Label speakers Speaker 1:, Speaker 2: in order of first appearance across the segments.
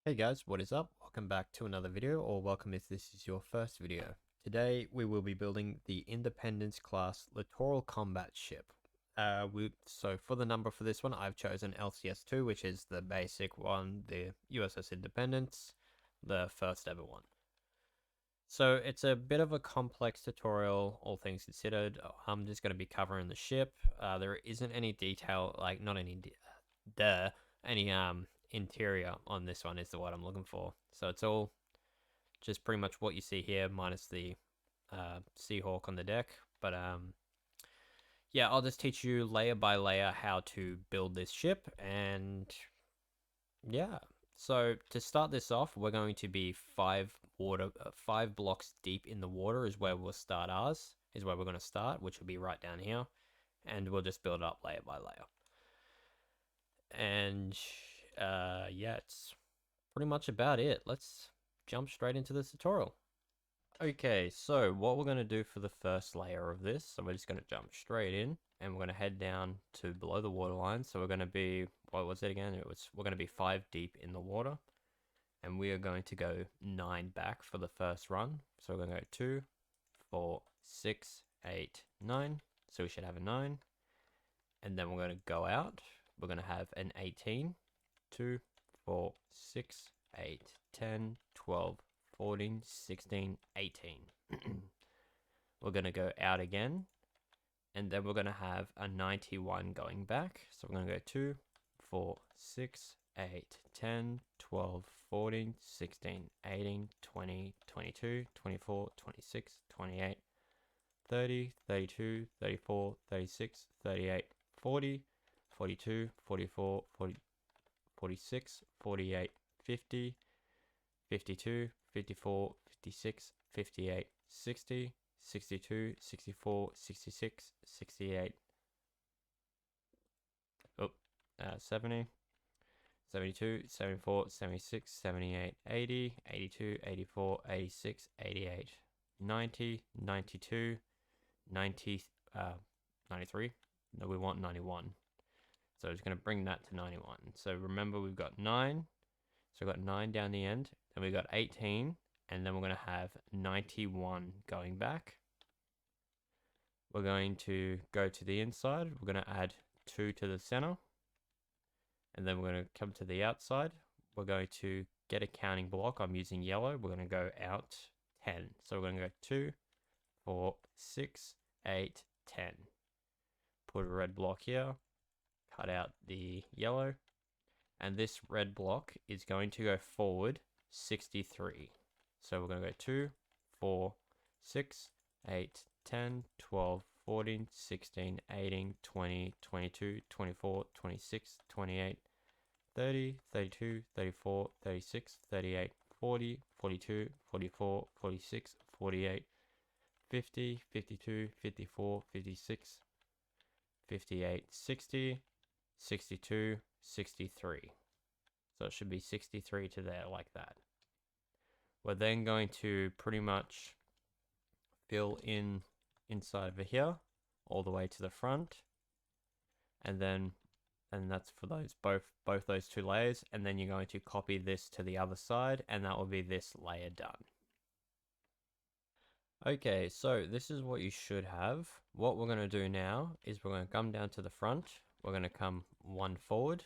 Speaker 1: Hey guys, what is up? Welcome back to another video, or welcome if this is your first video. Today we will be building the Independence Class Littoral Combat Ship. So for the number for this one, I've chosen LCS 2, which is the basic one, the USS Independence, the first ever one. So it's a bit of a complex tutorial, all things considered. I'm just going to be covering the ship. There isn't any detail, like not any, interior on this one is the word I'm looking for. So it's all just pretty much what you see here, minus the Seahawk on the deck. But yeah, I'll just teach you layer by layer how to build this ship, and yeah. So to start this off, we're going to be 5 blocks deep in the water is where we'll start ours, is where we're going to start, which will be right down here, and we'll just build up layer by layer. And yeah, it's pretty much about it. Let's jump straight into the tutorial. Okay, so what we're going to do for the first layer of this, so we're just going to jump straight in, and we're going to head down to below the waterline. So we're going to be, what was it again? We're going to be 5 deep in the water, and we are going to go 9 back for the first run. So we're going to go 2, 4, 6, 8, 9. So we should have a 9, and then we're going to go out. We're going to have an 18, 2, 4, 6, 8, 10, 12, 14, 16, 18. We're going to go out again, and then we're going to have a 91 going back. So we're going to go 2, 4, 6, 8, 10, 12, 14, 16, 18, 20, 22, 24, 26, 28, 30, 32, 34, 36, 38, 40, 42, 44, 40, 46, 48, 50, 52, 54, 56, 58, 60, 62, 64, 66, 68, 70, 72, 74, 76, 78, 80, 82, 84, 86, 88, 90, 92, 90, 93. No, we want 91. So it's going to bring that to 91. So remember, we've got 9. So we've got 9 down the end. Then we've got 18. And then we're going to have 91 going back. We're going to go to the inside. We're going to add 2 to the center. And then we're going to come to the outside. We're going to get a counting block. I'm using yellow. We're going to go out 10. So we're going to go 2, 4, 6, 8, 10. Put a red block here. Cut out the yellow, and this red block is going to go forward 63. So we're going to go 2, 4, 6, 8, 10, 12, 14, 16, 18, 20, 22, 24, 26, 28, 30, 32, 34, 36, 38, 40, 42, 44, 46, 48, 50, 52, 54, 56, 58, 60, 62, 63. So it should be 63 to there like that. We're then going to pretty much fill in inside over here all the way to the front. And that's for those both those 2 layers. And then you're going to copy this to the other side, and that will be this layer done. Okay, so this is what you should have. What we're going to do now is we're going to come down to the front. We're going to come 1 forward,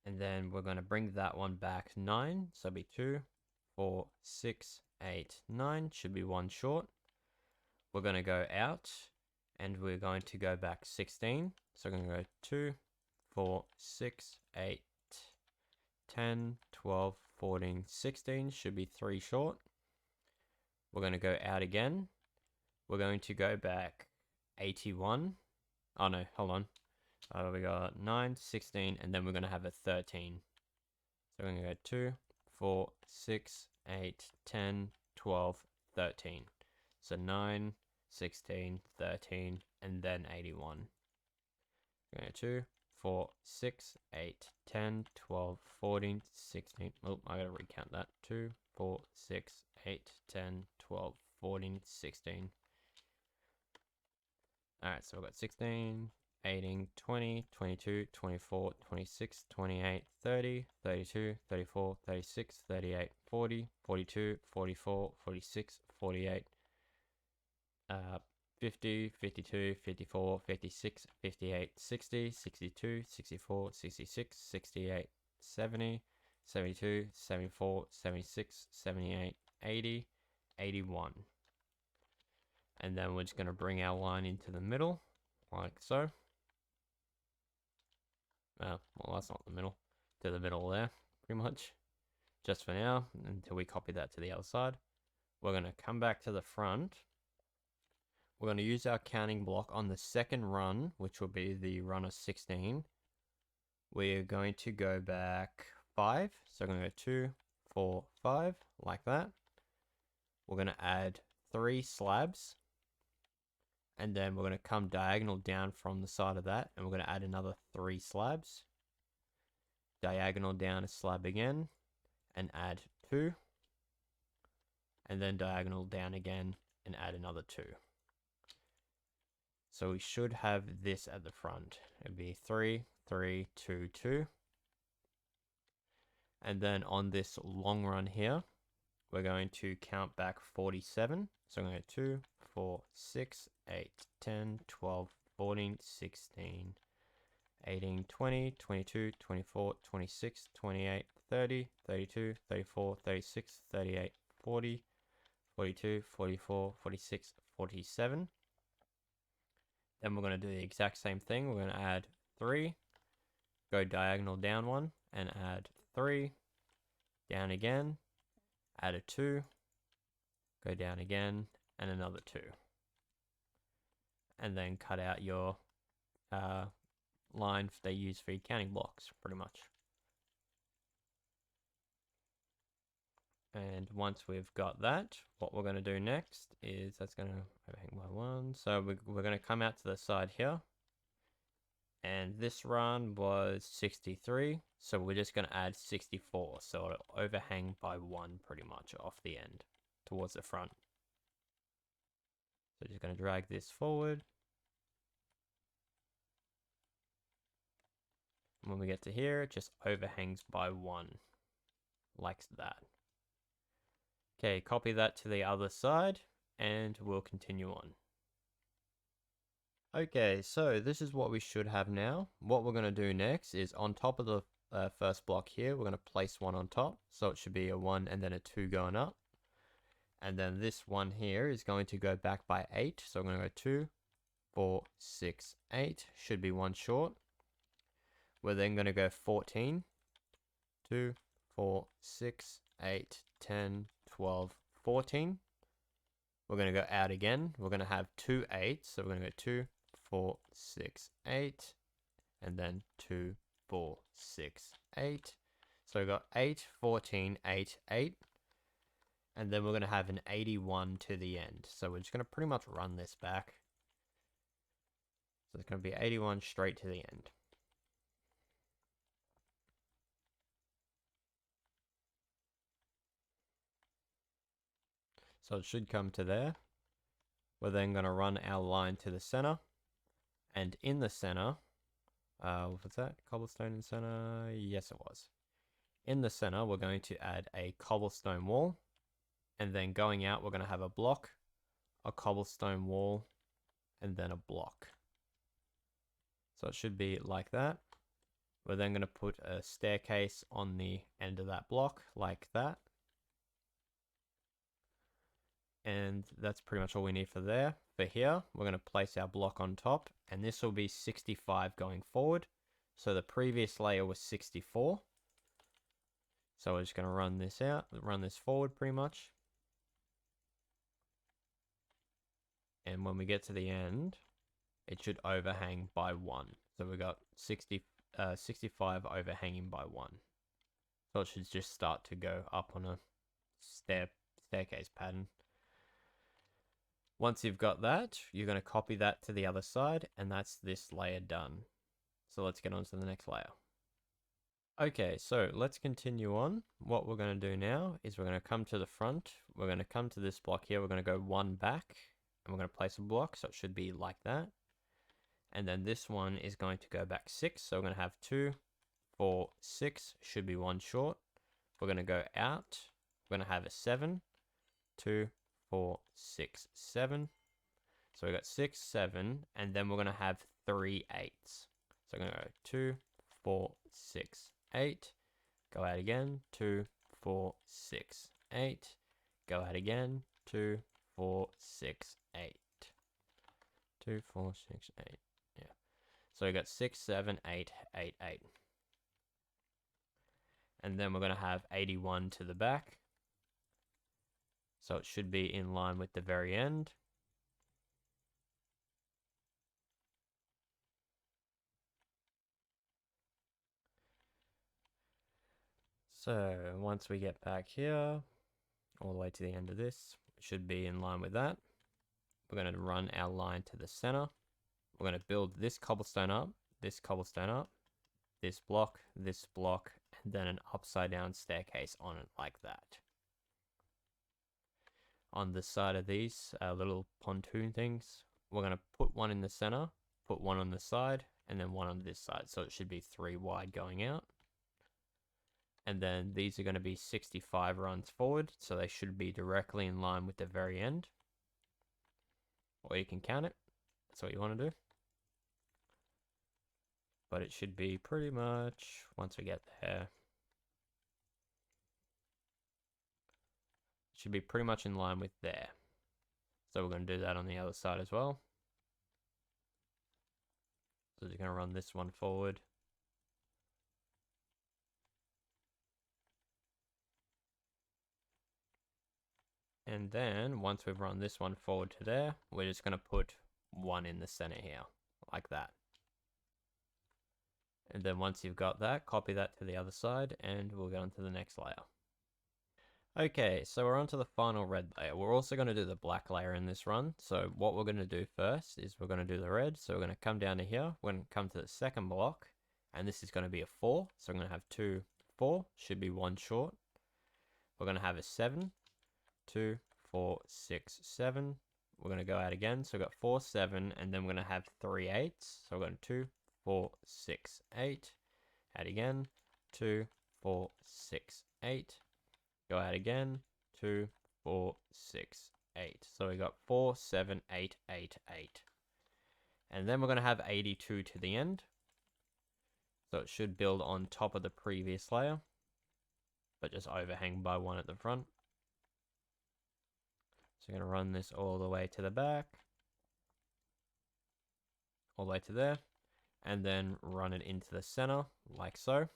Speaker 1: and then we're going to bring that one back 9. So it'll be 2, 4, 6, 8, 9. Should be 1 short. We're going to go out, and we're going to go back 16. So we're going to go 2, 4, 6, 8, 10, 12, 14, 16. Should be 3 short. We're going to go out again. We're going to go back 81. Oh no, hold on. We got 9, 16, and then we're going to have a 13. So we're going to go 2, 4, 6, 8, 10, 12, 13. So 9, 16, 13, and then 81. We're going to go 2, 4, 6, 8, 10, 12, 14, 16. Oh, I got to recount that. 2, 4, 6, 8, 10, 12, 14, 16. Alright, so we've got 16, 18, 20, 22, 24, 26, 28, 30, 32, 34, 36, 38, 40, 42, 44, 46, 48, 50, 52, 54, 56, 58, 60, 62, 64, 66, 68, 70, 72, 74, 76, 78, 80, 81. And then we're just going to bring our line into the middle, like so. Well, that's not the middle. To the middle there, pretty much. Just for now, until we copy that to the other side. We're going to come back to the front. We're going to use our counting block on the second run, which will be the run of 16. We're going to go back 5. So we're going to go 2, 4, 5, like that. We're going to add 3 slabs. And then we're going to come diagonal down from the side of that. And we're going to add another 3 slabs. Diagonal down a slab again. And add 2. And then diagonal down again and add another 2. So we should have this at the front. It'd be 3, 3, 2, 2. And then on this long run here, we're going to count back 47. So I'm going to go 2, 4, 6, 8, 10, 12, 14, 16, 18, 20, 22, 24, 26, 28, 30, 32, 34, 36, 38, 40, 42, 44, 46, 47. Then we're going to do the exact same thing. We're going to add 3, go diagonal down 1, and add 3, down again, add a 2, go down again, and another 2. And then cut out your line they use for your counting blocks, pretty much. And once we've got that, what we're going to do next is that's going to overhang by 1. So we're going to come out to the side here. And this run was 63. So we're just going to add 64. So it'll overhang by 1 pretty much off the end towards the front. So just going to drag this forward. And when we get to here, it just overhangs by 1. Like that. Okay, copy that to the other side, and we'll continue on. Okay, so this is what we should have now. What we're going to do next is on top of the first block here, we're going to place 1 on top. So it should be a 1 and then a 2 going up. And then this one here is going to go back by 8. So I'm going to go 2, 4, 6, 8. Should be 1 short. We're then going to go 14. 2, 4, 6, 8, 10, 12, 14. We're going to go out again. We're going to have 2 8s. So we're going to go 2, 4, 6, 8. And then 2, 4, 6, 8. So we've got 8, 14, 8, 8. And then we're going to have an 81 to the end. So we're just going to pretty much run this back. So it's going to be 81 straight to the end. So it should come to there. We're then going to run our line to the center. And in the center, what's that? Cobblestone in center? Yes, it was. In the center, we're going to add a cobblestone wall. And then going out, we're going to have a block, a cobblestone wall, and then a block. So it should be like that. We're then going to put a staircase on the end of that block, like that. And that's pretty much all we need for there. For here, we're going to place our block on top, and this will be 65 going forward. So the previous layer was 64. So we're just going to run this out, run this forward pretty much. And when we get to the end, it should overhang by 1. So we got 65 overhanging by 1. So it should just start to go up on a staircase pattern. Once you've got that, you're going to copy that to the other side, and that's this layer done. So let's get on to the next layer. Okay, so let's continue on. What we're going to do now is we're going to come to the front. We're going to come to this block here. We're going to go 1 back, and we're going to place a block, so it should be like that. And then this one is going to go back 6. So we're going to have 2, 4, 6. Should be 1 short. We're going to go out. We're going to have a 7. 2, 4, 6, 7. So we got 6, 7. And then we're going to have 3 8s. So we're going to go 2, 4, 6, 8. Go out again. 2, 4, 6, 8. Go out again. 2, 4, 6, 8. 2, 4, 6, 8. Yeah. So we got 6, 7, 8, 8, 8. And then we're going to have 81 to the back. So it should be in line with the very end. So once we get back here, all the way to the end of this, it should be in line with that. We're going to run our line to the center. We're going to build this cobblestone up, this block, and then an upside down staircase on it like that. On the side of these little pontoon things, we're going to put one in the center, put one on the side, and then one on this side. So it should be 3 wide going out. And then these are going to be 65 runs forward, so they should be directly in line with the very end. Or you can count it. That's what you want to do. But it should be pretty much, once we get there, it should be pretty much in line with there. So we're going to do that on the other side as well. So we're going to run this one forward. And then once we've run this one forward to there, we're just going to put one in the center here, like that. And then once you've got that, copy that to the other side, and we'll go on to the next layer. Okay, so we're on to the final red layer. We're also going to do the black layer in this run. So what we're going to do first is we're going to do the red. So we're going to come down to here. We're going to come to the second block, and this is going to be a 4. So I'm going to have 2, 4, should be 1 short. We're going to have a 7, 2, 4, 6, 7. We're going to go out again. So we've got 4, 7, and then we're going to have 3 8s. So we're going 2, 4, 6, 8. Out again. 2, 4, 6, 8. Go out again. 2, 4, 6, 8. So we got 4, 7, 8, 8, 8. And then we're going to have 82 to the end. So it should build on top of the previous layer, but just overhang by 1 at the front. So I'm going to run this all the way to the back, all the way to there, and then run it into the center, like so.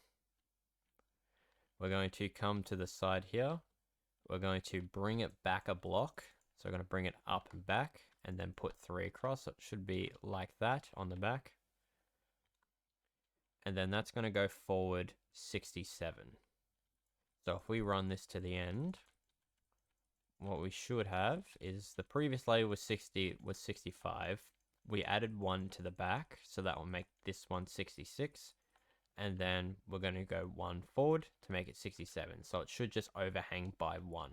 Speaker 1: We're going to come to the side here. We're going to bring it back a block. So we're going to bring it up and back, and then put 3 across. So it should be like that on the back. And then that's going to go forward 67. So if we run this to the end, what we should have is the previous layer was 65. We added 1 to the back, so that will make this one 66. And then we're going to go 1 forward to make it 67. So it should just overhang by 1.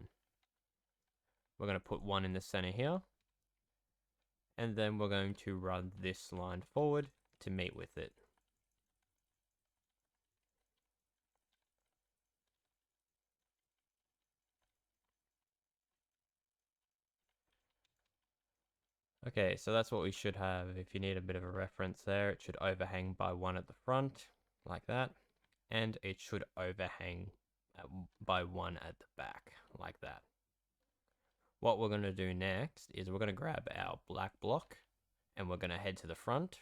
Speaker 1: We're going to put 1 in the center here. And then we're going to run this line forward to meet with it. Okay, so that's what we should have. If you need a bit of a reference there, it should overhang by 1 at the front, like that. And it should overhang by 1 at the back, like that. What we're going to do next is we're going to grab our black block, and we're going to head to the front.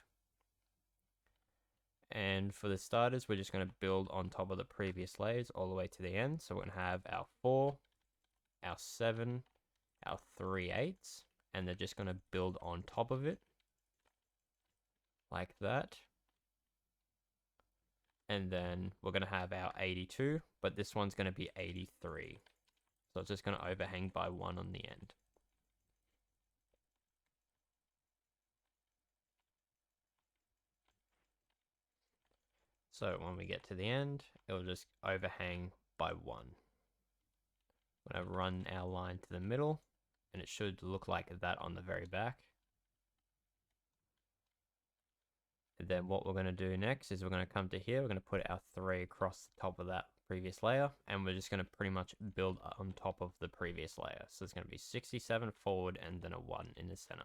Speaker 1: And for the starters, we're just going to build on top of the previous layers all the way to the end. So we're going to have our 4, our 7, our 3 8s. And they're just going to build on top of it, like that. And then we're going to have our 82, but this one's going to be 83. So it's just going to overhang by 1 on the end. So when we get to the end, it'll just overhang by 1. I'm going to run our line to the middle, and it should look like that on the very back. And then what we're going to do next is we're going to come to here. We're going to put our 3 across the top of that previous layer. And we're just going to pretty much build on top of the previous layer. So it's going to be 67 forward and then a 1 in the center.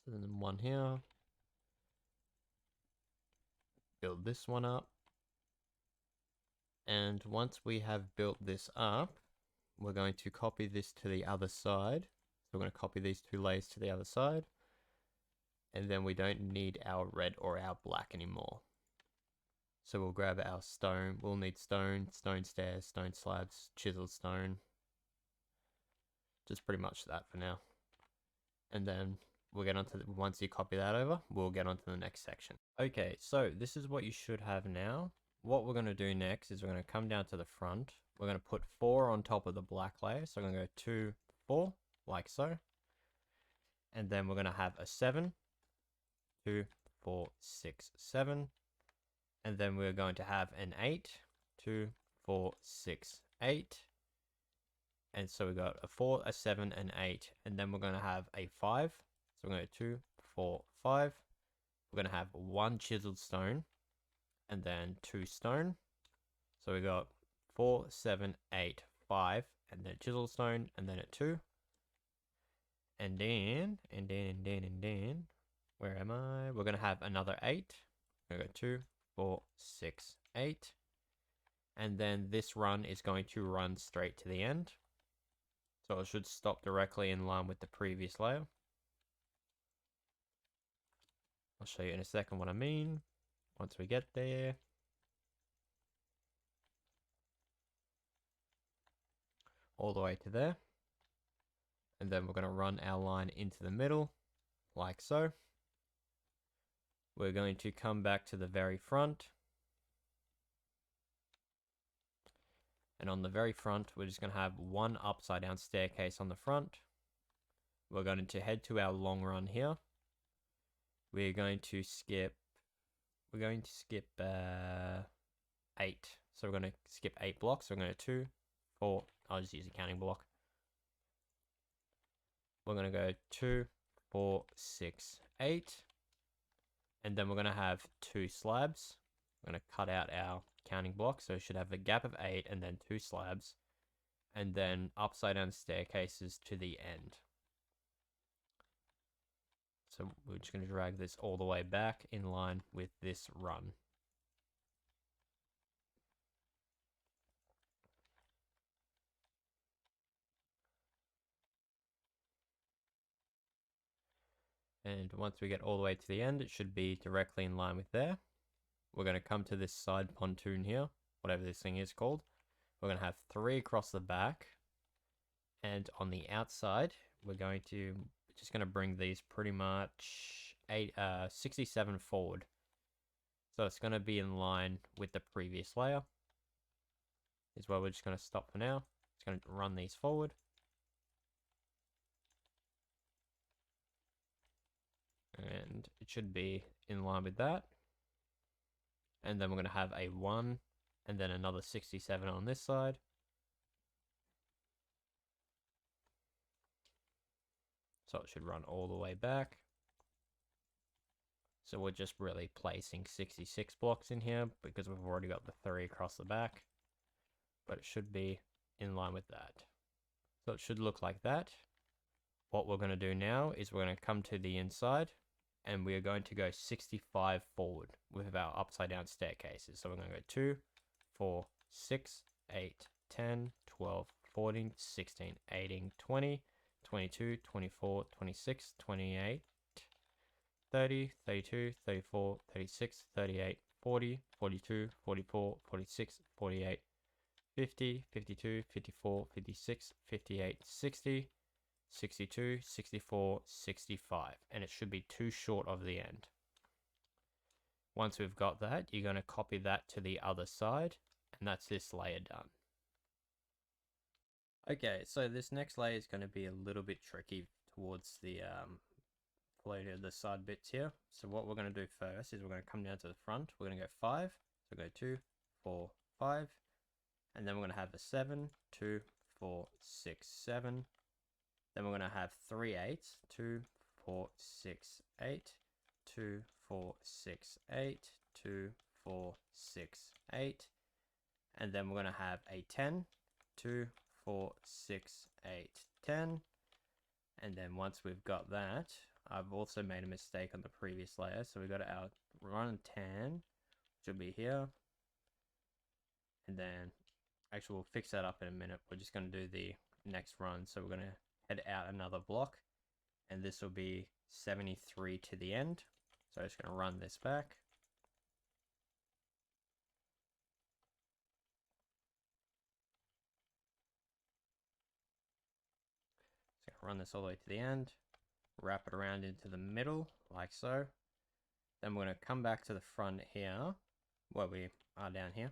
Speaker 1: So then 1 here. Build this one up. And once we have built this up, we're going to copy this to the other side. So we're going to copy these 2 layers to the other side. And then we don't need our red or our black anymore. So we'll grab our stone. We'll need stone, stone stairs, stone slabs, chiseled stone. Just pretty much that for now. And then we'll get onto once you copy that over, we'll get onto the next section. Okay, so this is what you should have now. What we're going to do next is we're going to come down to the front. We're going to put 4 on top of the black layer. So I'm going to go 2, 4, like so. And then we're going to have a 7, 2, 4, 6, 7. And then we're going to have an 8, 2, 4, 6, 8. And so we got a 4, a 7, an 8. And then we're going to have a 5. So we're going to 2, 4, 5. We're going to have 1 chiseled stone. And then 2 stone. So we got 4, 7, 8, 5. And then chiseled stone. And then a 2. And then, where am I? We're going to have another 8. We're going to go 2, 4, 6, 8. And then this run is going to run straight to the end. So it should stop directly in line with the previous layer. I'll show you in a second what I mean once we get there. All the way to there. And then we're going to run our line into the middle, like so. We're going to come back to the very front. And on the very front, we're just going to have 1 upside down staircase on the front. We're going to head to our long run here. We're going to skip 8. So we're going to skip 8 blocks. So we're going to 2, 4, I'll just use a counting block. We're going to go 2, 4, 6, 8. And then we're going to have 2 slabs. We're going to cut out our counting block. So it should have a gap of 8 and then 2 slabs. And then upside down staircases to the end. So we're just going to drag this all the way back in line with this run. And once we get all the way to the end, it should be directly in line with there. We're going to come to this side pontoon here, whatever this thing is called. We're going to have 3 across the back. And on the outside, we're just going to bring these pretty much 67 forward. So it's going to be in line with the previous layer. Is where we're just going to stop for now. It's going to run these forward. And it should be in line with that. And then we're going to have a 1 and then another 67 on this side. So it should run all the way back. So we're just really placing 66 blocks in here because we've already got the 3 across the back. But it should be in line with that. So it should look like that. What we're going to do now is we're going to come to the inside. And we are going to go 65 forward with our upside down staircases. So we're going to go 2, 4, 6, 8, 10, 12, 14, 16, 18, 20, 22, 24, 26, 28, 30, 32, 34, 36, 38, 40, 42, 44, 46, 48, 50, 52, 54, 56, 58, 60, 62, 64, 65, and it should be 2 short of the end. Once we've got that, you're going to copy that to the other side, and that's this layer done. Okay, so this next layer is going to be a little bit tricky towards the the side bits here. So what we're going to do first is we're going to come down to the front. We're going to go 5, so go 2, 4, 5, and then we're going to have a 7, 2, 4, 6, 7. Then we're going to have 3 8s. 2, 4, 6, 8. 2, 4, 6, 8. 2, 4, 6, 8. And then we're going to have a 10. 2, 4, 6, 8, 10. And then once we've got that, I've also made a mistake on the previous layer. So we got our run 10, which will be here. And then, actually, we'll fix that up in a minute. We're just going to do the next run. So we're going to head out another block. And this will be 73 to the end. So I'm just going to run this back. So run this all the way to the end. Wrap it around into the middle, like so. Then we're going to come back to the front here, where we are down here.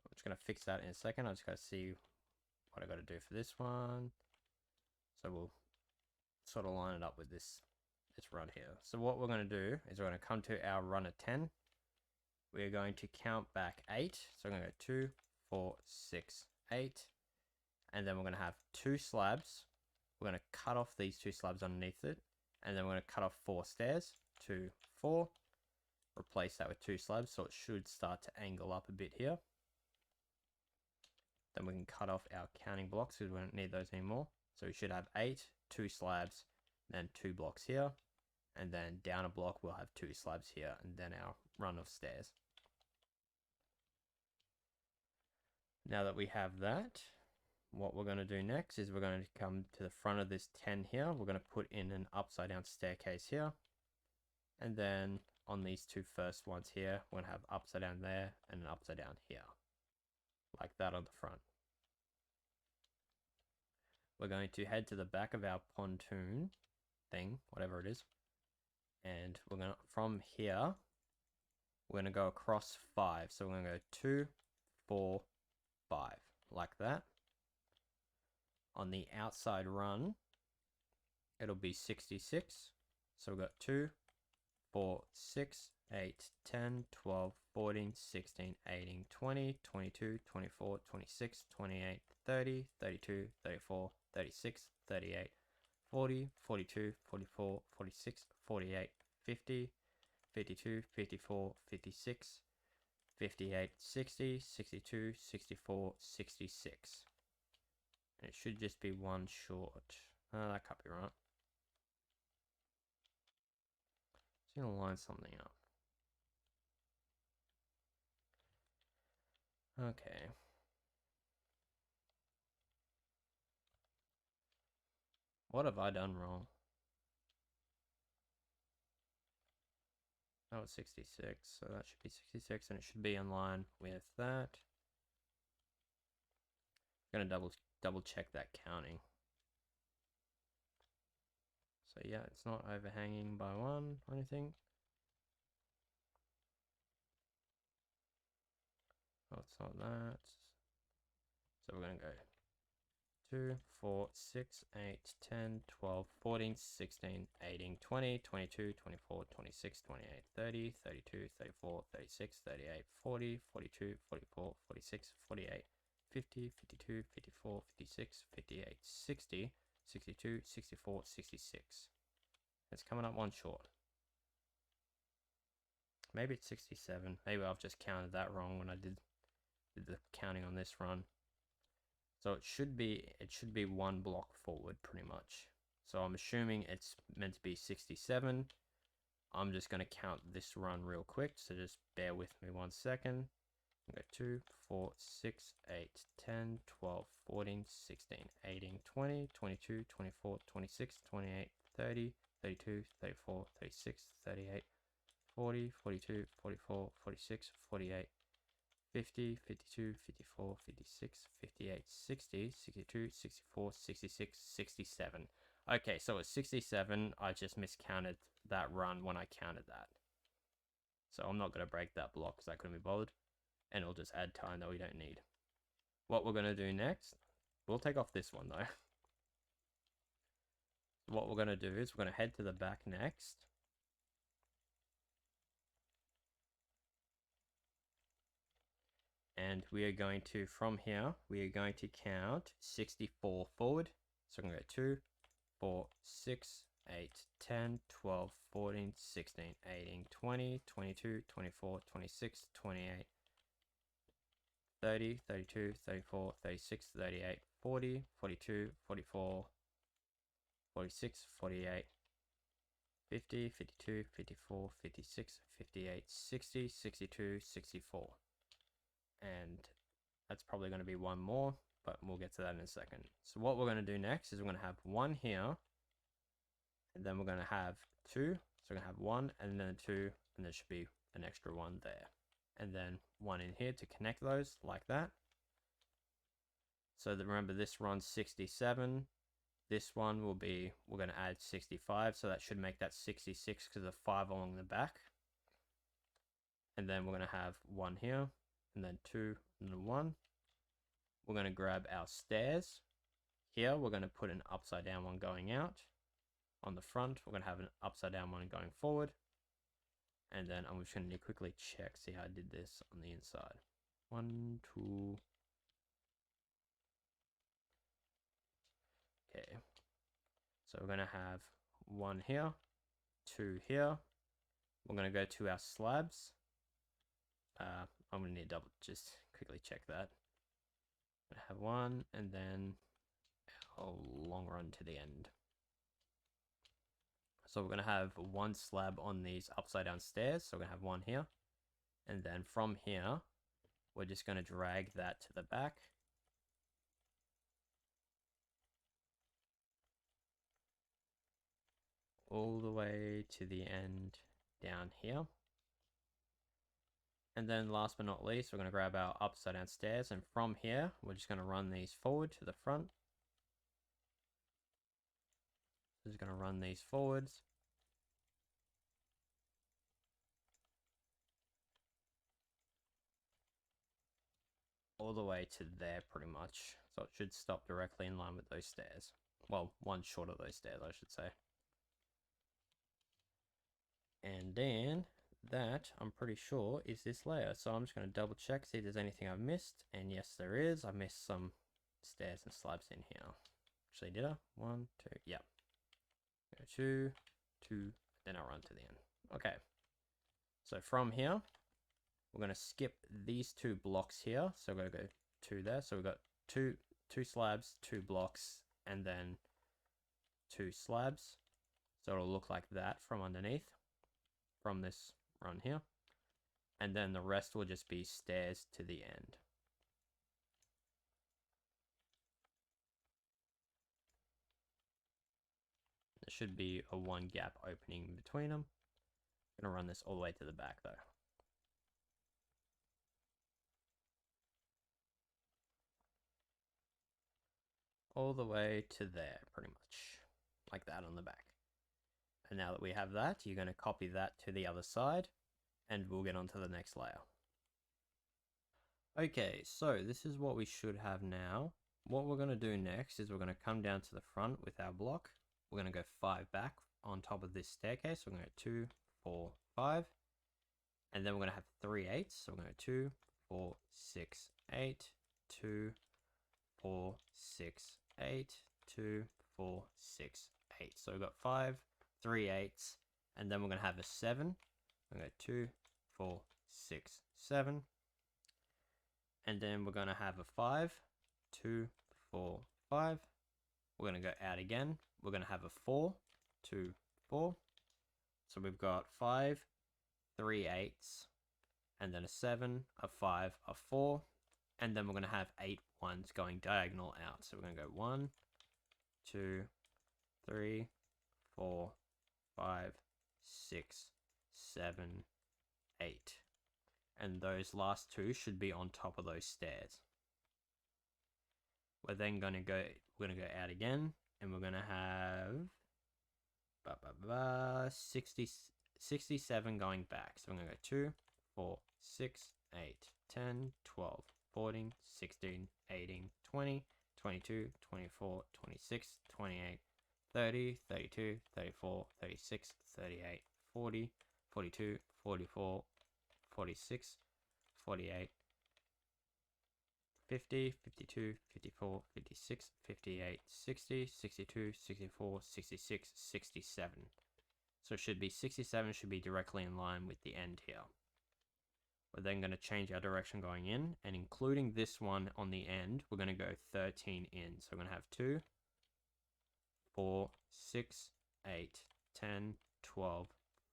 Speaker 1: I'm just going to fix that in a second. I just got to see what I got to do for this one. So we'll sort of line it up with this run here. So what we're going to do is we're going to come to our run of 10. We're going to count back 8. So we're going to go 2, 4, 6, 8. And then we're going to have 2 slabs. We're going to cut off these 2 slabs underneath it. And then we're going to cut off 4 stairs. 2, 4. Replace that with 2 slabs. So it should start to angle up a bit here. Then we can cut off our counting blocks because we don't need those anymore. So we should have 8, 2 slabs, then 2 blocks here. And then down a block we'll have 2 slabs here. And then our run of stairs. Now that we have that, what we're going to do next is we're going to come to the front of this 10 here. We're going to put in an upside down staircase here. And then on these 2 first ones here, we're going to have upside down there and an upside down here. Like that on the front. We're going to head to the back of our pontoon thing, whatever it is. And we're going to, from here, we're going to go across 5. So we're going to go 2, 4, 5, like that. On the outside run, it'll be 66. So we've got 2, 4, 6, 8, 10, 12, 14, 16, 18, 20, 22, 24, 26, 28, 30, 32, 34, 36, 38, 40, 42, 44, 46, 48, 50, 52, 54, 56, 58, 60, 62, 64, 66. And it should just be 1 short. That can't be right. Just gonna line something up. Okay. What have I done wrong? That was 66, so that should be 66, and it should be in line with that. I'm gonna double check that counting. So yeah, it's not overhanging by 1 or anything. Oh, it's not that. So we're gonna go 2, 4, 6, 8, 10, 12, 14, 16, 18, 20, 22, 24, 26, 28, 30, 32, 34, 36, 38, 40, 42, 44, 46, 48, 50, 52, 54, 56, 58, 60, 62, 64, 66. It's coming up 1 short. Maybe it's 67. Maybe I've just counted that wrong when I did the counting on this run. So it should be 1 block forward pretty much. So I'm assuming it's meant to be 67. I'm just going to count this run real quick, so just bear with me 1 second. I've got 2, 4, 6, 8, 10, 12, 14, 16, 18, 20, 22, 24, 26, 28, 30, 32, 34, 36, 38, 40, 42, 44, 46, 48, 50, 52, 54, 56, 58, 60, 62, 64, 66, 67. Okay, so it's 67. I just miscounted that run when I counted that. So I'm not going to break that block because I couldn't be bothered. And it'll just add time that we don't need. What we're going to do next, we'll take off this one though. What we're going to do is we're going to head to the back next. And we are going to, from here, we are going to count 64 forward. So I'm going to go 2, 4, 6, 8, 10, 12, 14, 16, 18, 20, 22, 24, 26, 28, 30, 32, 34, 36, 38, 40, 42, 44, 46, 48, 50, 52, 54, 56, 58, 60, 62, 64. And that's probably going to be one more, but we'll get to that in a second. So what we're going to do next is we're going to have one here, and then we're going to have 2. So we're going to have 1 and then 2, and there should be an extra 1 there. And then 1 in here to connect those like that. So that, remember, this runs 67. This one will be, we're going to add 65, so that should make that 66 because of 5 along the back. And then we're going to have 1 here, and then 2, and then 1. We're going to grab our stairs. Here, we're going to put an upside down one going out. On the front, we're going to have an upside down one going forward. And then I'm just going to quickly check, see how I did this on the inside. 1, 2. Okay. So we're going to have 1 here, 2 here. We're going to go to our slabs. I'm going to need to just quickly check that. I have 1 and then a long run to the end. So we're going to have 1 slab on these upside down stairs. So we're going to have 1 here. And then from here, we're just going to drag that to the back. All the way to the end down here. And then last but not least, we're going to grab our upside down stairs. And from here, we're just going to run these forward to the front. Just going to run these forwards. All the way to there pretty much. So it should stop directly in line with those stairs. Well, one short of those stairs, I should say. And then that, I'm pretty sure, is this layer. So I'm just going to double check, see if there's anything I've missed. And yes, there is. I missed some stairs and slabs in here. Actually, did I? 1, 2, yeah. 2, 2, then I'll run to the end. Okay. So from here, we're going to skip these 2 blocks here. So we're going to go 2 there. So we've got two slabs, 2 blocks, and then 2 slabs. So it'll look like that from underneath, from this run here. And then the rest will just be stairs to the end. There should be a 1 gap opening in between them. I'm going to run this all the way to the back though. All the way to there, pretty much. Like that on the back. And now that we have that, you're going to copy that to the other side, and we'll get on to the next layer. Okay, so this is what we should have now. What we're going to do next is we're going to come down to the front with our block. We're going to go 5 back on top of this staircase. So we're going to go 2, 4, 5. And then we're going to have 3 8s. So we're going to go 2, 4, 6, 8, 2, 4, 6, 8, 2, 4, 6, 8. So we've got 5, 3 8s, and then we're going to have a 7. We're going to go 2, 4, 6, 7. And then we're going to have a 5, 2, 4, 5. We're going to go out again. We're going to have a 4, 2, 4. So we've got 5, 3 8s, and then a 7, a 5, a 4. And then we're going to have 8 1s going diagonal out. So we're going to go 1, 2, 3, 4, 5, 6, 7, 8. And those last 2 should be on top of those stairs. We're then going to go, we're going to go out again, and we're going to have 67 going back. So we're going to go 2, 4, 6, 8, 10, 12, 14, 16, 18, 20, 22, 24, 26, 28, 30, 32, 34, 36, 38, 40, 42, 44, 46, 48, 50, 52, 54, 56, 58, 60, 62, 64, 66, 67. So it should be 67 should be directly in line with the end here. We're then going to change our direction going in, and including this one on the end, we're going to go 13 in. So we're going to have 2, 4, 6, 8, 10, 12,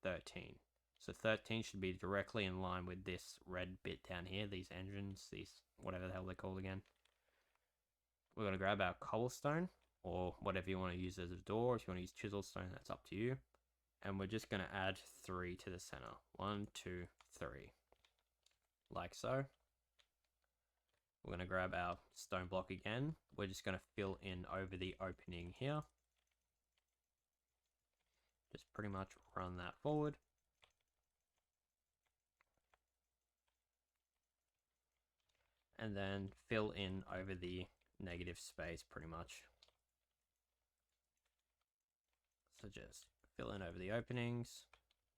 Speaker 1: 13. So 13 should be directly in line with this red bit down here, these engines, these whatever the hell they're called again. We're going to grab our cobblestone, or whatever you want to use as a door. If you want to use chisel stone, that's up to you. And we're just going to add 3 to the center. 1, 2, 3. Like so. We're going to grab our stone block again. We're just going to fill in over the opening here. Just pretty much run that forward. And then fill in over the negative space pretty much. So just fill in over the openings,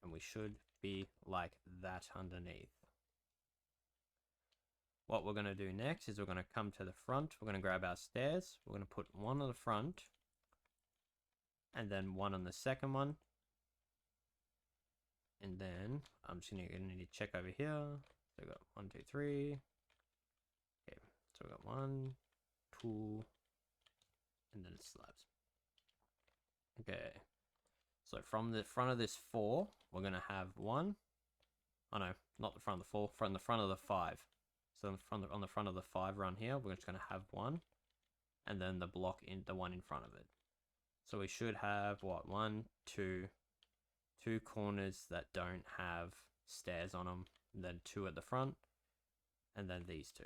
Speaker 1: and we should be like that underneath. What we're going to do next is we're going to come to the front. We're going to grab our stairs. We're going to put 1 on the front, and then 1 on the second one. And then I'm just going to need to check over here. So we've got 1, 2, 3. Okay, so we've got 1, 2, and then it slabs. Okay, so from the front of this 4, we're going to have 1. Oh no, not the front of the 4, from the front of the 5. So on the front of the 5 run here, we're just going to have 1, and then the block in the one in front of it. So we should have what, 1, 2 corners that don't have stairs on them, and then 2 at the front, and then these 2.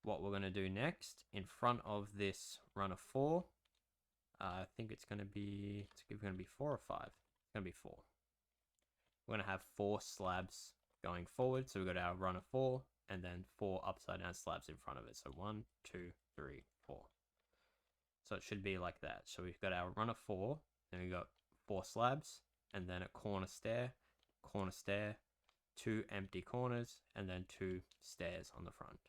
Speaker 1: What we're going to do next, in front of this run of 4, I think it's going to be 4 or 5. It's going to be 4. We're going to have 4 slabs going forward. So we've got our run of 4, and then 4 upside down slabs in front of it. So 1, 2, 3, 4. So it should be like that. So we've got our run of 4, and we've got 4 slabs, and then a corner stair, 2 empty corners, and then 2 stairs on the front.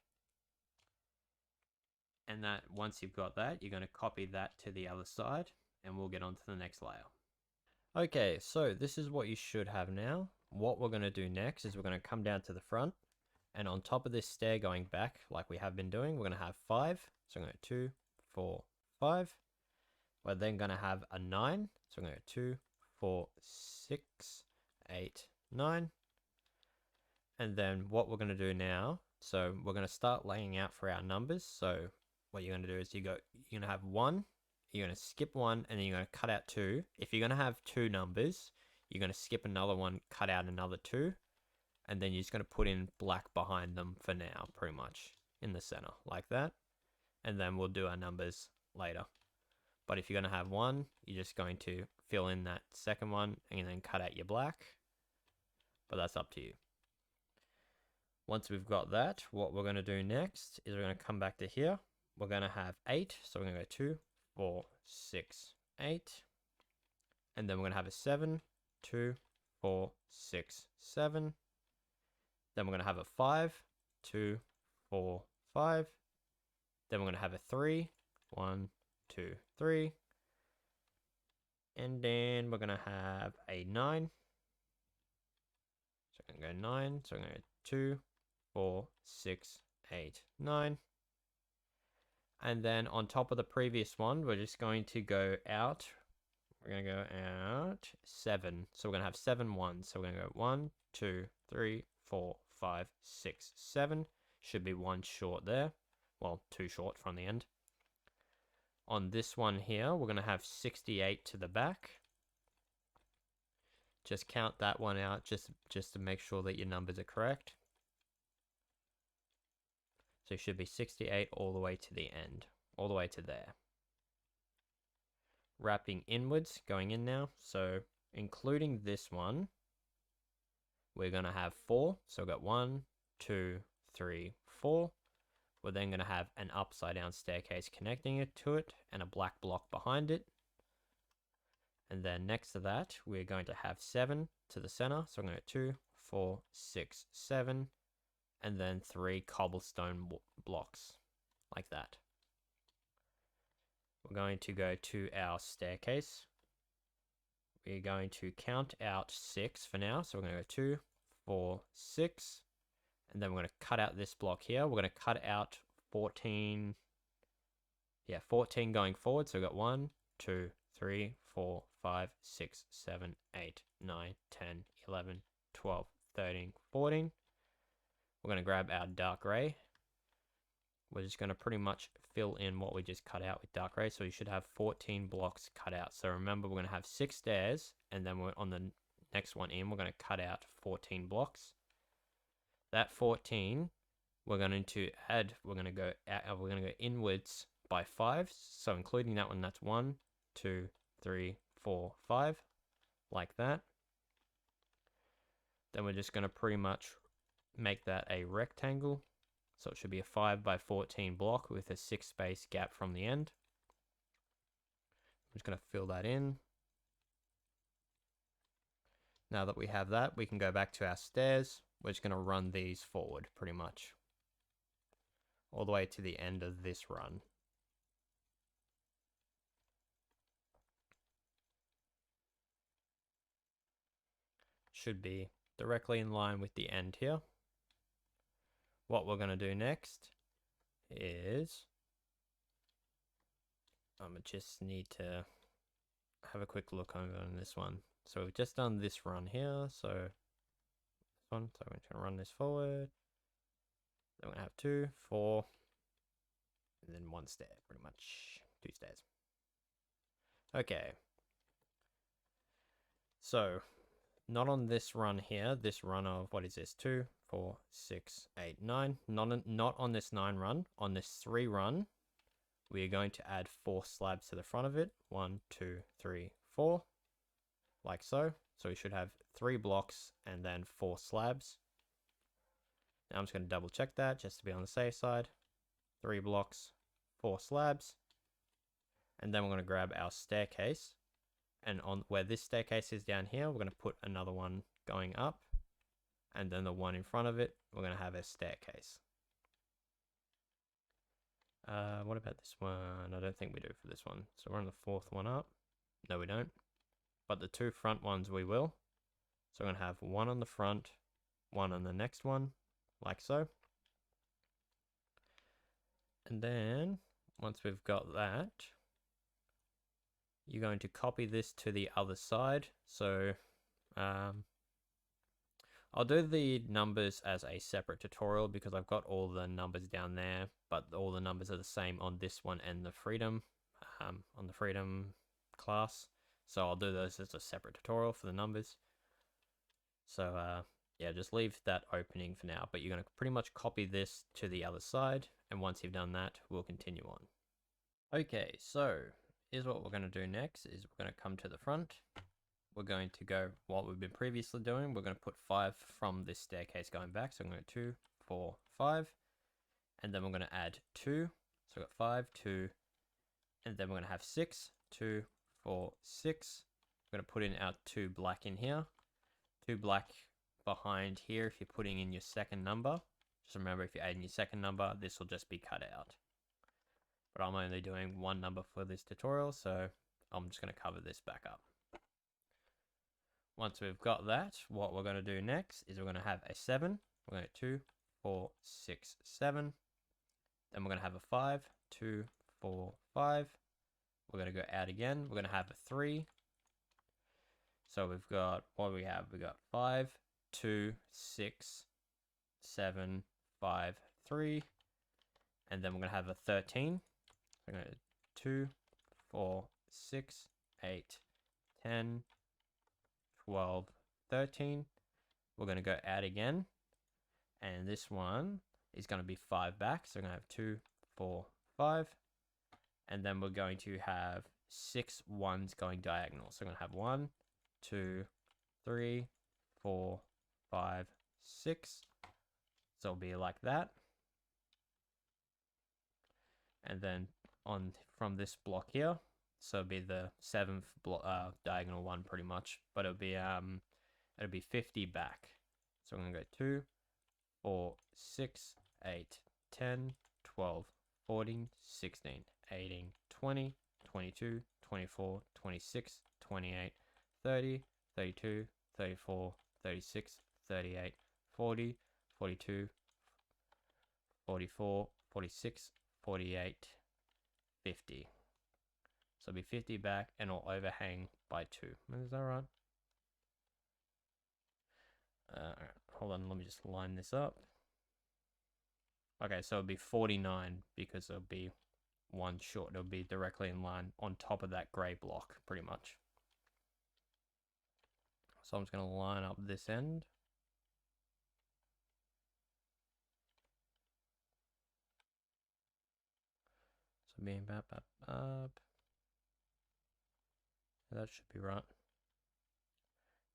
Speaker 1: And that once you've got that, you're going to copy that to the other side, and we'll get on to the next layer. Okay, so this is what you should have now. What we're going to do next is we're going to come down to the front, and on top of this stair going back like we have been doing, we're going to have 5. So I'm going to go 2, 4, 5. We're then going to have a 9. So I'm going to go 2, 4, 6, 8, 9. And then what we're going to do now, so we're going to start laying out for our numbers. So what you're going to do is you're going to have 1, you're going to skip 1, and then you're going to cut out 2. If you're going to have 2 numbers, you're going to skip another one, cut out another 2, and then you're just going to put in black behind them for now, pretty much, in the center, like that. And then we'll do our numbers later. But if you're going to have 1, you're just going to fill in that second one, and then cut out your black. But that's up to you. Once we've got that, what we're going to do next is we're going to come back to here. We're going to have 8, so we're going to go 2, 4, 6, 8. And then we're going to have a 7, 2, 4, 6, 7. Then we're going to have a 5, 2, 4, 5. Then we're going to have a 3, 1, 2, 3. And then we're going to have a 9. So I'm going to go 9. So I'm going to go 2, 4, 6, 8, 9. And then on top of the previous one, we're just going to go out. We're going to go out 7. So we're going to have 7 ones. So we're going to go 1, 2, 3, 4, 5, 6, 7. Should be 1 short there. Well, 2 short from the end. On this one here, we're going to have 68 to the back. Just count that one out just to make sure that your numbers are correct. So it should be 68 all the way to the end, all the way to there. Wrapping inwards, going in now. So including this one, we're going to have 4. So we've got 1, 2, 3, 4. We're then going to have an upside down staircase connecting it to it and a black block behind it. And then next to that, we're going to have 7 to the center. So I'm going to 2, 4, 6, 7. and then 3 cobblestone blocks, like that. We're going to go to our staircase. We're going to count out 6 for now. So we're going to go 2, 4, 6. And then we're going to cut out this block here. We're going to cut out 14. Yeah, 14 going forward. So we've got 1, 2, 3, 4, 5, 6, 7, 8, 9, 10, 11, 12, 13, 14. We're going to grab our dark gray. We're just going to pretty much fill in what we just cut out with dark gray. So you should have 14 blocks cut out. So remember, we're going to have 6 stairs, and then we're on the next one in, we're going to cut out 14 blocks. That 14, we're going to add, we're going to go inwards by 5. So including that one, that's 1, 2, 3, 4, 5, like that. Then we're just going to pretty much make that a rectangle. So it should be a 5 by 14 block with a 6 space gap from the end. I'm just going to fill that in. Now that we have that, we can go back to our stairs. We're just going to run these forward pretty much, all the way to the end of this run. Should be directly in line with the end here. What we're going to do next is, I just need to have a quick look over on this one. So we've just done this run here. So this one, so I'm just going to run this forward. Then we're going to have 2, 4, and then 1 stair, pretty much 2 stairs. Okay. So not on this run here, this run of, what is this, 2, 4, 6, 8, 9. Not on this 9 run. On this 3 run, we are going to add 4 slabs to the front of it. 1, 2, 3, 4, like so. So we should have 3 blocks and then 4 slabs. Now I'm just going to double check that just to be on the safe side. 3 blocks, 4 slabs. And then we're going to grab our staircase. And on where this staircase is down here, we're going to put another one going up. And then the one in front of it, we're going to have a staircase. What about this one? I don't think we do for this one. So we're on the 4th one up. No, we don't. But the 2 front ones we will. So we're going to have 1 on the front, 1 on the next one, like so. And then, once we've got that, you're going to copy this to the other side. So I'll do the numbers as a separate tutorial because I've got all the numbers down there, but all the numbers are the same on this one and the Freedom, on the Freedom class. So I'll do those as a separate tutorial for the numbers. So yeah, just leave that opening for now, but you're going to pretty much copy this to the other side. And once you've done that, we'll continue on. Okay, so here's what we're going to do next is we're going to come to the front. We're going to go what we've been previously doing. We're going to put 5 from this staircase going back. So I'm going to 2, 4, 5. And then we're going to add 2. So we've got 5, 2. And then we're going to have 6, 2, 4, 6. We're going to put in our 2 black in here. 2 black behind here if you're putting in your second number. Just remember, if you're adding your second number, this will just be cut out. But I'm only doing 1 number for this tutorial, so I'm just going to cover this back up. Once we've got that, what we're going to do next is we're going to have a 7. We're going to 2, 4, 6, 7. Then we're going to have a 5, 2, 4, 5. We're going to go out again. We're going to have a 3. So we've got, what do we have? We've got 5, 2, 6, 7, 5, 3. And then we're going to have a 13. We're going to 2, 4, 6, 8, 10, 12, 13. We're going to go out again. And this one is going to be 5 back. So we're going to have 2, 4, 5. And then we're going to have 6 ones going diagonal. So we're going to have 1, 2, 3, 4, 5, 6. So it'll be like that. And then on from this block here, so it'll be the 7th diagonal one pretty much, but it'll be 50 back. So I'm gonna go 2, 4, 6, 8, 10, 12, 14, 16, 18, 20, 22, 24, 26, 28, 30, 32, 34, 36, 38, 40, 42, 44, 46, 48, 50. So it'll be 50 back and it'll overhang by 2. Is that right? Alright, hold on, let me just line this up. Okay, so it'll be 49 because it'll be one short. It'll be directly in line on top of that grey block, pretty much. So I'm just going to line up this end. So being up. That should be right.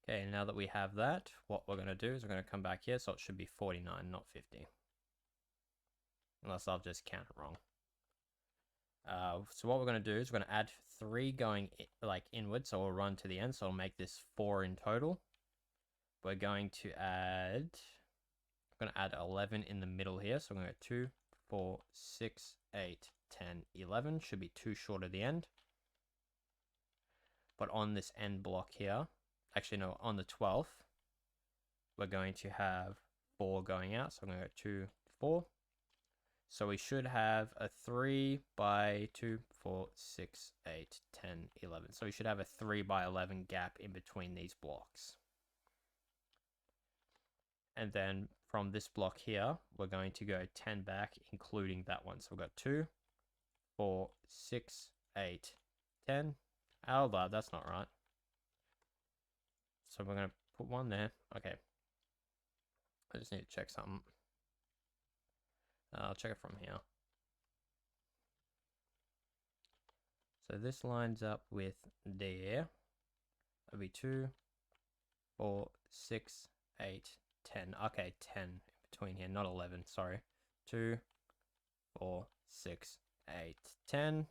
Speaker 1: Okay, now that we have that, what we're going to do is we're going to come back here, so it should be 49, not 50. Unless I've just counted wrong. So what we're going to do is we're going to add 3 going inward, so we'll run to the end, so it'll make this 4 in total. We're going to add 11 in the middle here, so we're going to go 2, 4, 6, 8, 10, 11. Should be 2 short of the end. But on this end block here, actually no, on the 12th, we're going to have 4 going out. So I'm going to go 2, 4. So we should have a 3 by 2, 4, 6, 8, 10, 11. So we should have a 3 by 11 gap in between these blocks. And then from this block here, we're going to go 10 back, including that one. So we've got 2, 4, 6, 8, 10. Hold on, that's not right. So we're going to put 1 there. Okay. I just need to check something. I'll check it from here. So this lines up with there. That'll be 2, 4, 6, 8, 10. Okay, 10 in between here, not 11, sorry. 2, 4, 6, 8, 10.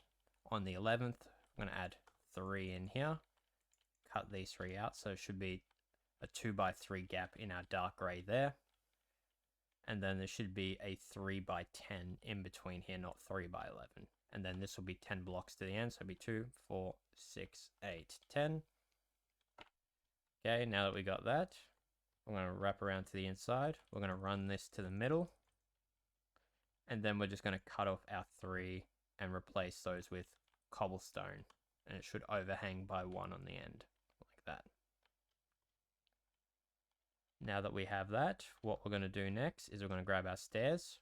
Speaker 1: On the 11th, I'm going to add 3 in here. Cut these 3 out, so it should be a 2 by 3 gap in our dark grey there. And then there should be a 3 by 10 in between here, not 3 by 11. And then this will be 10 blocks to the end, so it'll be 2, 4, 6, 8, 10. Okay, now that we got that, I'm going to wrap around to the inside. We're going to run this to the middle. And then we're just going to cut off our 3 and replace those with cobblestone. And it should overhang by 1 on the end, like that. Now that we have that, what we're going to do next is we're going to grab our stairs.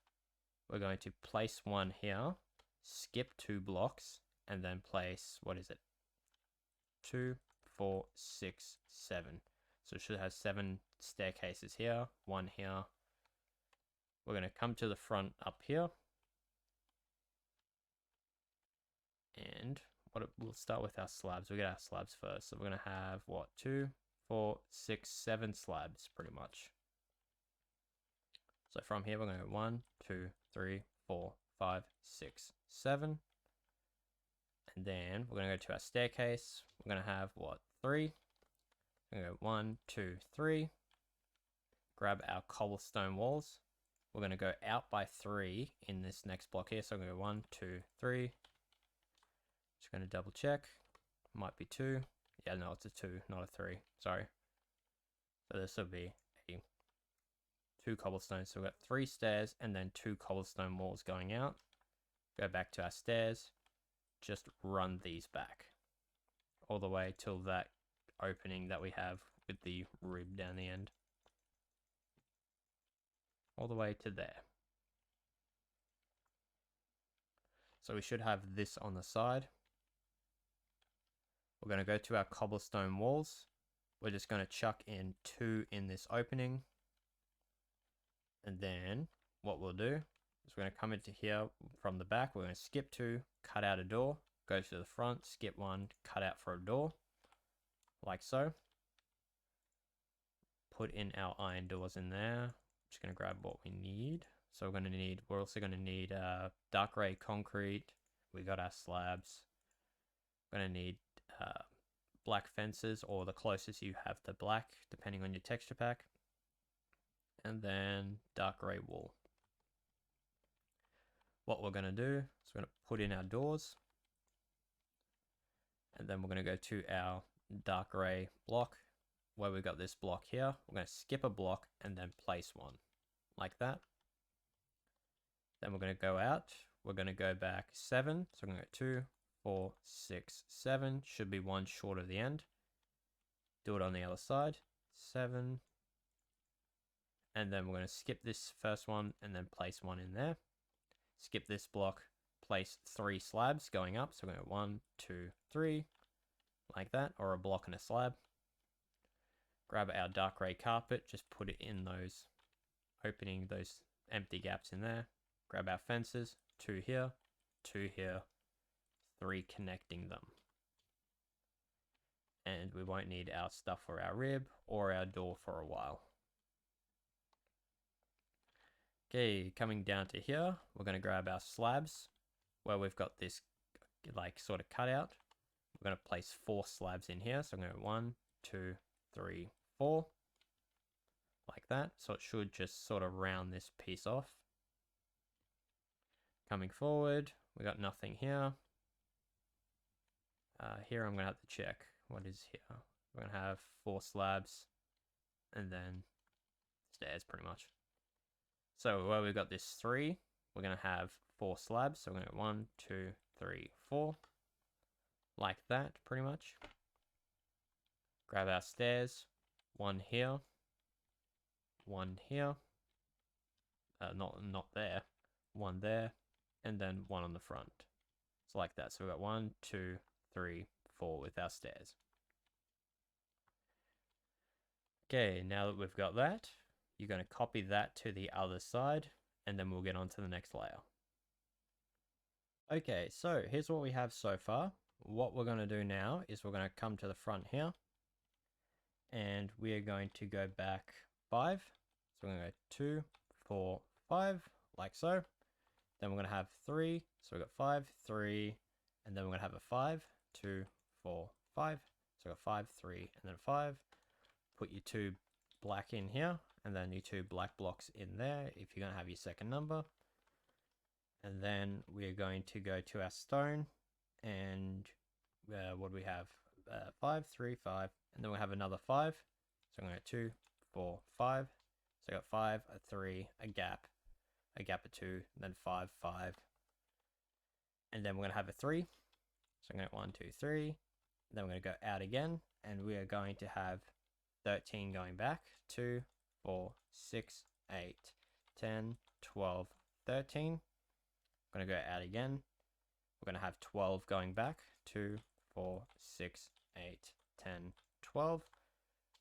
Speaker 1: We're going to place 1 here, skip 2 blocks, and then place, 2, 4, 6, 7. So it should have 7 staircases here, 1 here. We're going to come to the front up here. And we'll start with our slabs. We'll get our slabs first. So we're going to have, 2, 4, 6, 7 slabs, pretty much. So from here, we're going to go 1, 2, 3, 4, 5, 6, 7. And then we're going to go to our staircase. We're going to have, 3. We're going to go 1, 2, 3. Grab our cobblestone walls. We're going to go out by 3 in this next block here. So I'm going to go 1, 2, 3. Just going to double check. Might be 2. Yeah, no, it's a 2, not a 3. Sorry. So this will be a 2 cobblestones. So we've got 3 stairs and then 2 cobblestone walls going out. Go back to our stairs. Just run these back all the way till that opening that we have with the rib down the end. All the way to there. So we should have this on the side. We're going to go to our cobblestone walls. We're just going to chuck in 2 in this opening. And then what we'll do is we're going to come into here from the back. We're going to skip 2, cut out a door, go to the front, skip 1, cut out for a door, like so. Put in our iron doors in there. Just going to grab what we need. So we're also going to need dark grey concrete. We got our slabs. We're going to need black fences, or the closest you have to black, depending on your texture pack. and then dark grey wall. What we're going to do is we're going to put in our doors, and then we're going to go to our dark grey block where we've got this block here. We're going to skip a block and then place one like that. Then we're going to go out. We're going to go back 7. So we're going to go 2, 4, 6, 7. Should be one short of the end. Do it on the other side. 7. And then we're going to skip this first one and then place one in there. Skip this block, place 3 slabs going up. So we're going to 1, 2, 3, like that, or a block and a slab. Grab our dark grey carpet, just put it in those, opening those empty gaps in there. Grab our fences, 2 here, 2 here, 3 connecting them. And we won't need our stuff for our rib or our door for a while. Okay, coming down to here, we're going to grab our slabs where we've got this like sort of cutout. We're going to place 4 slabs in here. So I'm going to 1, 2, 3, 4, like that. So it should just sort of round this piece off. Coming forward, we got nothing here. Here I'm going to have to check what is here. We're going to have 4 slabs and then stairs pretty much. So where we've got this 3, we're going to have 4 slabs. So we're going to 1, 2, 3, 4, like that pretty much. Grab our stairs, 1 here, 1 here, not there, 1 there, and then 1 on the front. So like that. So we've got 1, 2, 3, 4 with our stairs. Okay, now that we've got that, you're going to copy that to the other side, and then we'll get on to the next layer. Okay, so here's what we have so far. What we're going to do now is we're going to come to the front here, and we are going to go back 5. So we're going to go 2, 4, 5, like so. Then we're going to have 3. So we've got 5, 3, and then we're going to have a 5, 2, 4, 5. So we've got 5, 3, and then a 5. Put your 2 black in here, and then your 2 black blocks in there if you're going to have your second number. And then we're going to go to our stone, and what do we have? 5, 3, 5, and then we'll have another 5. So I'm going to go 2, 4, 5. So I got 5, a 3, a gap of 2, and then 5, 5. And then we're going to have a 3. So I'm going to 1, 2, 3. Then we're going to go out again, and we are going to have 13 going back. 2, 4, 6, 8, 10, 12, 13. I'm going to go out again. We're going to have 12 going back. 2, 4, 6, 8, 10, 12.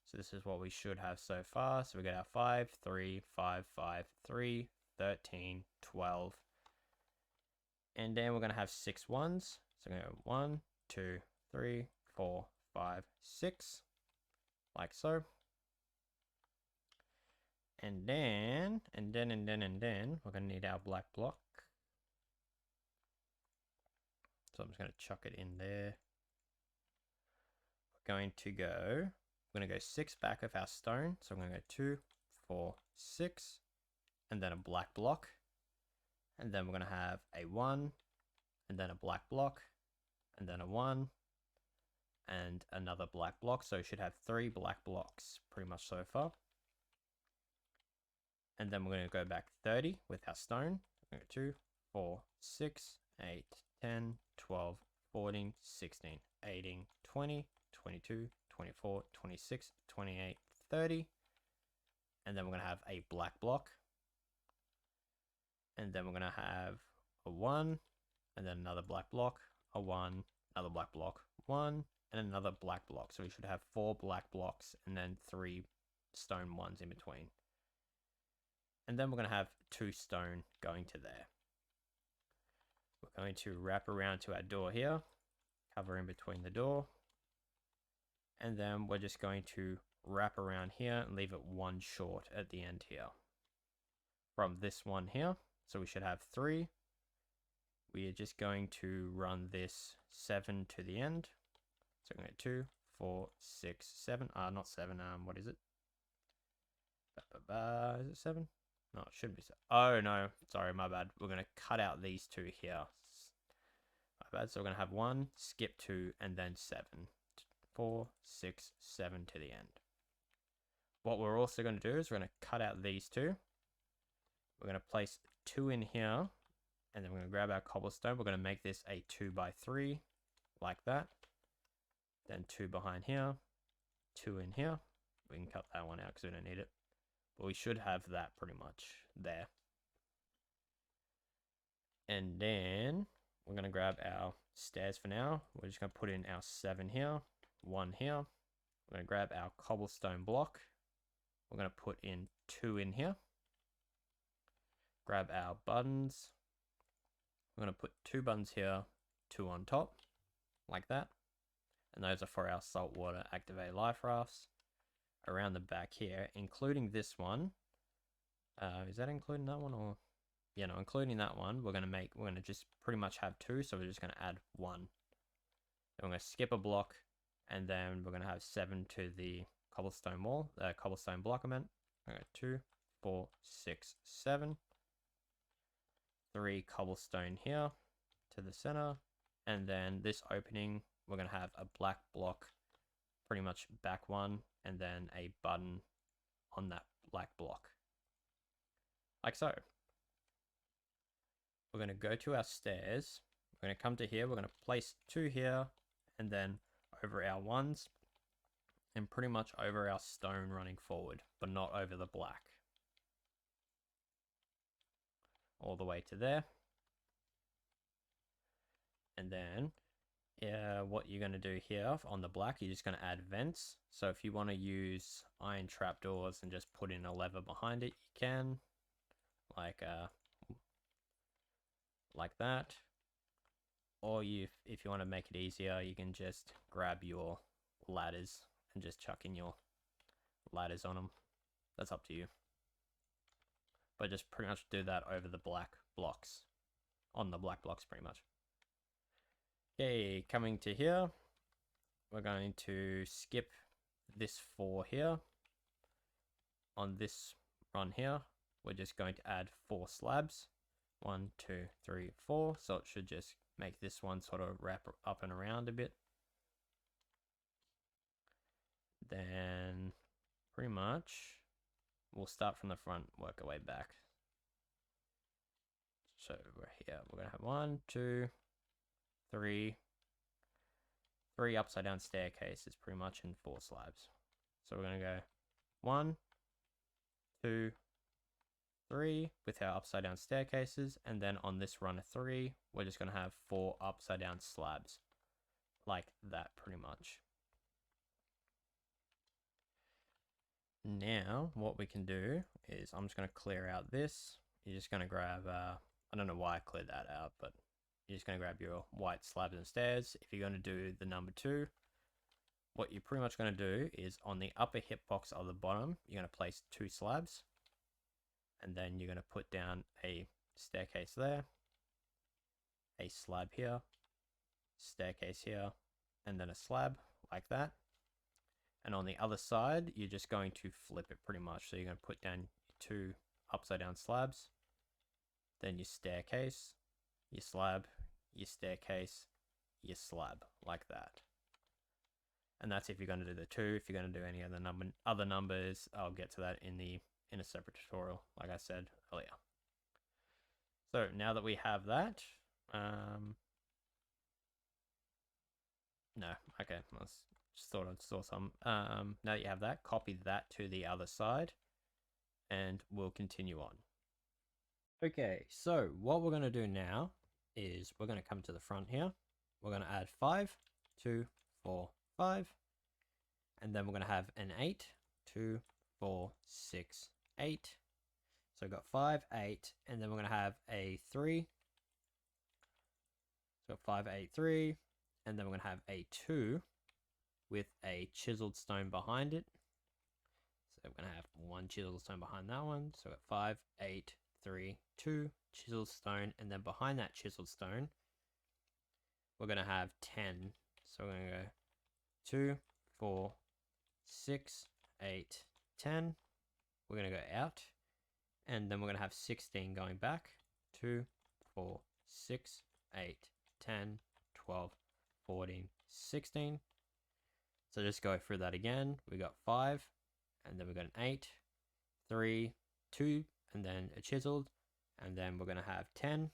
Speaker 1: So this is what we should have so far. So we got our 5, 3, 5, 5, 3, 13, 12. And then we're going to have 6 ones. So I'm going to go 1, 2, 3, 4, 5, 6. Like so. And then we're going to need our black block. So I'm just going to chuck it in there. We're going to go 6 back of our stone. So I'm going to go 2, 4, 6, and then a black block. And then we're going to have a 1, and then a black block, and then a 1, and another black block. So we should have 3 black blocks pretty much so far. And then we're going to go back 30 with our stone. We're going to go 2, 4, 6, 8, 10, 12, 14, 16, 18, 20, 22, 24, 26, 28, 30. And then we're going to have a black block. And then we're going to have a 1, and then another black block, a 1, another black block, 1, and another black block. So we should have 4 black blocks and then 3 stone ones in between. And then we're going to have 2 stone going to there. We're going to wrap around to our door here, cover in between the door. And then we're just going to wrap around here and leave it 1 short at the end here. From this one here, so we should have 3. We are just going to run this 7 to the end. So I'm going to 2, 4, 6, 7. Not 7, what is it? Is it 7? No, it should be 7. Oh, no. Sorry, my bad. We're going to cut out these two here. My bad. So we're going to have 1, skip 2, and then 7. 4, 6, 7 to the end. What we're also going to do is we're going to cut out these two. We're going to place 2 in here. And then we're going to grab our cobblestone. We're going to make this a 2x3. Like that. Then 2 behind here. 2 in here. We can cut that one out because we don't need it. But we should have that pretty much there. And then we're going to grab our stairs for now. We're just going to put in our 7 here. 1 here. We're going to grab our cobblestone block. We're going to put in 2 in here. Grab our buttons. We're going to put 2 buttons here, 2 on top. Like that. And those are for our saltwater activate life rafts. Around the back here, including this one. Is that including that one or? Yeah, no, including that one. We're gonna just pretty much have 2, so we're just gonna add 1. Then we're gonna skip a block, and then we're gonna have 7 to the cobblestone wall, cobblestone block. I meant. Okay, 2, 4, 6, 7. 3 cobblestone here to the center, and then this opening we're gonna have a black block, pretty much back one. And then a button on that black block. Like so. We're going to go to our stairs. We're going to come to here. We're going to place 2 here. And then over our 1s. And pretty much over our stone running forward. But not over the black. All the way to there. And then what you're going to do here on the black, you're just going to add vents. So if you want to use iron trapdoors and just put in a lever behind it, you can. Like that. Or if you want to make it easier, you can just grab your ladders and just chuck in your ladders on them. That's up to you. But just pretty much do that over the black blocks. On the black blocks pretty much. Okay, coming to here, we're going to skip this 4 here. On this run here, we're just going to add 4 slabs. 1, 2, 3, 4. So it should just make this one sort of wrap up and around a bit. Then pretty much we'll start from the front, work our way back. So we're here. We're going to have 1, 2, 3 upside down staircases pretty much in 4 slabs. So we're going to go 1, 2, 3 with our upside down staircases, and then on this run of 3 we're just going to have 4 upside down slabs like that pretty much. Now what we can do is I'm just going to clear out this. You're just going to grab I don't know why I cleared that out, but you're just going to grab your white slabs and stairs. If you're going to do the number 2, what you're pretty much going to do is on the upper hitbox of the bottom, you're going to place 2 slabs. And then you're going to put down a staircase there, a slab here, staircase here, and then a slab like that. And on the other side, you're just going to flip it pretty much. So you're going to put down 2 upside down slabs, then your staircase, your slab, your staircase, your slab, like that. And that's if you're going to do the 2. If you're going to do any other numbers, I'll get to that in a separate tutorial, like I said earlier. So now that we have that, no, okay, I just thought I saw some. Now that you have that, copy that to the other side, and we'll continue on. Okay, so what we're going to do now is we're going to come to the front here. We're going to add 5, 2, 4, 5, and then we're going to have an 8, 2, 4, 6, 8. So we've got 5, 8, and then we're going to have a 3. So 5, 8, 3, and then we're going to have a 2 with a chiseled stone behind it. So we're going to have 1 chiseled stone behind that one. So we've got 5, 8, 3, 2, chiseled stone, and then behind that chiseled stone, we're going to have 10. So we're going to go 2, 4, 6, 8, 10. we're going to go out, and then we're going to have 16 going back. 2, 4, 6, 8, 10, 12, 14, 16. So just go through that again. We got 5, and then we got an 8, 3, 2, and then a chiseled, and then we're going to have 10,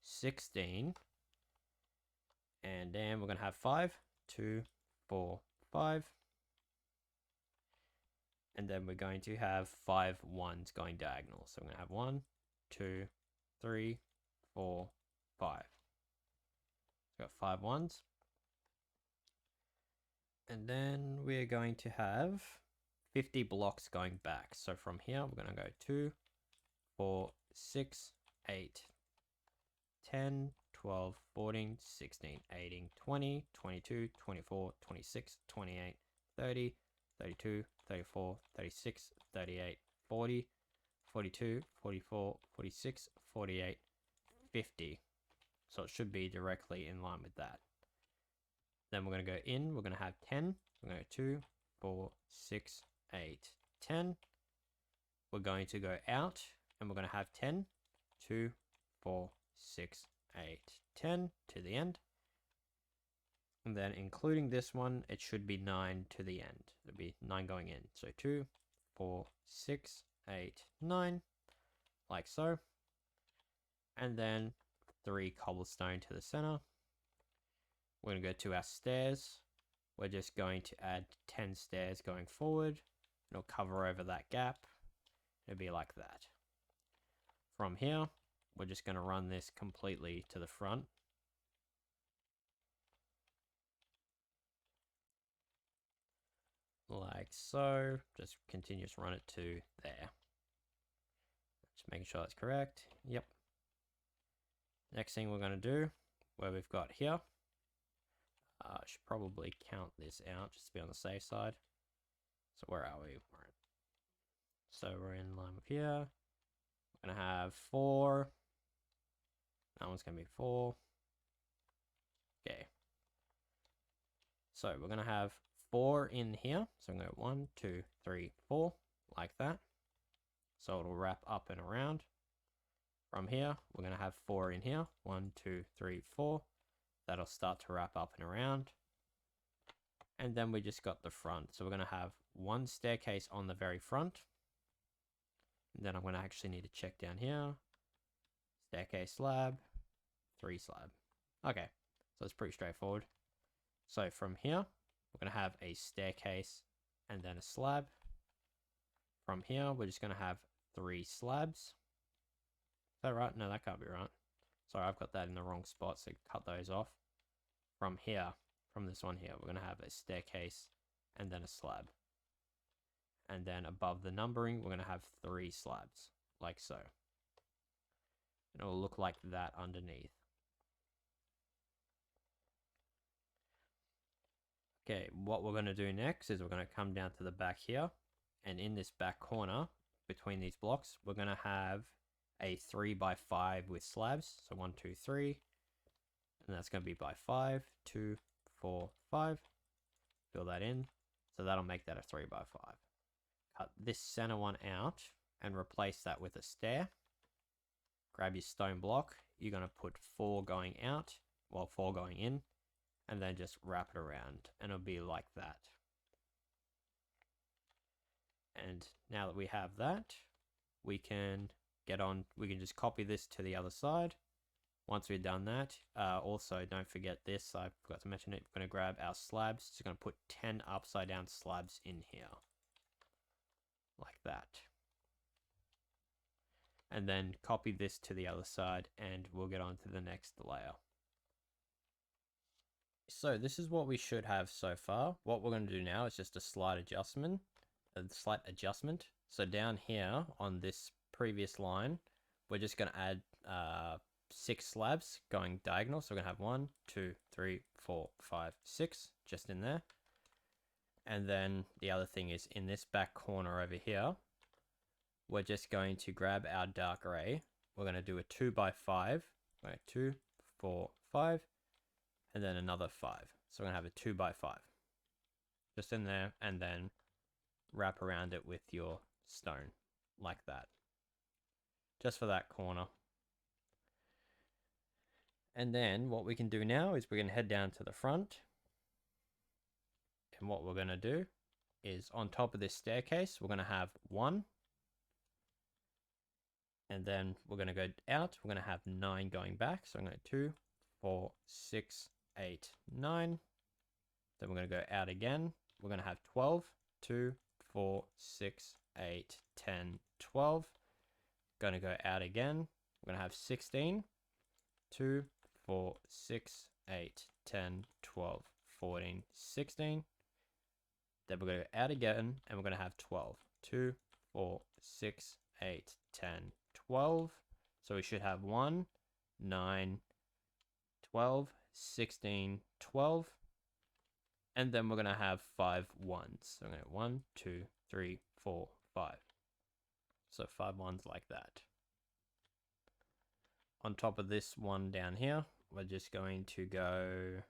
Speaker 1: 16, and then we're going to have 5, 2, 4, 5, and then we're going to have 5 ones going diagonal. So we're going to have 1, 2, 3, 4, 5. So got 5 ones. And then we're going to have 50 blocks going back. So from here, we're going to go 2, 4, 6, 8, 10, 12, 14, 16, 18, 20, 22, 24, 26, 28, 30, 32, 34, 36, 38, 40, 42, 44, 46, 48, 50. So it should be directly in line with that. Then we're going to go in, we're going to have 10. We're going to go 2, 4, 6, 8, 10. We're going to go out, and we're going to have 10, 2, 4, 6, 8, 10 to the end. And then including this one, it should be 9 to the end. It'll be 9 going in. So 2, 4, 6, 8, 9, like so. And then 3 cobblestone to the center. We're going to go to our stairs. We're just going to add 10 stairs going forward. It'll cover over that gap. It'll be like that. From here, we're just going to run this completely to the front. Like so. Just continue to run it to there. Just making sure that's correct. Yep. Next thing we're going to do, where we've got here, I should probably count this out just to be on the safe side. So where are we? So we're in line with here. We're going to have 4. That one's going to be 4. Okay. So we're going to have 4 in here. So I'm going to go 1, 2, 3, 4, like that. So it'll wrap up and around. From here, we're going to have 4 in here. 1, 2, 3, 4. That'll start to wrap up and around. And then we just got the front. So we're going to have 1 staircase on the very front. And then I'm going to actually need to check down here. Staircase slab, 3 slab. Okay, so it's pretty straightforward. So from here, we're going to have a staircase and then a slab. From here, we're just going to have 3 slabs. Is that right? No, that can't be right. Sorry, I've got that in the wrong spot, so cut those off. From here, from this one here, we're going to have a staircase and then a slab. And then above the numbering, we're going to have 3 slabs, like so. And it will look like that underneath. Okay, what we're going to do next is we're going to come down to the back here. And in this back corner, between these blocks, we're going to have a 3 by 5 with slabs. So 1, 2, 3. And that's going to be by 5, 2, 4, 5. Fill that in. So that'll make that a 3 by 5. Cut this center one out and replace that with a stair. Grab your stone block. You're going to put 4 going out, well, 4 going in, and then just wrap it around. And it'll be like that. And now that we have that, we can get on, we can just copy this to the other side. Once we've done that, also don't forget this, I forgot to mention it, we're going to grab our slabs. So we're going to put 10 upside down slabs in here. Like that. And then copy this to the other side and we'll get on to the next layer. So this is what we should have so far. What we're going to do now is just a slight adjustment. So down here on this previous line, we're just going to add 6 slabs going diagonal. So we're going to have 1, 2, 3, 4, 5, 6 just in there. And then the other thing is in this back corner over here, we're just going to grab our dark gray. We're going to do a 2 by 5. Right, 2, 4, 5, and then another 5. So we're going to have a 2 by 5 just in there, and then wrap around it with your stone, like that. Just for that corner. And then what we can do now is we're going to head down to the front. And what we're going to do is on top of this staircase, we're going to have 1. And then we're going to go out. We're going to have 9 going back. So I'm going to 2, 4, 6, 8, 9. Then we're going to go out again. We're going to have 12. 2, 4, 6, 8, 10, 12. Going to go out again. We're going to have 16. 2, 4, 6, 8, 10, 12, 14, 16. Then we're going to go out again, and we're going to have 12. 2, 4, 6, 8, 10, 12. So we should have 1, 9, 12, 16, 12. And then we're going to have 5 ones. So I'm going to 1, 2, 3, 4, 5. So 5 ones like that. On top of this one down here, we're just going to go,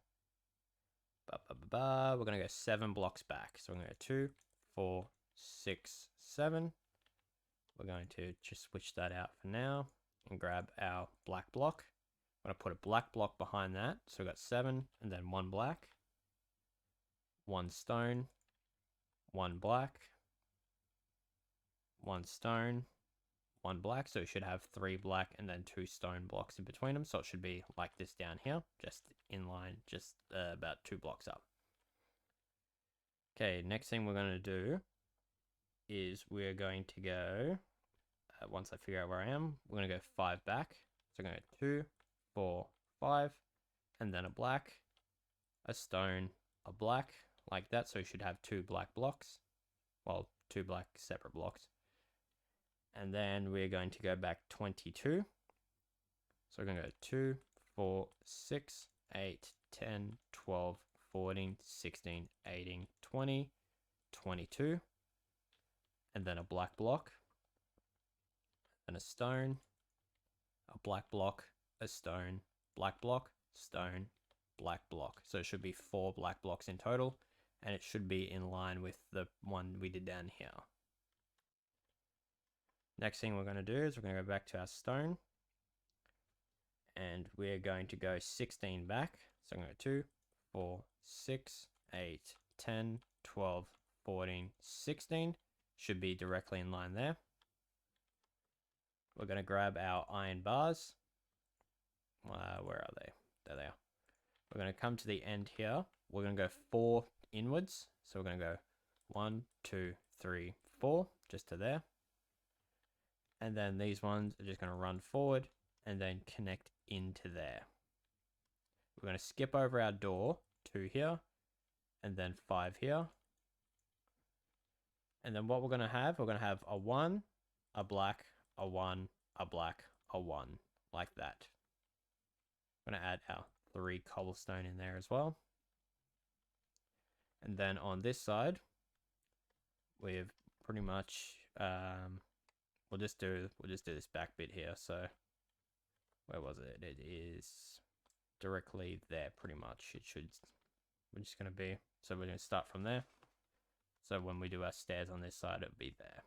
Speaker 1: we're going to go 7 blocks back. So we're going to go 2, 4, 6, 7. We're going to just switch that out for now and grab our black block. I'm going to put a black block behind that. So we've got 7 and then 1 black, 1 stone, 1 black, 1 stone, 1 black. So it should have 3 black and then 2 stone blocks in between them. So it should be like this down here, just in line, just about 2 blocks up. Okay, next thing we're going to do is we're going to go, once I figure out where I am, we're going to go 5 back. So I'm going to go 2, 4, 5, and then a black, a stone, a black, like that. So you should have 2 black blocks. Well, 2 black separate blocks. And then we're going to go back 22. So we're going to go 2, 4, 6, 8, 10, 12, 14, 16, 18, 20, 22. And then a black block. And a stone. A black block, a stone, black block, stone, black block. So it should be 4 black blocks in total. And it should be in line with the one we did down here. Next thing we're going to do is we're going to go back to our stone. And we're going to go 16 back. So I'm going to go 2, 4, 6, 8, 10, 12, 14, 16. Should be directly in line there. We're going to grab our iron bars. Where are they? There they are. We're going to come to the end here. We're going to go 4 inwards. So we're going to go 1, 2, 3, 4, just to there. And then these ones are just going to run forward and then connect into there. We're going to skip over our door, 2 here, and then 5 here. And then what we're going to have a 1, a black, a 1, a black, a 1, like that. I'm going to add our 3 cobblestone in there as well. And then on this side, we've pretty much, we'll just do this back bit here. So where was it? It is directly there pretty much. We're just going to be, so we're going to start from there. So when we do our stairs on this side, it'll be there.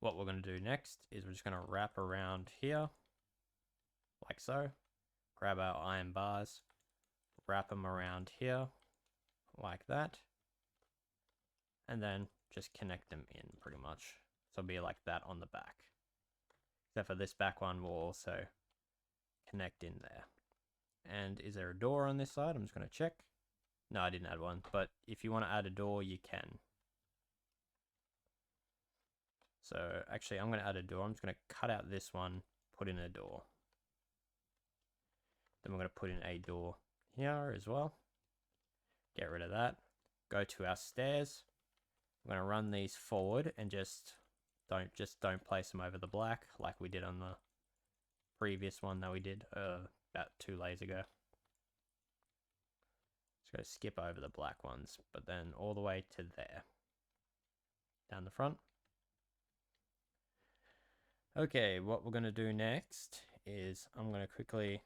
Speaker 1: What we're going to do next is we're just going to wrap around here, like so. Grab our iron bars, wrap them around here, like that. And then just connect them in pretty much. So it'll be like that on the back. Except for this back one will also connect in there. And is there a door on this side? I'm just going to check. No, I didn't add one. But if you want to add a door, you can. So actually, I'm going to add a door. I'm just going to cut out this one, put in a door. Then we're going to put in a door here as well. Get rid of that. Go to our stairs. We're going to run these forward and just don't place them over the black like we did on the previous one that we did about 2 layers ago. Just going to skip over the black ones, but then all the way to there. Down the front. Okay, what we're going to do next is I'm going to quickly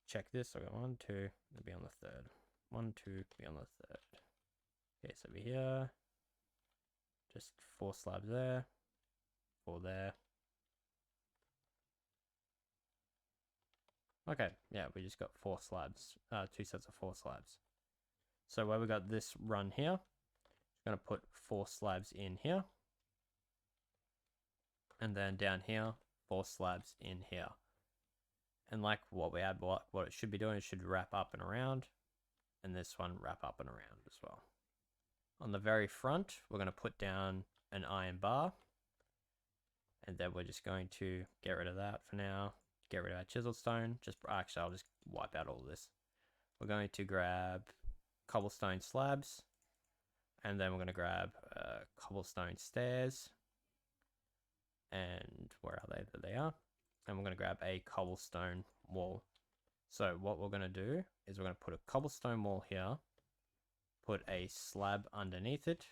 Speaker 1: check this. So I got 1, 2, it'll be on the 3rd. 1, 2, be on the 3rd. Okay, so over here, just 4 slabs there, 4 there. Okay, yeah, we just got 4 slabs, 2 sets of 4 slabs. So where we got this run here, I'm going to put 4 slabs in here. And then down here, 4 slabs in here. And like what we had, what it should be doing, it should wrap up and around. And this one wrap up and around as well. On the very front, we're going to put down an iron bar. And then we're just going to get rid of that for now. Get rid of our chisel stone. Actually, I'll just wipe out all of this. We're going to grab cobblestone slabs. And then we're going to grab cobblestone stairs. And where are they? There they are. And we're going to grab a cobblestone wall. So what we're going to do is we're going to put a cobblestone wall here. Put a slab underneath it.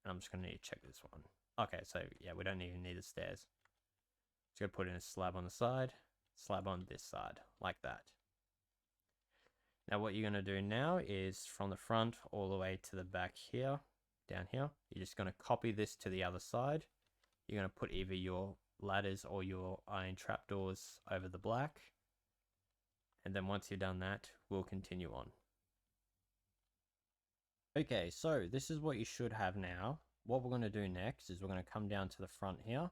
Speaker 1: And I'm just going to need to check this one. Okay, so yeah, we don't even need the stairs. Just going to put in a slab on the side. Slab on this side. Like that. Now what you're going to do now is from the front all the way to the back here. Down here. You're just going to copy this to the other side. You're going to put either your ladders or your iron trapdoors over the black. And then once you've done that, we'll continue on. Okay, so this is what you should have now. What we're going to do next is we're going to come down to the front here.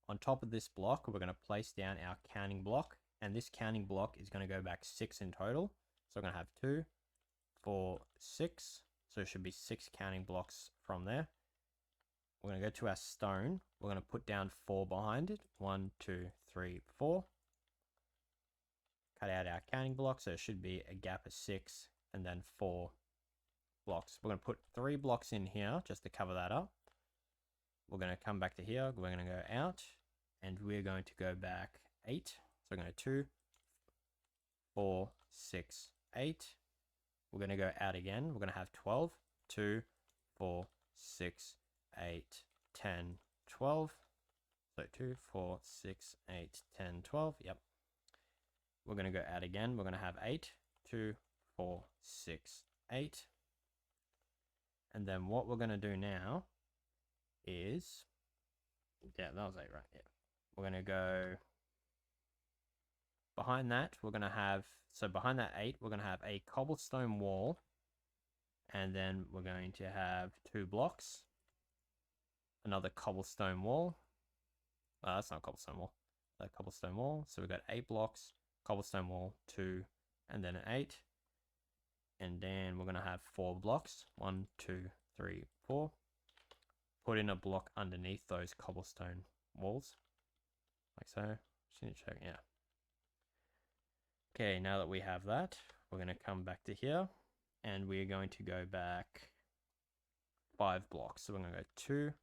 Speaker 1: On top of this block, we're going to place down our counting block. And this counting block is going to go back 6 in total. So we're going to have 2, 4, 6. So it should be 6 counting blocks from there. We're going to go to our stone. We're going to put down 4 behind it. 1, 2, 3, 4. Cut out our counting block. So it should be a gap of 6 and then 4 blocks. We're going to put 3 blocks in here just to cover that up. We're going to come back to here. We're going to go out and we're going to go back 8. So we're going to 2, 4, 6, 8. We're going to go out again. We're going to have 12. 2, 4, 6, 8, 10, 12. So 2, 4, 6, 8, 10, 12. Yep. We're going to go out again. We're going to have 8. 2, 4, 6, 8. And then what we're going to do now is, yeah, that was 8, right? Yeah. We're going to go behind that. We're going to have, so behind that 8, we're going to have a cobblestone wall. And then we're going to have 2 blocks. Another cobblestone wall. That's not cobblestone wall. That cobblestone wall. So we've got 8 blocks, cobblestone wall, 2, and then an 8. And then we're going to have 4 blocks. 1, 2, 3, 4. Put in a block underneath those cobblestone walls. Like so. Just need to check, yeah. Okay, now that we have that, we're going to come back to here. And we're going to go back 5 blocks. So we're going to go 2,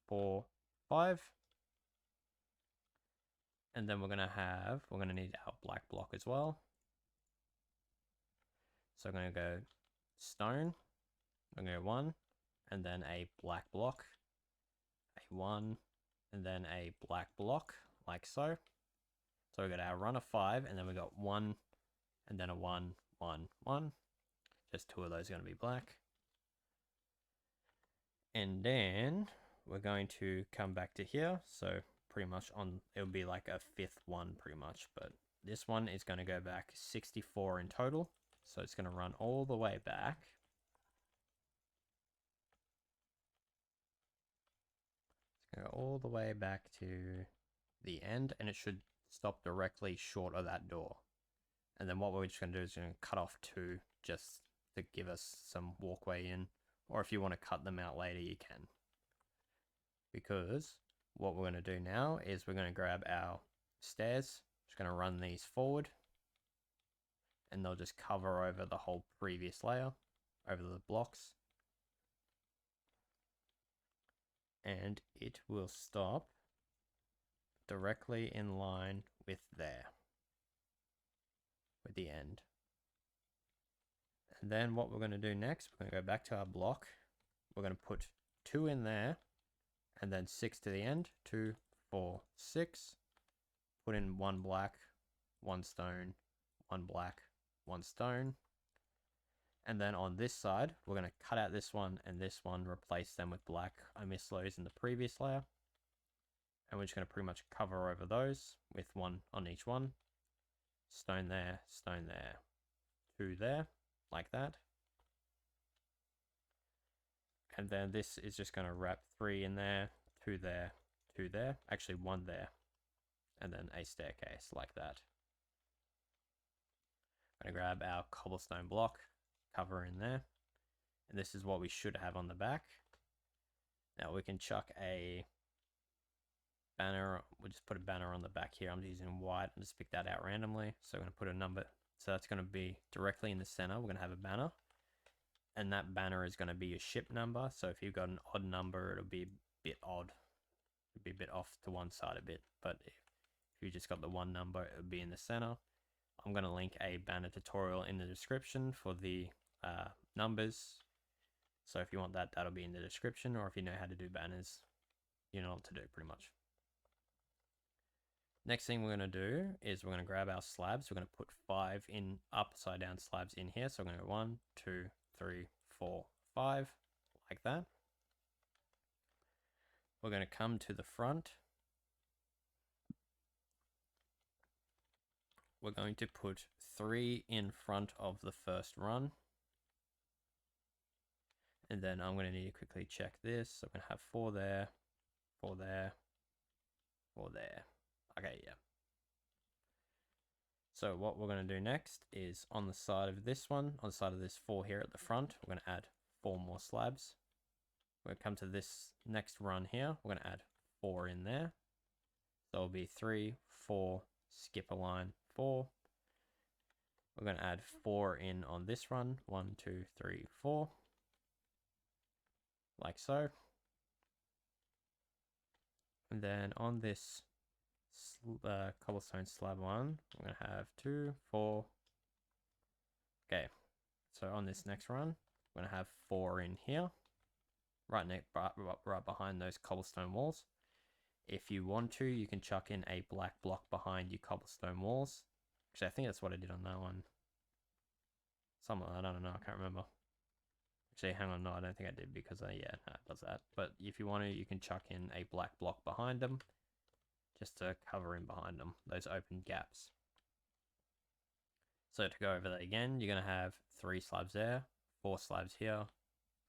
Speaker 1: 4, 5. And then we're going to need our black block as well. So I'm going to go stone. I'm going to go 1, and then a black block. A 1, and then a black block, like so. So we've got our run of 5, and then we've got 1, and then a 1, 1, 1. Just 2 of those are going to be black. And then we're going to come back to here. So pretty much it'll be like a 5th one pretty much. But this one is going to go back 64 in total. So it's going to run all the way back. It's going to go all the way back to the end. And it should stop directly short of that door. And then what we're just going to do is going to cut off 2 just to give us some walkway in. Or if you want to cut them out later, you can. Because what we're going to do now is we're going to grab our stairs. Just going to run these forward. And they'll just cover over the whole previous layer, over the blocks. And it will stop directly in line with there. With the end. And then what we're going to do next, we're going to go back to our block. We're going to put 2 in there. And then 6 to the end. 2, 4, 6. Put in 1 black, 1 stone, 1 black, 1 stone. And then on this side, we're going to cut out this one and this one, replace them with black. I missed those in the previous layer. And we're just going to pretty much cover over those with one on each one. Stone there, 2 there, like that. And then this is just going to wrap 3 in there, 2 there, 2 there. Actually, 1 there. And then a staircase like that. I'm going to grab our cobblestone block, cover in there. And this is what we should have on the back. Now we can chuck a banner. We'll just put a banner on the back here. I'm using white and just pick that out randomly. So I'm going to put a number. So that's going to be directly in the center. We're going to have a banner. And that banner is going to be your ship number. So if you've got an odd number, it'll be a bit odd. It'll be a bit off to one side a bit. But if you just got the one number, it would be in the center. I'm going to link a banner tutorial in the description for the numbers. So if you want that, that'll be in the description. Or if you know how to do banners, you know what to do pretty much. Next thing we're going to do is we're going to grab our slabs. We're going to put 5 in upside down slabs in here. So we're going to go 1, 2, 3, 4, 5, like that. We're going to come to the front. We're going to put 3 in front of the first run. And then I'm going to need to quickly check this. So I'm going to have 4 there, 4 there, 4 there. Okay, yeah. So what we're going to do next is on the side of this one, on the side of this 4 here at the front, we're going to add 4 more slabs. We're going to come to this next run here. We're going to add 4 in there. So it'll be 3, 4, skip a line, 4. We're going to add 4 in on this run. 1, 2, 3, 4. Like so. And then on this cobblestone slab one, we're going to have 2, 4. Okay, so on this next run, we're going to have 4 in here, right behind those cobblestone walls. If you want to, you can chuck in a black block behind your cobblestone walls. Actually, I think that's what I did on that one. I don't know, I can't remember. Actually, hang on, no, I don't think I did because, yeah, no, it does that. But if you want to, you can chuck in a black block behind them, just to cover in behind them, those open gaps. So to go over that again, you're going to have 3 slabs there, 4 slabs here,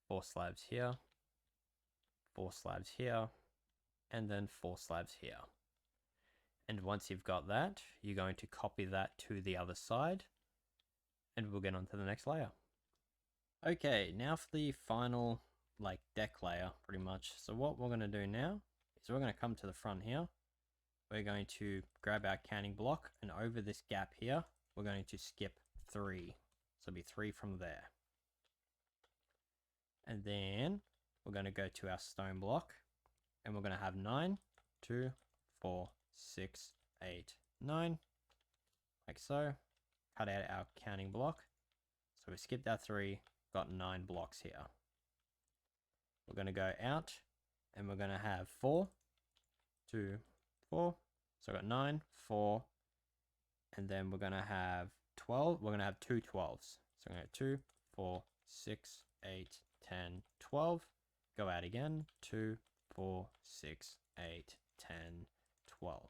Speaker 1: 4 slabs here, 4 slabs here, and then 4 slabs here. And once you've got that, you're going to copy that to the other side, and we'll get on to the next layer. Okay, now for the final deck layer, pretty much. So what we're going to do now is we're going to come to the front here. We're going to grab our counting block, and over this gap here, we're going to skip 3. So it'll be 3 from there. And then we're going to go to our stone block, and we're going to have 9, 2, 4, 6, 8, 9, like so. Cut out our counting block. So we skipped our 3, got 9 blocks here. We're going to go out, and we're going to have 4, 2, 4. So I've got 9, 4, and then we're going to have 12. We're going to have 2 12s. So I'm going to have 2, 4, 6, 8, 10, 12. Go out again. 2, 4, 6, 8, 10, 12.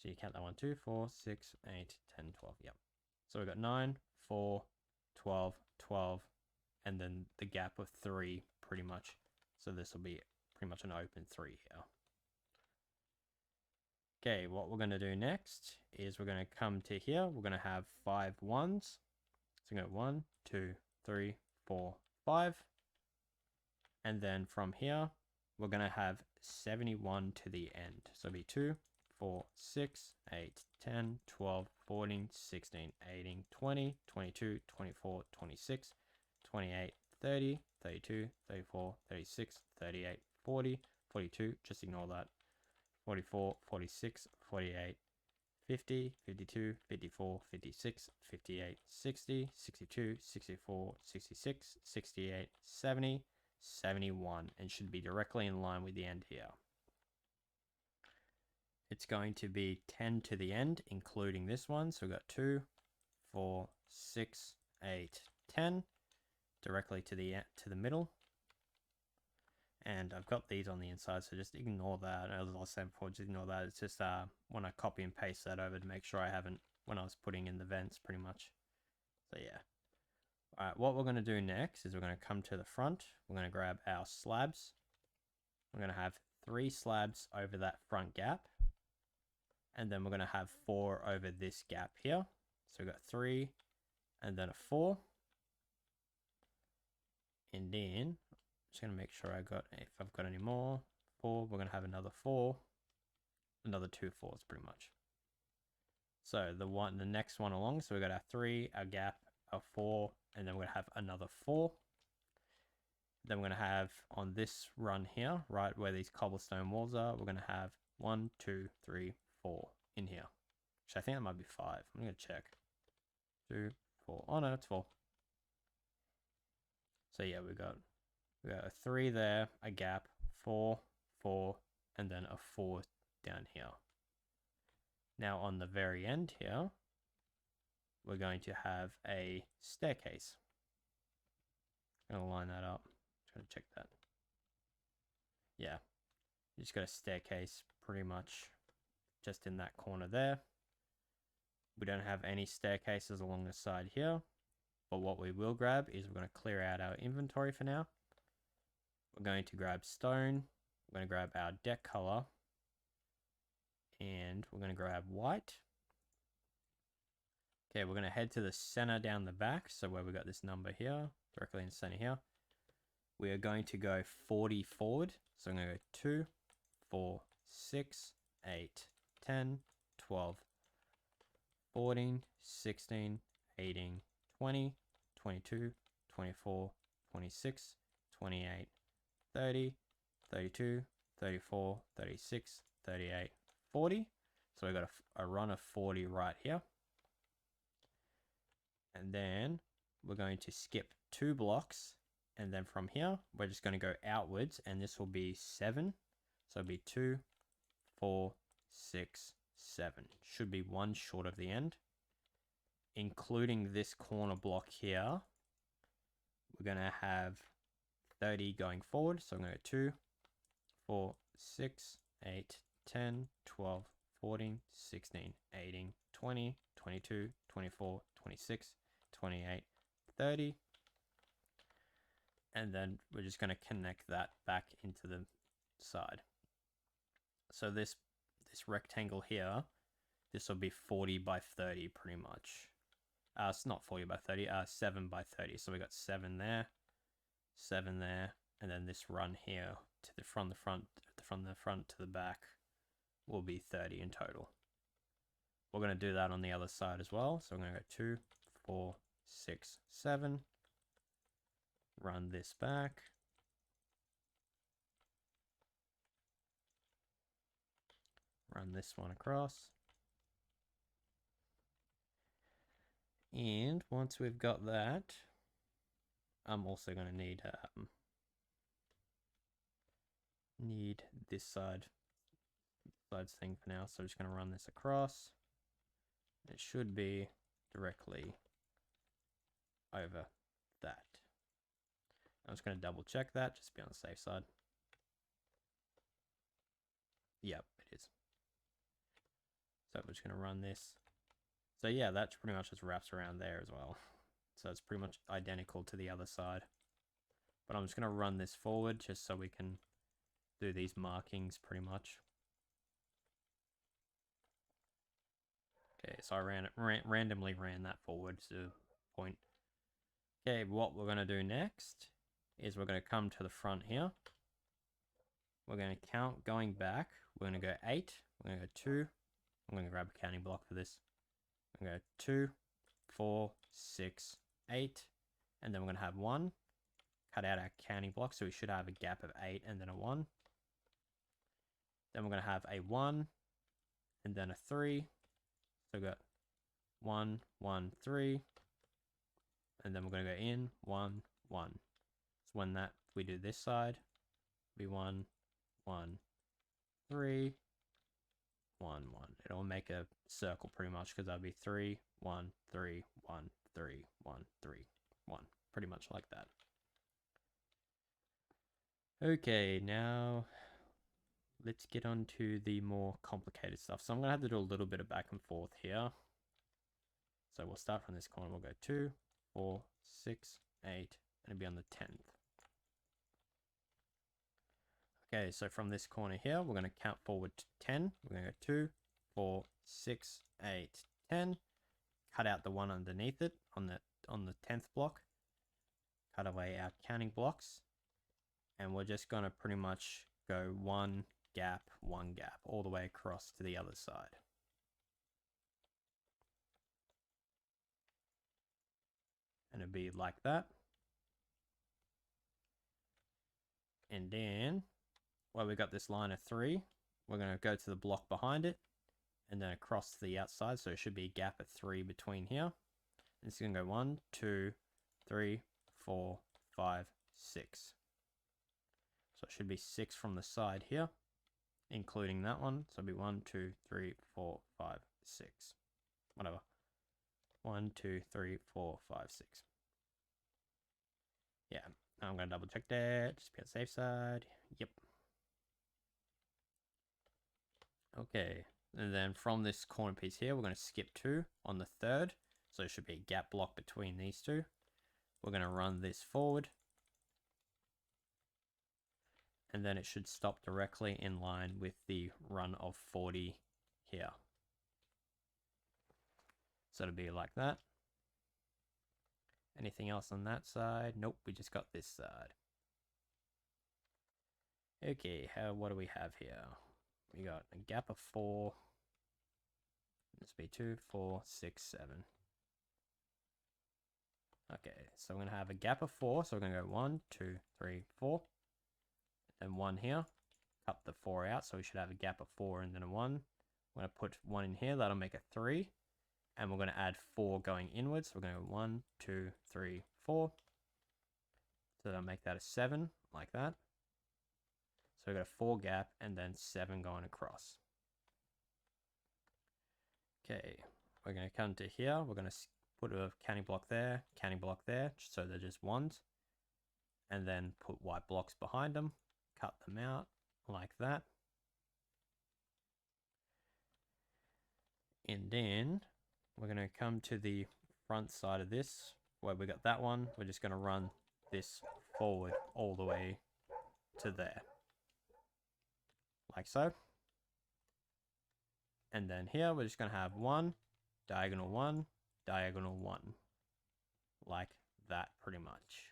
Speaker 1: So you count that one. 2, 4, 6, 8, 10, 12. Yep. So we've got 9, 4, 12, 12, and then the gap of 3 pretty much. So this will be pretty much an open 3 here. Okay, what we're going to do next is we're going to come to here. We're going to have 5 1s. So we're going to 1, 2, 3, 4, 5. And then from here, we're going to have 71 to the end. So it'll be 2, 4, 6, 8, 10, 12, 14, 16, 18, 20, 22, 24, 26, 28, 30, 32, 34, 36, 38, 40, 42, just ignore that. 44, 46, 48, 50, 52, 54, 56, 58, 60, 62, 64, 66, 68, 70, 71, and should be directly in line with the end here. It's going to be 10 to the end, including this one. So we've got 2, 4, 6, 8, 10 directly to the middle. And I've got these on the inside, so just ignore that. As I said before, just ignore that. It's just when I copy and paste that over to make sure I haven't, when I was putting in the vents pretty much. So yeah. Alright, what we're going to do next is we're going to come to the front. We're going to grab our slabs. We're going to have 3 slabs over that front gap. And then we're going to have 4 over this gap here. So we've got 3 and then a 4. And then just going to make sure if I've got any more. 4, we're going to have another 4. Another 2 4s pretty much. So the next one along, so we've got our 3, our gap, our 4, and then we're going to have another 4. Then we're going to have on this run here, right where these cobblestone walls are, we're going to have 1, 2, 3, 4 in here. Which I think that might be 5. I'm going to check. 2, 4. Oh no, it's 4. So yeah, we got a 3 there, a gap, 4, 4, and then a 4 down here. Now on the very end here, we're going to have a staircase. I'm going to line that up. Just going to check that. Yeah, you just got a staircase pretty much just in that corner there. We don't have any staircases along the side here, but what we will grab is we're going to clear out our inventory for now. We're going to grab stone. We're going to grab our deck color. And we're going to grab white. Okay, we're going to head to the center down the back. So where we got this number here, directly in the center here. We are going to go 40 forward. So I'm going to go 2, 4, 6, 8, 10, 12, 14, 16, 18, 20, 22, 24, 26, 28, 30, 32, 34, 36, 38, 40. So we've got a run of 40 right here. And then we're going to skip 2 blocks. And then from here, we're just going to go outwards. And this will be 7. So it'll be 2, 4, 6, 7. Should be 1 short of the end. Including this corner block here, we're going to have 30 going forward. So I'm going to go 2, 4, 6, 8, 10, 12, 14, 16, 18, 20, 22, 24, 26, 28, 30. And then we're just going to connect that back into the side. So this rectangle here, this will be 40 by 30 pretty much. It's not 40 by 30, 7 by 30. So we got 7 there, 7 there, and then this run here from the front to the back will be 30 in total. We're going to do that on the other side as well. So I'm going to go 2, 4, 6, 7. Run this back. Run this one across. And once we've got that, I'm also going to need this side's thing for now. So I'm just going to run this across. It should be directly over that. I'm just going to double check that, just to be on the safe side. Yep, it is. So we're just going to run this. So yeah, that pretty much just wraps around there as well. So it's pretty much identical to the other side. But I'm just going to run this forward just so we can do these markings pretty much. Okay, so I randomly ran that forward to point. Okay, what we're going to do next is we're going to come to the front here. We're going to count going back. We're going to go 8. We're going to go 2. I'm going to grab a counting block for this. We're going to go 2, 4, 6, 8. And then we're going to have 1. Cut out our counting block, so we should have a gap of 8 and then a 1. Then we're going to have a 1 and then a 3. So we've got 1, 1, 3. And then we're going to go in 1, 1. So when we do this side, it'll be 1, 1, 3, 1, 1. It'll make a circle pretty much because that'll be 3, 1, 3, 1, 3, 1, 3. 1, pretty much like that. Okay, now let's get on to the more complicated stuff. So I'm going to have to do a little bit of back and forth here. So we'll start from this corner. We'll go 2, 4, 6, 8, and it'll be on the 10th. Okay, so from this corner here, we're going to count forward to 10. We're going to go 2, 4, 6, 8, 10. Cut out the one underneath it on the 10th block. Cut away our counting blocks. And we're just going to pretty much go one gap, all the way across to the other side. And it'll be like that. And then, well, we got this line of 3. We're going to go to the block behind it. And then across to the outside. So it should be a gap of 3 between here. And it's going to go 1, 2, 3, 4, 5, 6. So it should be 6 from the side here, including that one. So it'll be 1, 2, 3, 4, 5, 6. Whatever. 1, 2, 3, 4, 5, 6. Yeah, I'm going to double check that. Just be on the safe side. Yep. Okay. And then from this corner piece here, we're going to skip 2 on the 3rd. So it should be a gap block between these two. We're going to run this forward. And then it should stop directly in line with the run of 40 here. So it'll be like that. Anything else on that side? Nope, we just got this side. Okay, what do we have here? We got a gap of 4. This will be 2, 4, 6, 7. Okay, so we're going to have a gap of 4. So we're going to go 1, 2, 3, 4. And 1 here. Cut the 4 out, so we should have a gap of 4 and then a 1. We're going to put 1 in here. That'll make a 3. And we're going to add 4 going inwards. So we're going to go 1, 2, 3, 4. So that'll make that a 7, like that. So we've got a 4 gap and then 7 going across. Okay, we're going to come to here. We're going to put a counting block there, so they're just 1s. And then put white blocks behind them. Cut them out like that. And then we're going to come to the front side of this, where we got that one. We're just going to run this forward all the way to there. Like so. And then here we're just going to have 1, diagonal 1, diagonal 1. Like that pretty much.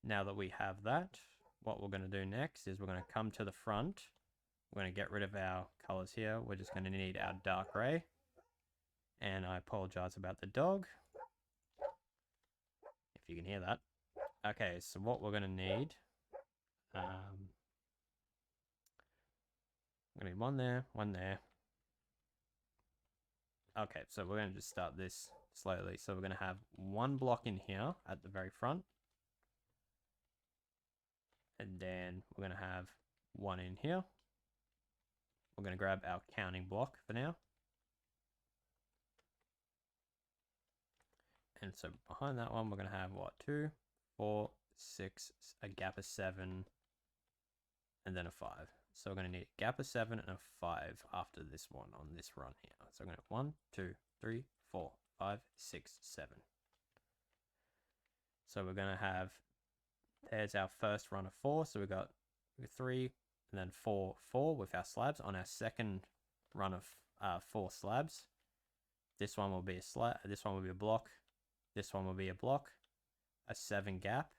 Speaker 1: Now that we have that, what we're going to do next is we're going to come to the front. We're going to get rid of our colors here. We're just going to need our dark gray. And I apologize about the dog, if you can hear that. Okay, so what we're going to need, I'm going to need 1 there, 1 there. Okay, so we're going to just start this slowly. So we're going to have 1 block in here at the very front. And then we're going to have 1 in here. We're going to grab our counting block for now. And so behind that one, we're going to have what? 2, 4, 6, a gap of 7, and then a 5. So we're going to need a gap of 7 and a 5 after this one on this run here. So we're going to have 1, 2, 3, 4, 5, 6, 7. So we're going to have, there's our first run of 4. So we've got 3 and then 4, 4 with our slabs. On our second run of 4 slabs, this one will be a slab, this one will be a block, this one will be a block, a 7 gap,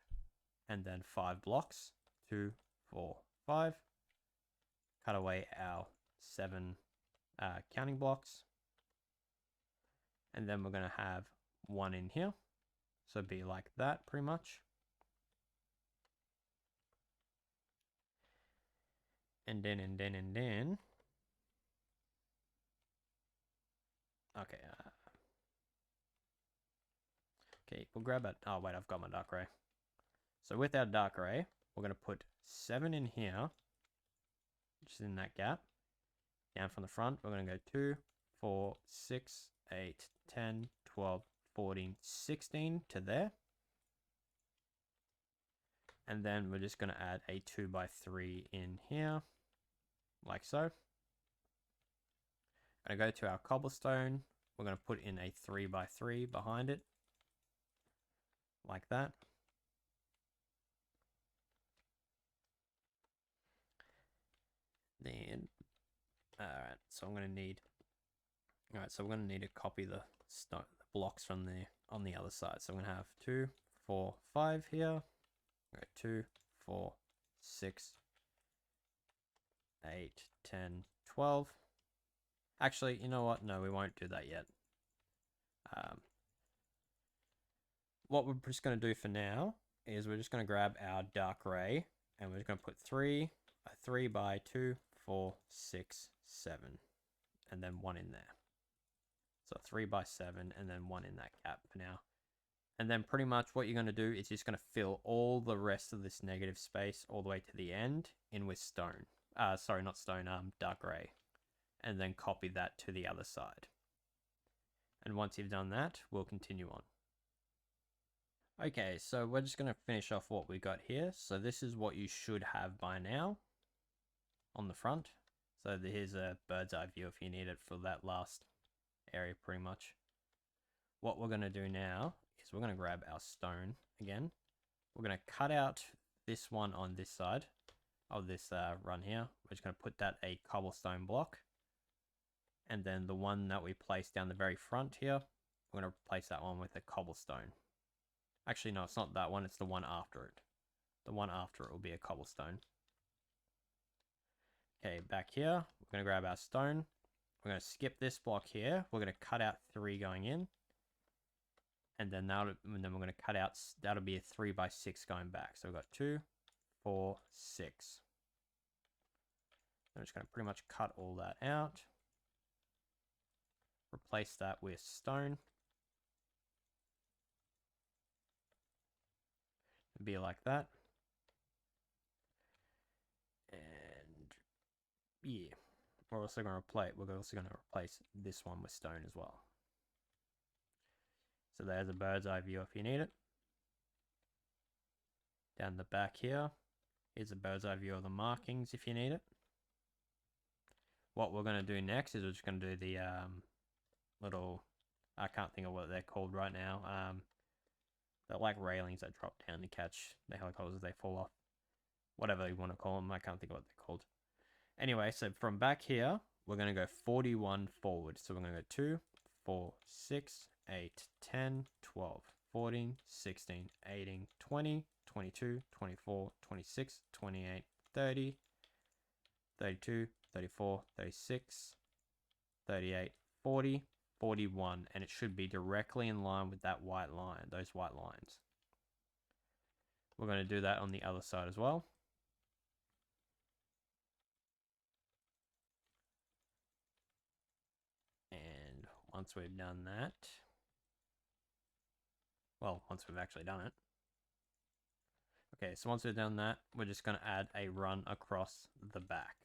Speaker 1: and then 5 blocks. 2, 4, 5. Cut away our 7 counting blocks. And then we're going to have 1 in here. So it'd be like that pretty much. And then. Okay. Okay, we'll grab it. Oh, wait, I've got my dark gray. So with our dark gray, we're going to put 7 in here, just in that gap. Down from the front, we're going to go 2, 4, 6, 8, 10, 12, 14, 16 to there. And then we're just going to add a 2x3 in here, like so. I'm going to go to our cobblestone. We're going to put in a 3x3 behind it, like that. Then, alright, so I'm going to need, alright, so we're going to need to copy the blocks from there on the other side. So I'm going to have 2, 4, 5 here. 2, 4, 6, 8, 10, 12. Actually, you know what? No, we won't do that yet. What we're just going to do for now is we're just going to grab our dark gray and we're just going to put 3 by 2, 4, 6, 7, and then 1 in there. So 3 by 7 and then 1 in that gap for now. And then pretty much what you're going to do is just going to fill all the rest of this negative space all the way to the end in with stone. Sorry, not stone, dark gray. And then copy that to the other side. And once you've done that, we'll continue on. Okay, so we're just going to finish off what we got here. So this is what you should have by now on the front. So here's a bird's eye view if you need it for that last area pretty much. What we're going to do now is we're going to grab our stone again. We're going to cut out this one on this side of this run here. We're just going to put that a cobblestone block. And then the one that we placed down the very front here, we're going to replace that one with a cobblestone. Actually, no, it's not that one. It's the one after it. The one after it will be a cobblestone. Okay, back here, we're going to grab our stone. We're going to skip this block here. We're going to cut out 3 going in. And then we're going to cut out, that'll be a 3 by 6 going back. So we've got 2, 4, 6. I'm just going to pretty much cut all that out. Replace that with stone. It'd be like that. And yeah, we're also going to replace this one with stone as well. So there's a bird's eye view if you need it. Down the back here is a bird's eye view of the markings if you need it. What we're going to do next is we're just going to do the little, I can't think of what they're called right now. They're like railings that drop down to catch the helicopters as they fall off. Whatever you want to call them, I can't think of what they're called. Anyway, so from back here, we're going to go 41 forward. So we're going to go 2, 4, 6, 8, 10, 12, 14, 16, 18, 20, 22, 24, 26, 28, 30, 32, 34, 36, 38, 40, 41, and it should be directly in line with that white line, those white lines. We're going to do that on the other side as well. And once we've done that, well, once we've actually done it. Okay, so once we've done that, we're just going to add a run across the back.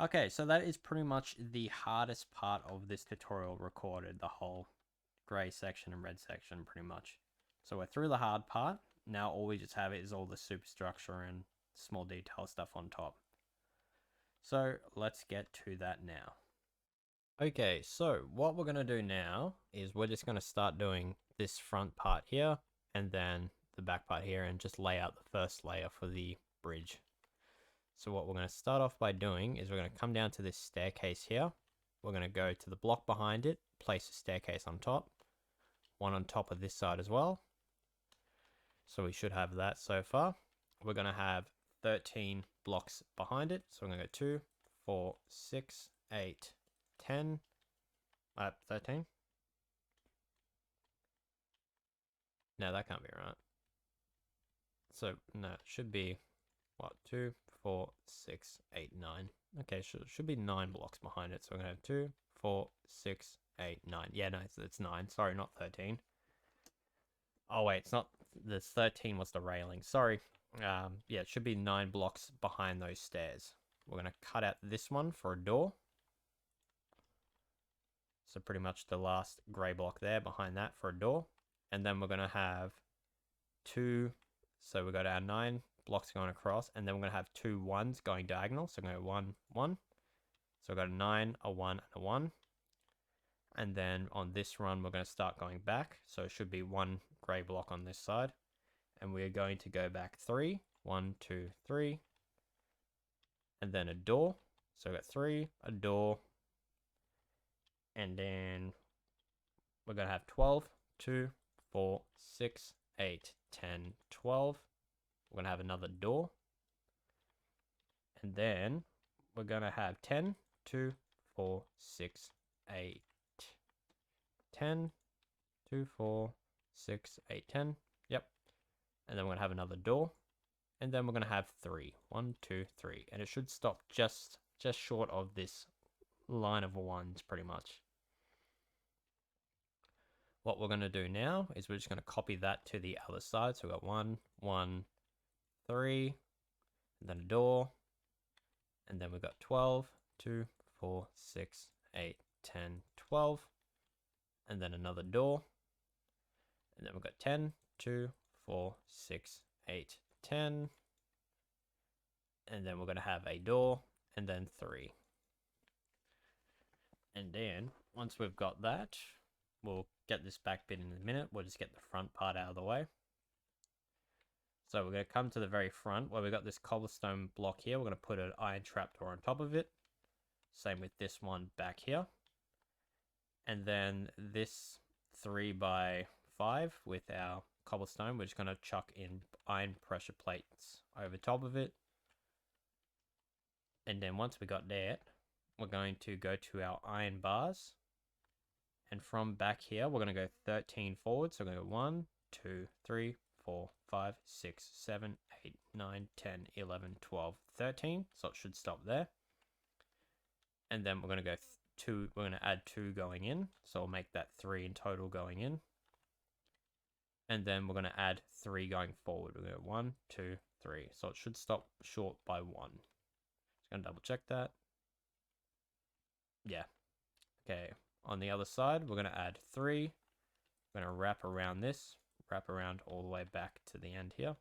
Speaker 1: Okay, so that is pretty much the hardest part of this tutorial recorded, the whole grey section and red section pretty much. So we're through the hard part. Now all we just have is all the superstructure and small detail stuff on top. So let's get to that now. Okay, so what we're going to do now is we're just going to start doing this front part here and then the back part here and just lay out the first layer for the bridge. So what we're going to start off by doing is we're going to come down to this staircase here. We're going to go to the block behind it, place a staircase on top, one on top of this side as well. So we should have that so far. We're going to have 13 blocks behind it. So we're going to go 2, 4, 6, 8, 10, 13. No, that can't be right. So no, it should be what, 2, 4, 6, 8, 9. Okay, should be 9 blocks behind it. So we're gonna have 2, 4, 6, 8, 9. Yeah, no, it's 9. Sorry, not 13. Oh wait, it's not. This 13 was the railing. Sorry. Yeah, it should be 9 blocks behind those stairs. We're gonna cut out this one for a door. So pretty much the last grey block there behind that for a door. And then we're going to have 2. So we've got our 9 blocks going across. And then we're going to have 2 1s going diagonal. So we're going to go 1, 1. So we've got a 9, a 1, and a 1. And then on this run, we're going to start going back. So it should be 1 grey block on this side. And we're going to go back 3. 1, 2, 3. And then a door. So we've got 3, a door. And then we're going to have 12, 2, 4, 6, 8, 10, 12. We're going to have another door. And then we're going to have 10, 2, 4, 6, 8, 10, 2, 4, 6, 8, 10. Yep. And then we're going to have another door. And then we're going to have 3. 1, 2, 3. And it should stop just short of this line of 1s pretty much. What we're going to do now is we're just going to copy that to the other side. So we've got 1, 1, 3, and then a door. And then we've got 12, 2, 4, 6, 8, 10, 12. And then another door. And then we've got 10, 2, 4, 6, 8, 10. And then we're going to have a door and then 3. And then once we've got that, we'll get this back bit in a minute. We'll just get the front part out of the way. So we're going to come to the very front where we've got this cobblestone block here. We're going to put an iron trapdoor on top of it. Same with this one back here. And then this 3x5 with our cobblestone, we're just going to chuck in iron pressure plates over top of it. And then once we got that, we're going to go to our iron bars. And from back here, we're going to go 13 forward. So we're going to go 1, 2, 3, 4, 5, 6, 7, 8, 9, 10, 11, 12, 13. So it should stop there. And then we're going to go 2. We're going to add 2 going in. So we'll make that 3 in total going in. And then we're going to add 3 going forward. We're going to go 1, 2, 3. So it should stop short by 1. Just going to double check that. Yeah. Okay. On the other side, we're going to add 3. We're going to wrap around this. Wrap around all the way back to the end here.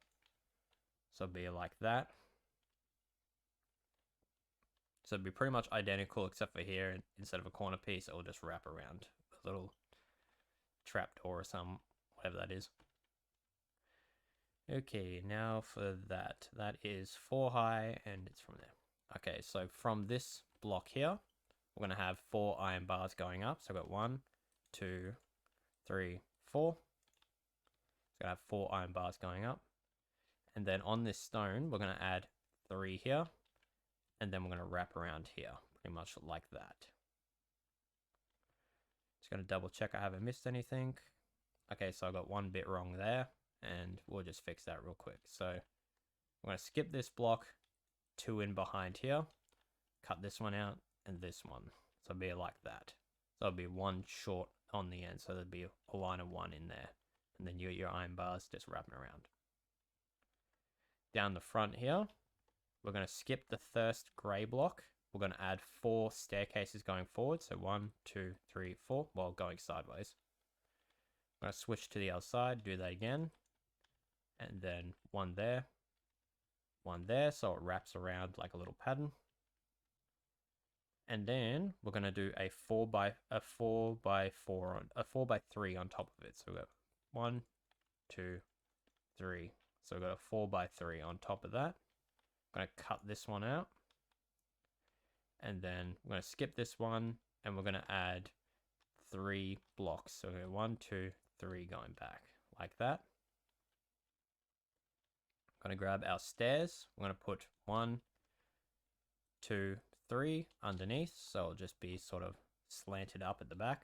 Speaker 1: So it'll be like that. So it'll be pretty much identical except for here. Instead of a corner piece, it will just wrap around a little trapdoor or some, whatever that is. Okay, now for that. That is 4 high and it's from there. Okay, so from this block here, we're going to have 4 iron bars going up. So I've got 1, 2, 3, 4. So I have 4 iron bars going up. And then on this stone, we're going to add 3 here. And then we're going to wrap around here, pretty much like that. Just going to double check I haven't missed anything. Okay, so I got one bit wrong there. And we'll just fix that real quick. So I'm going to skip this block, 2 in behind here. Cut this one out. And this one. So it'll be like that. So it'll be 1 short on the end. So there'll be a line of 1 in there. And then you got your iron bars just wrapping around. Down the front here, we're going to skip the first grey block. We're going to add 4 staircases going forward. So 1, 2, 3, 4, while going sideways. I'm going to switch to the other side, do that again. And then 1 there. 1 there. So it wraps around like a little pattern. And then we're going to do a 4x3 on top of it. So we've got 1, 2, 3. So we've got a 4x3 on top of that. I'm going to cut this one out. And then we're going to skip this one. And we're going to add 3 blocks. So we're going to 1, 2, 3 going back. Like that. I'm going to grab our stairs. We're going to put 1, 2, 3 underneath, so it'll just be sort of slanted up at the back.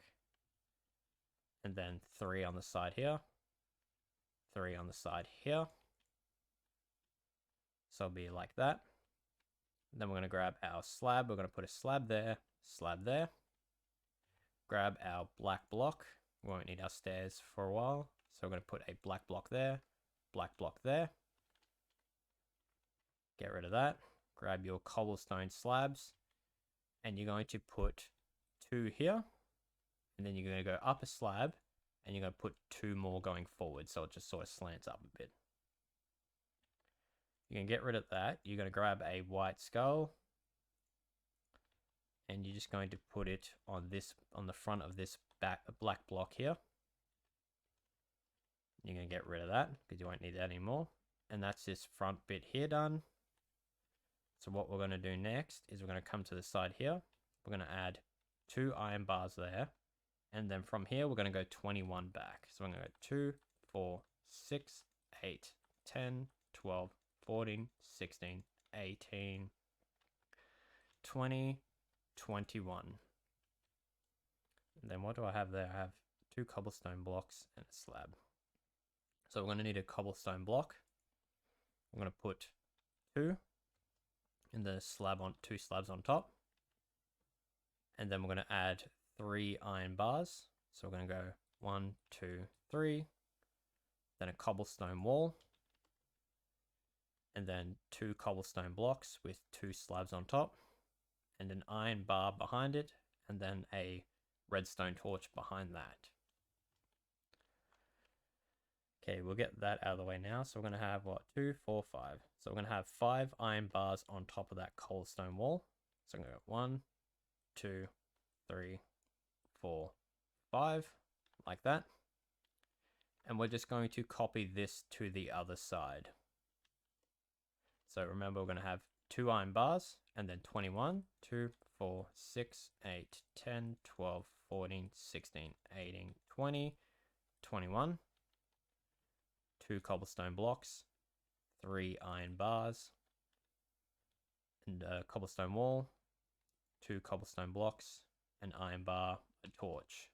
Speaker 1: And then 3 on the side here. 3 on the side here. So it'll be like that. And then we're going to grab our slab. We're going to put a slab there, slab there. Grab our black block. We won't need our stairs for a while. So we're going to put a black block there, black block there. Get rid of that. Grab your cobblestone slabs. And you're going to put 2 here. and then you're going to go up a slab, and you're going to put 2 more going forward, so it just sort of slants up a bit. You can get rid of that. You're going to grab a white skull, and you're just going to put it on the front of this black block here. You're going to get rid of that because you won't need that anymore. And that's this front bit here done. So what we're going to do next is we're going to come to the side here. We're going to add 2 iron bars there. And then from here, we're going to go 21 back. So we're going to go 2, 4, 6, 8, 10, 12, 14, 16, 18, 20, 21. And then what do I have there? I have 2 cobblestone blocks and a slab. So we're going to need a cobblestone block. I'm going to put 2 in the slab on 2 slabs on top. And then we're going to add 3 iron bars. So we're going to go 1, 2, 3. Then a cobblestone wall. And then 2 cobblestone blocks with 2 slabs on top. And an iron bar behind it. And then a redstone torch behind that. Okay, we'll get that out of the way now. So we're going to have, what, 2, 4, 5. So we're going to have 5 iron bars on top of that cobblestone wall. So I'm going to go 1, 2, 3, 4, 5, like that. And we're just going to copy this to the other side. So remember, we're going to have 2 iron bars, and then 21, 2, 4, 6, 8, 10, 12, 14, 16, 18, 20, 21. 2 cobblestone blocks, 3 iron bars, and a cobblestone wall, 2 cobblestone blocks, an iron bar, a torch,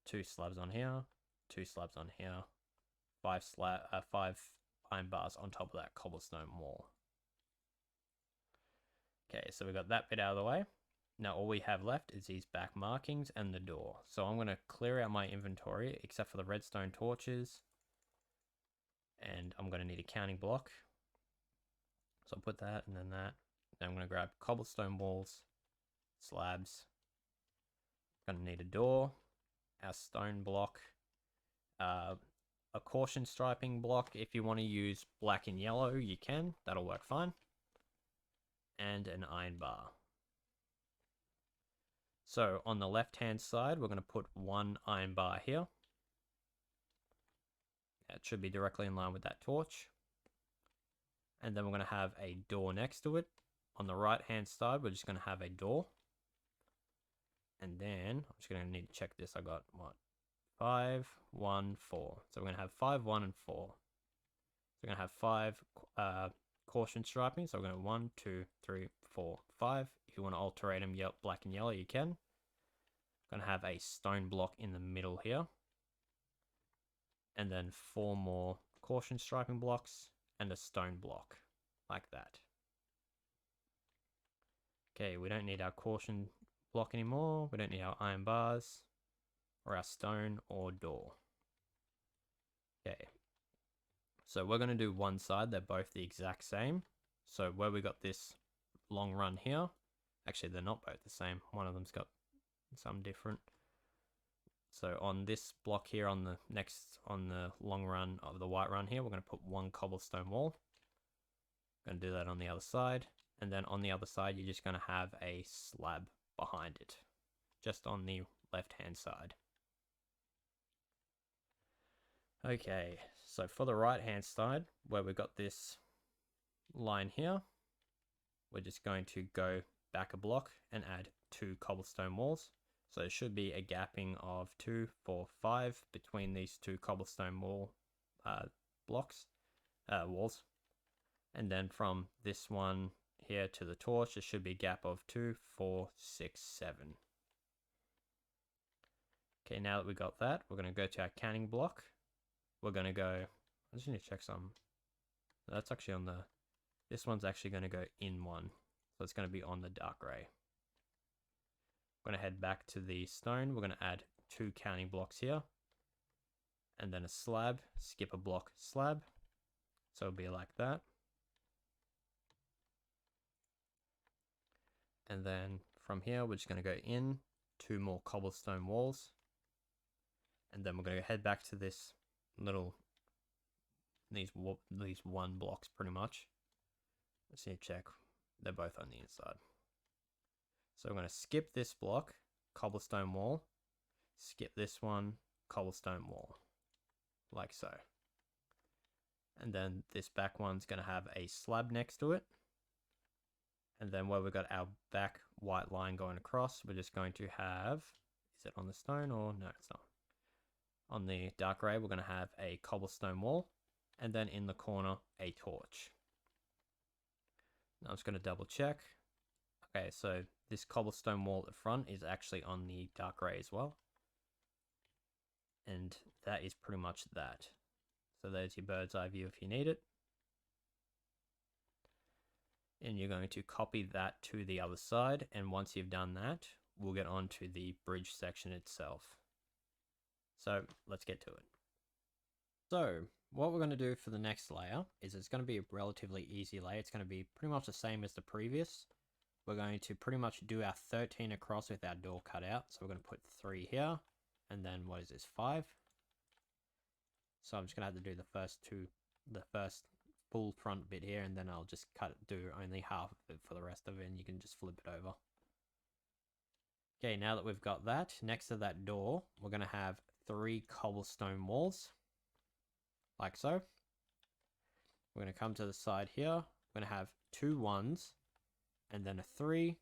Speaker 1: 2 slabs on here, 2 slabs on here, 5 iron bars on top of that cobblestone wall. Okay, so we got that bit out of the way. Now all we have left is these back markings and the door. So I'm going to clear out my inventory except for the redstone torches. And I'm going to need a counting block. So I'll put that and then that. Then I'm going to grab cobblestone walls, slabs. Going to need a door, our stone block, a caution striping block. If you want to use black and yellow, you can. That'll work fine. And an iron bar. So on the left hand side, we're going to put 1 iron bar here. It should be directly in line with that torch. And then we're going to have a door next to it. On the right hand side, we're just going to have a door. And then I'm just going to need to check this. I got what? 5, 1, 4. So we're going to have 5, 1, and 4. So we're going to have 5 caution striping. So we're going to 1, 2, 3, 4, 5. If you want to alternate them black and yellow, you can. Going to have a stone block in the middle here. And then 4 more caution striping blocks and a stone block, like that. Okay, we don't need our caution block anymore. We don't need our iron bars or our stone or door. Okay, so we're going to do one side. They're both the exact same. So where we got this long run here, actually they're not both the same. One of them's got some different. So on this block here, on the long run of the white run here, we're going to put 1 cobblestone wall. Going to do that on the other side. And then on the other side, you're just going to have a slab behind it, just on the left-hand side. Okay, so for the right-hand side, where we've got this line here, we're just going to go back a block and add 2 cobblestone walls. So there should be a gapping of 2, 4, 5 between these 2 cobblestone wall walls. And then from this one here to the torch, there should be a gap of 2, 4, 6, 7. Okay, now that we got that, we're going to go to our counting block. We're going to go, I just need to check some. That's actually on this one's actually going to go in 1. So it's going to be on the dark gray. We're going to head back to the stone. We're going to add 2 counting blocks here. And then a slab, skip a block, slab. So it'll be like that. And then from here, we're just going to go in 2 more cobblestone walls. And then we're going to head back to this little, these 1 blocks pretty much. Let's see, check. They're both on the inside. So I'm going to skip this block, cobblestone wall, skip this one, cobblestone wall, like so. And then this back one's going to have a slab next to it. And then where we've got our back white line going across, we're just going to have, is it on the stone or no, it's not. On the dark grey, we're going to have a cobblestone wall, and then in the corner, a torch. Now I'm just going to double check. Okay, so this cobblestone wall at the front is actually on the dark grey as well. And that is pretty much that. So there's your bird's eye view if you need it. And you're going to copy that to the other side. And once you've done that, we'll get on to the bridge section itself. So let's get to it. So what we're going to do for the next layer is it's going to be a relatively easy layer. It's going to be pretty much the same as the previous. We're going to pretty much do our 13 across with our door cut out. So we're going to put 3 here. And then what is this, 5? So I'm just going to have to do the first full front bit here, and then I'll just do only half of it for the rest of it, and you can just flip it over. Okay, now that we've got that, next to that door, we're going to have 3 cobblestone walls, like so. We're going to come to the side here, we're going to have 2 1s, and then a 3,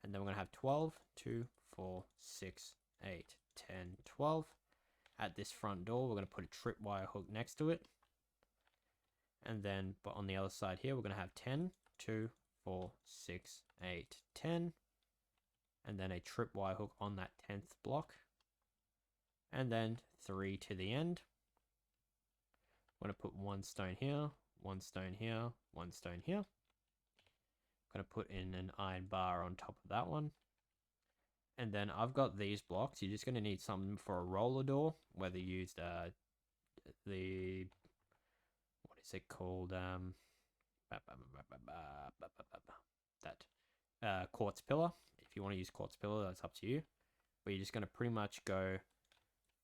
Speaker 1: and then we're going to have 12, 2, 4, 6, 8, 10, 12. At this front door, we're going to put a tripwire hook next to it. And then, but on the other side here, we're going to have 10, 2, 4, 6, 8, 10. And then a tripwire hook on that 10th block. And then 3 to the end. I'm going to put 1 stone here, 1 stone here, 1 stone here. I'm going to put in an iron bar on top of that one. And then I've got these blocks. You're just going to need something for a roller door, whether you used the, what is it called? That quartz pillar. If you want to use quartz pillar, that's up to you. But you're just going to pretty much go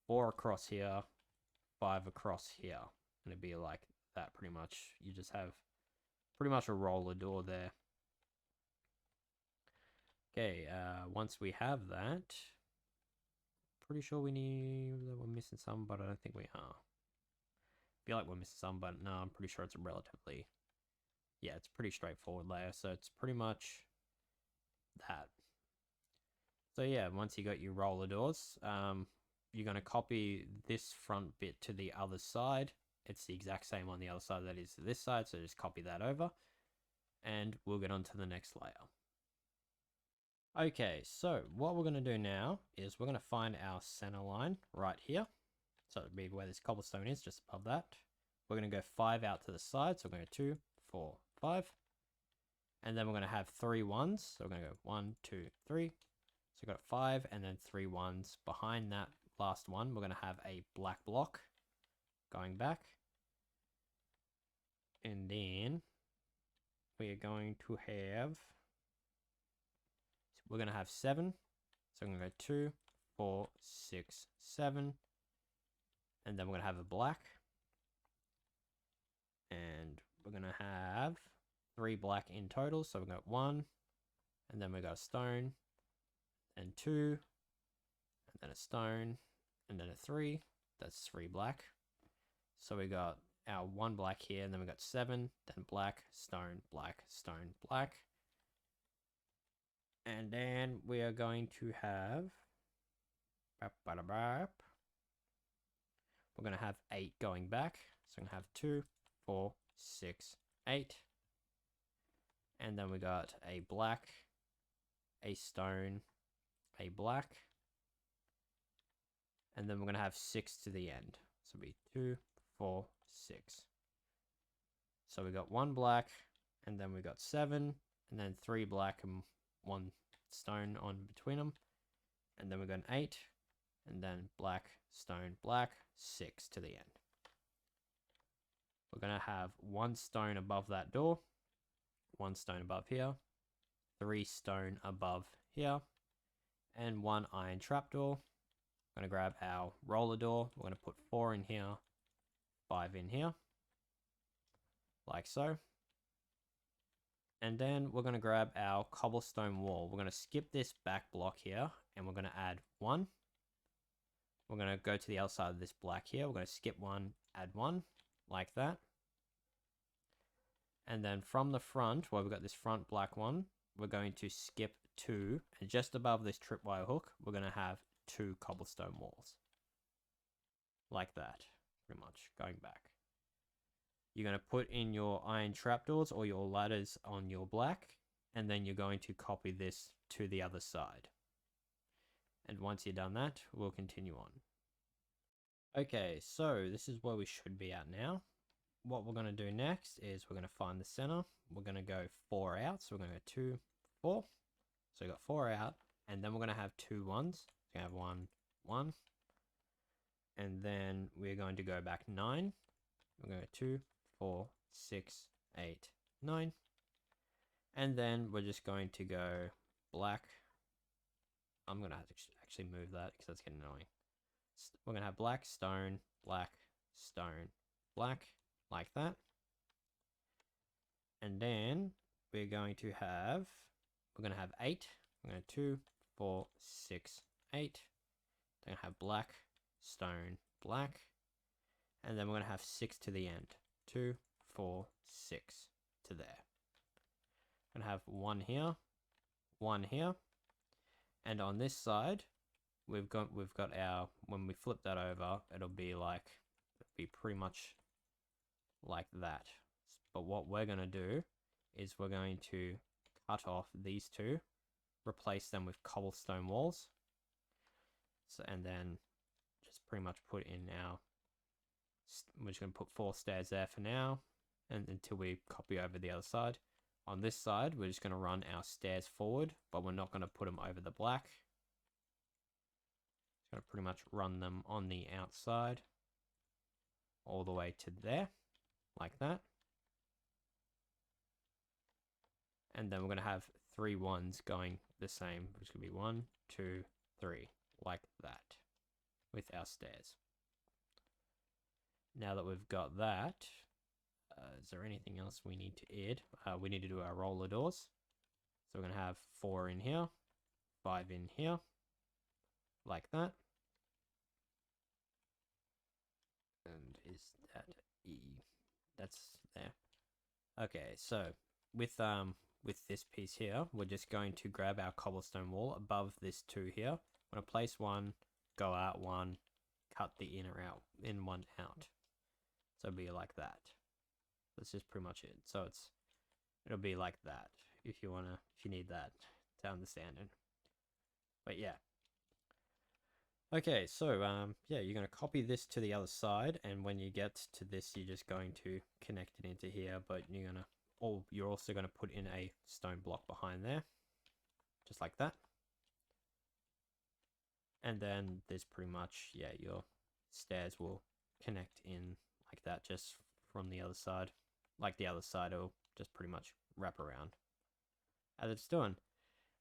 Speaker 1: 4 across here, 5 across here. And it'd be like that pretty much. You just have pretty much a roller door there. Okay, once we have that, pretty sure we're missing some, but I don't think we are. Feel like we're missing some, but no, I'm pretty sure it's a relatively, yeah, it's a pretty straightforward layer, so it's pretty much that. So yeah, once you got your roller doors, you're going to copy this front bit to the other side. It's the exact same on the other side that is to this side, so just copy that over, and we'll get on to the next layer. Okay, so what we're going to do now is we're going to find our center line right here. So it'd be where this cobblestone is, just above that. We're going to go 5 out to the side. So we're going to go 2, 4, 5. And then we're going to have 3 1s. So we're going to go 1, 2, 3. So we've got 5 and then 3 1s. Behind that last one, we're going to have a black block going back. And then we are going to have, we're going to have 7. So I'm going to go 2, 4, 6, 7. And then we're going to have a black. And we're going to have 3 black in total. So we've got 1. And then we've got a stone. And 2. And then a stone. And then a 3. That's 3 black. So we got our 1 black here. And then we got 7. Then black, stone, black, stone, black. And then we are going to have, we're going to have 8 going back. So I'm going to have 2, 4, 6, 8. And then we got a black, a stone, a black. And then we're going to have 6 to the end. So it'll be 2, 4, 6. So we got 1 black, and then we got 7, and then 3 black and 1 stone on between them. And then we got an 8, and then black, stone, black, 6 to the end. We're going to have 1 stone above that door, 1 stone above here, 3 stone above here, and 1 iron trapdoor. I'm going to grab our roller door. We're going to put 4 in here, 5 in here, like so. And then we're going to grab our cobblestone wall. We're going to skip this back block here, and we're going to add 1. We're going to go to the outside of this black here. We're going to skip 1, add 1, like that. And then from the front, where we've got this front black one, we're going to skip 2. And just above this tripwire hook, we're going to have 2 cobblestone walls. Like that, pretty much, going back. You're going to put in your iron trapdoors or your ladders on your black, and then you're going to copy this to the other side. And once you've done that, we'll continue on. Okay, so this is where we should be at now. What we're going to do next is we're going to find the center. We're going to go 4 out, so we're going to go 2, 4. So we got 4 out, and then we're going to have 2 ones. So we have 1, 1. And then we're going to go back 9. We're going to go 2, 4, 6, 8, 9. And then we're just going to go black. I'm going to have to actually move that because that's getting annoying. We're going to have black, stone, black, stone, black, like that. And then we're going to have 8. We're going to 2, 4, 6, 8. We're going to have black, stone, black. And then we're going to have 6 to the end. 2, 4, 6 to there. We're going to have 1 here, 1 here. And on this side, we've got our, when we flip that over, it'll be pretty much like that. But what we're going to do is we're going to cut off these 2, replace them with cobblestone walls. So, and then just pretty much put in our, we're just going to put 4 stairs there for now, and until we copy over the other side. On this side, we're just going to run our stairs forward, but we're not going to put them over the black. Just going to pretty much run them on the outside all the way to there, like that. And then we're going to have 3 ones going the same, which could be 1, 2, 3, like that, with our stairs. Now that we've got that, is there anything else we need to add? We need to do our roller doors. So we're going to have 4 in here, 5 in here, like that. And is that E? That's there. Okay, so with this piece here, we're just going to grab our cobblestone wall above this 2 here. I'm going to place 1, go out 1, cut the inner out, in 1 out. So it'll be like that. That's just pretty much it. So it'll be like that if you need that to understand it. But yeah. Okay, so yeah, you're going to copy this to the other side, and when you get to this, you're just going to connect it into here, but you're also going to put in a stone block behind there, just like that. And then there's pretty much, yeah, your stairs will connect in like that, just from the other side. Like the other side, it'll just pretty much wrap around as it's doing.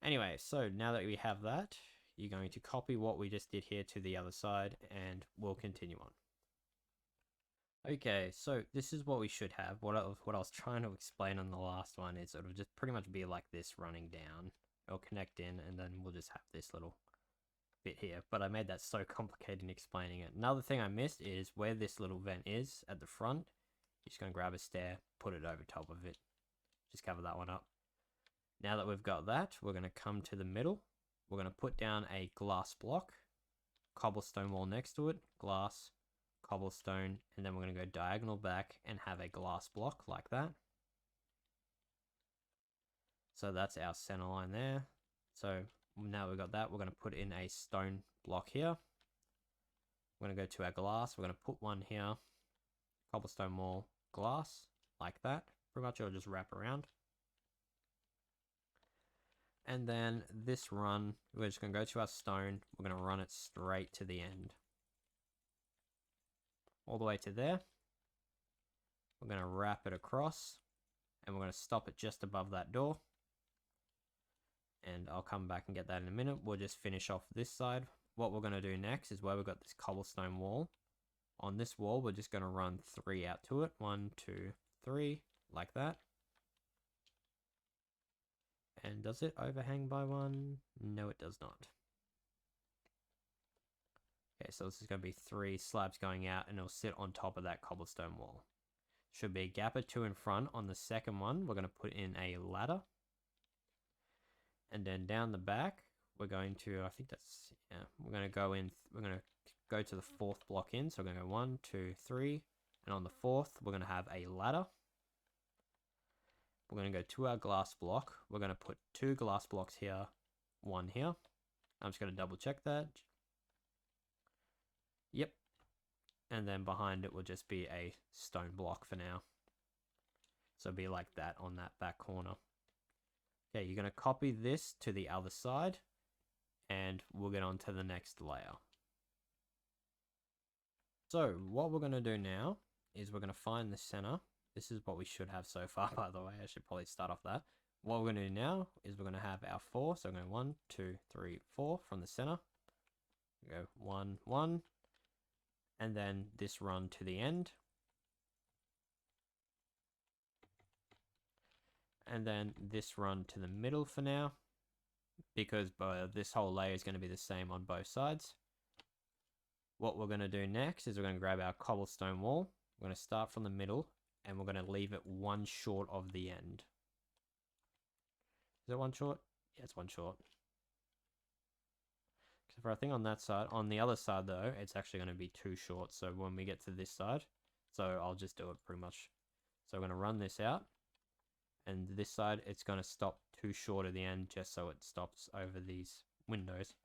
Speaker 1: Anyway, so now that we have that, you're going to copy what we just did here to the other side, and we'll continue on. Okay, so this is what we should have. What I was trying to explain on the last one is it'll just pretty much be like this running down. It'll connect in, and then we'll just have this little bit here. But I made that so complicated in explaining it. Another thing I missed is where this little vent is at the front. You're just going to grab a stair, put it over top of it. Just cover that one up. Now that we've got that, we're going to come to the middle. We're going to put down a glass block, cobblestone wall next to it, glass, cobblestone, and then we're going to go diagonal back and have a glass block like that. So that's our center line there. So now we've got that, we're going to put in a stone block here. We're going to go to our glass. We're going to put 1 here, cobblestone wall, glass, like that. Pretty much it'll just wrap around. And then this run, we're just going to go to our stone. We're going to run it straight to the end. All the way to there. We're going to wrap it across. And we're going to stop it just above that door. and I'll come back and get that in a minute. We'll just finish off this side. What we're going to do next is where we've got this cobblestone wall. On this wall, we're just going to run 3 out to it. 1, 2, 3, like that. And does it overhang by 1? No, it does not. Okay, so this is going to be 3 slabs going out, and it'll sit on top of that cobblestone wall. Should be a gap or 2 in front. On the second one, we're going to put in a ladder. And then down the back, we're going to, I think that's, yeah, we're going to go in, we're going to go to the 4th block in. So we're going to go 1, 2, 3. And on the 4th, we're going to have a ladder. We're going to go to our glass block. We're going to put 2 glass blocks here, 1 here. I'm just going to double check that. Yep. And then behind it will just be a stone block for now. So it'll be like that on that back corner. Okay, you're going to copy this to the other side, and we'll get on to the next layer. So what we're going to do now is we're going to find the center. This is what we should have so far, by the way. I should probably start off that. What we're going to do now is we're going to have our 4. So we're going to go 1, 2, 3, 4 from the center. We go 1, 1. And then this run to the end. And then this run to the middle for now, because this whole layer is going to be the same on both sides. What we're going to do next is we're going to grab our cobblestone wall. We're going to start from the middle, and we're going to leave it 1 short of the end. Is it 1 short? Yeah, it's 1 short. For I think on that side, on the other side though, it's actually going to be 2 short. So when we get to this side, so I'll just do it pretty much. So we're going to run this out, and this side it's going to stop 2 short of the end, just so it stops over these windows.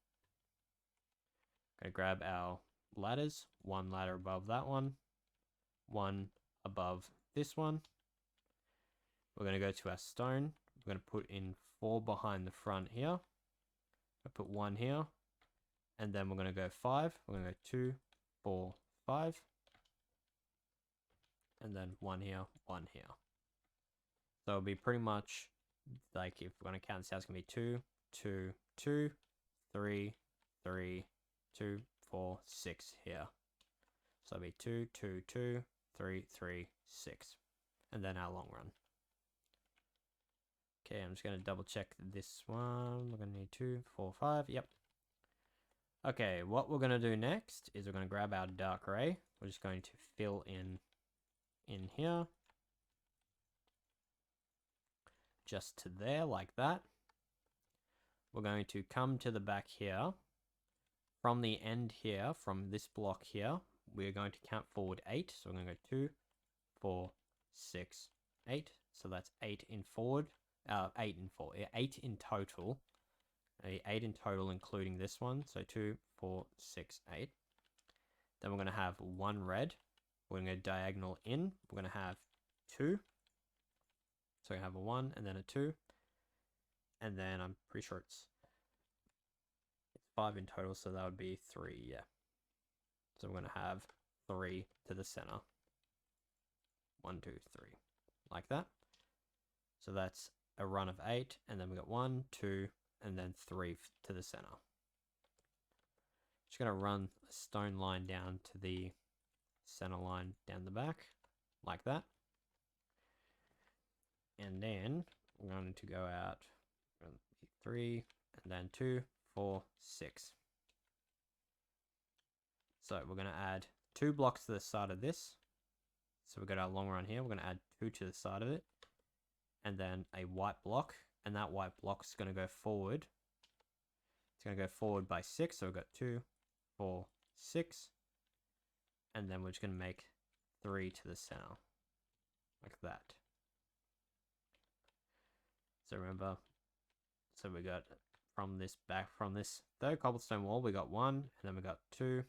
Speaker 1: Going to grab our ladders, 1 ladder above that one, 1 above this one. We're going to go to our stone. We're going to put in 4 behind the front here. I put 1 here. And then we're going to go 5. We're going to go 2, 4, 5. And then 1 here, 1 here. So it'll be pretty much like, if we're going to count this out, it's going to be 2, 2, 2, 3, 3, 2, 4, 6 here. So it'll be 2, 2, 2, 3, 3, 6. And then our long run. Okay, I'm just going to double check this one. We're going to need 2, 4, 5. Yep. Okay, what we're going to do next is we're going to grab our dark gray. We're just going to fill in here. Just to there, like that. We're going to come to the back here. From the end here, from this block here, we're going to count forward 8. So we're going to go 2, 4, 6, 8. So that's 8 in forward. 8 in forward. 8 in total. 8 in total, including this one. So 2, 4, 6, 8. Then we're going to have 1 red. We're going to go diagonal in. We're going to have 2. So we have a 1 and then a 2. And then I'm pretty sure it's 5 in total. So that would be 3. Yeah. So we're going to have 3 to the center. 1, 2, 3. Like that. So that's a run of 8. And then we got 1, 2, and then 3 to the center. Just going to run a stone line down to the center line down the back, like that. And then we're going to go out 3, and then 2, 4, 6. So we're going to add 2 blocks to the side of this. So we've got our long run here. We're going to add 2 to the side of it, and then a white block. And that white block is going to go forward. It's going to go forward by 6. So we've got 2, 4, 6. And then we're just going to make 3 to the center. Like that. So remember, so we got from this back, from this third cobblestone wall, we got 1. And then we got 2,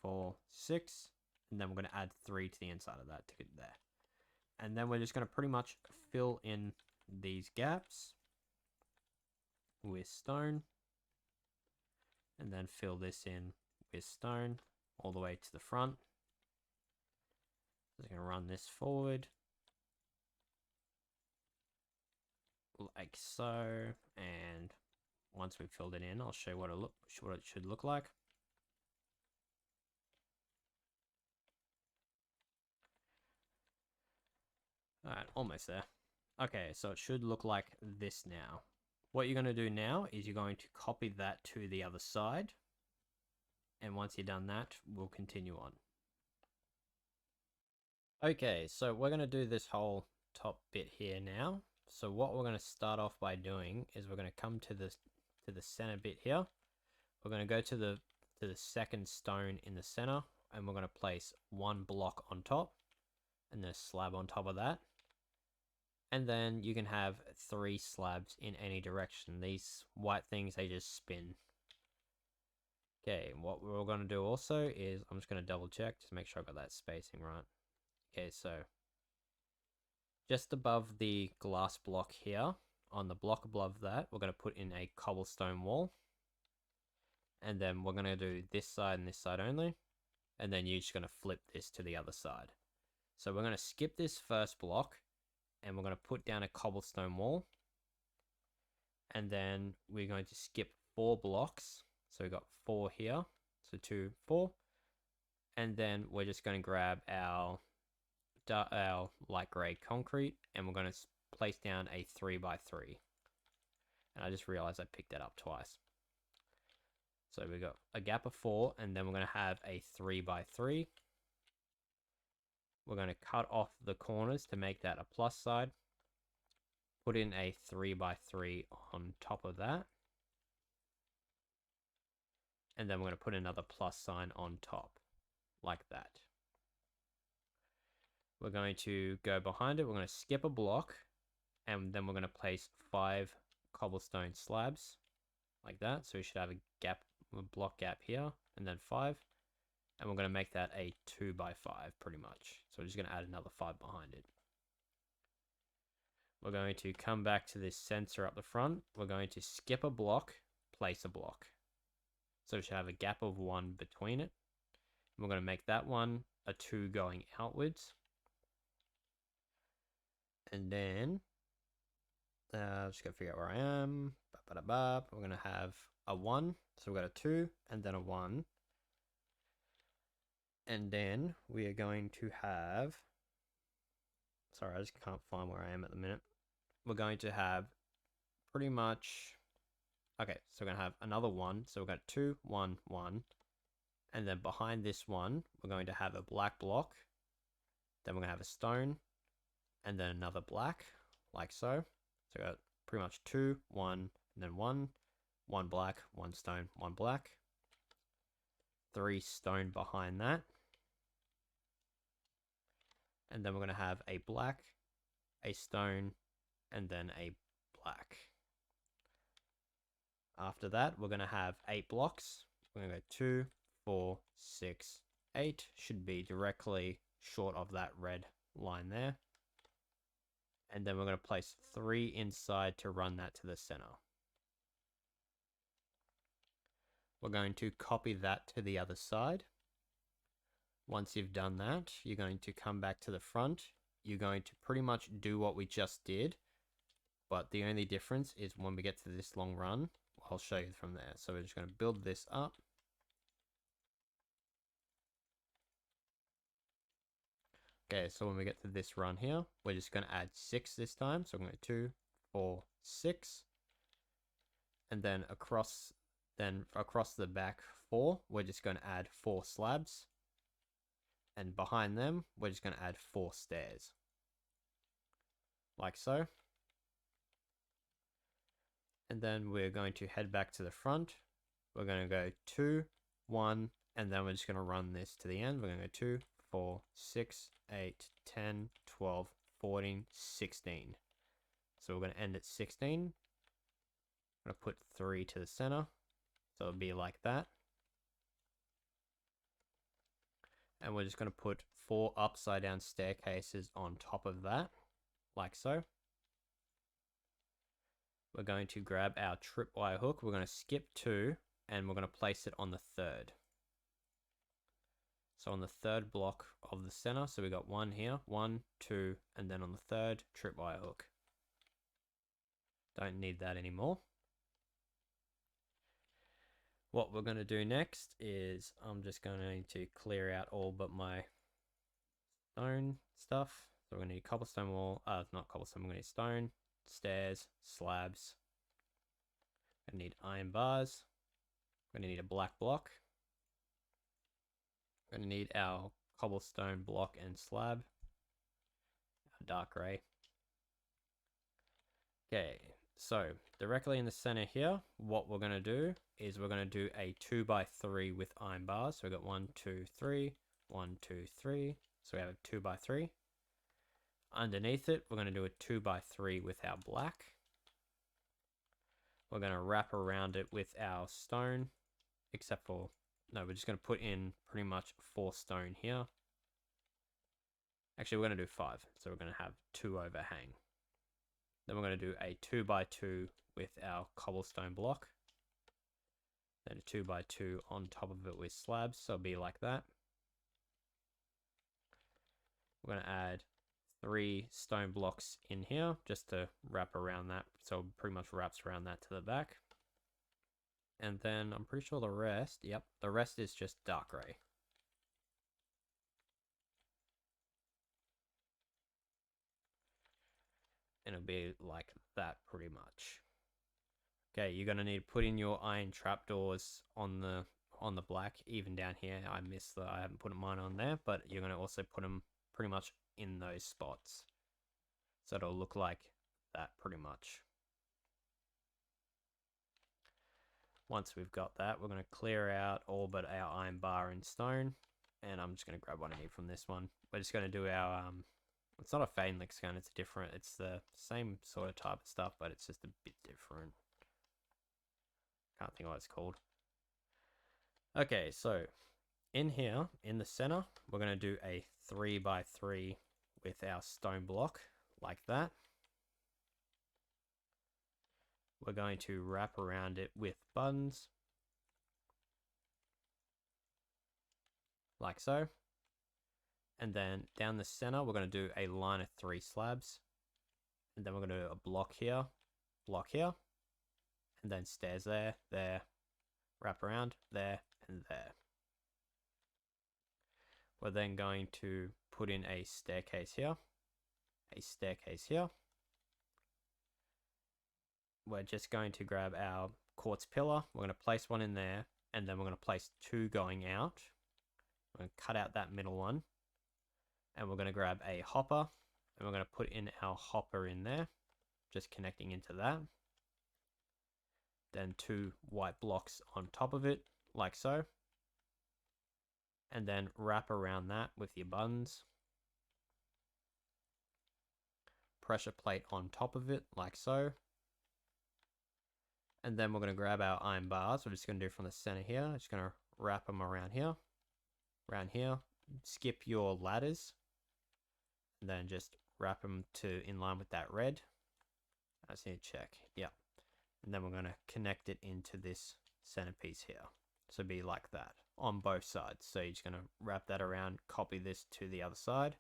Speaker 1: 4, 6. And then we're going to add 3 to the inside of that to get there. And then we're just going to pretty much fill in these gaps with stone, and then fill this in with stone all the way to the front. Just going to run this forward like so, and once we've filled it in, I'll show you what it should look like. Alright, almost there. Okay, so it should look like this now. What you're going to do now is you're going to copy that to the other side. And once you've done that, we'll continue on. Okay, so we're going to do this whole top bit here now. So what we're going to start off by doing is we're going to come to the center bit here. We're going to go to the second stone in the center, and we're going to place one block on top and then a slab on top of that. And then you can have 3 slabs in any direction. These white things, they just spin. Okay, what we're going to do also is, I'm just going to double check, just make sure I got that spacing right. Okay, so just above the glass block here, on the block above that, we're going to put in a cobblestone wall. And then we're going to do this side and this side only. And then you're just going to flip this to the other side. So we're going to skip this first block, and we're going to put down a cobblestone wall. And then we're going to skip 4 blocks. So we've got 4 here. So 2, 4. And then we're just going to grab our light grey concrete, and we're going to place down a 3x3. And I just realized I picked that up twice. So we've got a gap of 4, and then we're going to have a 3x3. We're going to cut off the corners to make that a plus side. Put in a 3x3 on top of that. And then we're going to put another plus sign on top, like that. We're going to go behind it. We're going to skip a block, and then we're going to place 5 cobblestone slabs, like that. So we should have a block gap here, and then 5. And we're going to make that a 2x5 pretty much. So we're just going to add another 5 behind it. We're going to come back to this sensor up the front. We're going to skip a block, place a block. So we should have a gap of 1 between it. And we're going to make that one a 2 going outwards. And then, just got to figure out where I am. We're going to have a 1. So we've got a 2 and then a 1. And then we are going to have, sorry, I just can't find where I am at the minute. We're going to have pretty much, okay, so we're going to have another 1. So we've got 2, 1, 1. And then behind this one, we're going to have a black block. Then we're going to have a stone. And then another black, like so. So we've got pretty much 2, 1, and then 1. 1 black, 1 stone, 1 black. 3 stone behind that. And then we're going to have a black, a stone, and then a black. After that, we're going to have 8 blocks. We're going to go 2, 4, 6, 8. Should be directly short of that red line there. And then we're going to place 3 inside to run that to the center. We're going to copy that to the other side. Once you've done that, you're going to come back to the front. You're going to pretty much do what we just did, but the only difference is when we get to this long run, I'll show you from there. So we're just going to build this up. Okay, so when we get to this run here, we're just going to add 6 this time. So I'm going to 2, 4, 6. And then across the back 4, we're just going to add 4 slabs. And behind them, we're just going to add 4 stairs. Like so. And then we're going to head back to the front. We're going to go 2, 1, and then we're just going to run this to the end. We're going to go 2, 4, 6, 8, 10, 12, 14, 16. So we're going to end at 16. I'm going to put 3 to the center. So it'll be like that. And we're just going to put 4 upside down staircases on top of that, like so. We're going to grab our tripwire hook. We're going to skip 2, and we're going to place it on the 3rd. So on the 3rd block of the center, so we got 1 here, 1, 2, and then on the 3rd, tripwire hook. Don't need that anymore. What we're going to do next is I'm just going to clear out all but my stone stuff. So we're going to need cobblestone wall, not cobblestone, we're going to need stone, stairs, slabs. We're going to need iron bars. We're going to need a black block. We're going to need our cobblestone block and slab, our dark grey. Okay, so directly in the center here, what we're going to do is we're going to do a 2x3 with iron bars. So we've got 1, 2, 3, 1, 2, 3. So we have a 2x3. Underneath it, we're going to do a 2x3 with our black. We're going to wrap around it with our stone, except for, no, we're just going to put in pretty much 4 stone here. Actually, we're going to do 5. So we're going to have 2 overhang. Then we're going to do a 2x2 with our cobblestone block. Then a 2x2 on top of it with slabs, so it'll be like that. We're going to add 3 stone blocks in here just to wrap around that, so it pretty much wraps around that to the back. And then I'm pretty sure the rest, yep, the rest is just dark grey. And it'll be like that pretty much. Okay, you're gonna need to put in your iron trapdoors on the black, even down here. I haven't put mine on there, but you're gonna also put them pretty much in those spots. So it'll look like that pretty much. Once we've got that, we're gonna clear out all but our iron bar and stone. And I'm just gonna grab what I need from this one. We're just gonna do our it's not a Fane Lexicon, it's different. It's the same sort of type of stuff, but it's just a bit different. Can't think of what it's called. Okay, so in here, in the center, we're going to do a 3x3 with our stone block, like that. We're going to wrap around it with buttons, like so. And then down the center, we're going to do a line of 3 slabs. And then we're going to do a block here, and then stairs there, there, wrap around, there, and there. We're then going to put in a staircase here, We're just going to grab our quartz pillar. We're going to place one in there, and then we're going to place 2 going out. We're going to cut out that middle one, and we're going to grab a hopper, and we're going to put in our hopper in there, just connecting into that. Then 2 white blocks on top of it, like so. And then wrap around that with your buttons. Pressure plate on top of it, like so. And then we're going to grab our iron bars. We're just going to do from the center here. Just going to wrap them around here. Skip your ladders. And then just wrap them in line with that red. I just need to check. Yeah. And then we're going to connect it into this centerpiece here. So be like that on both sides. So you're just going to wrap that around, copy this to the other side.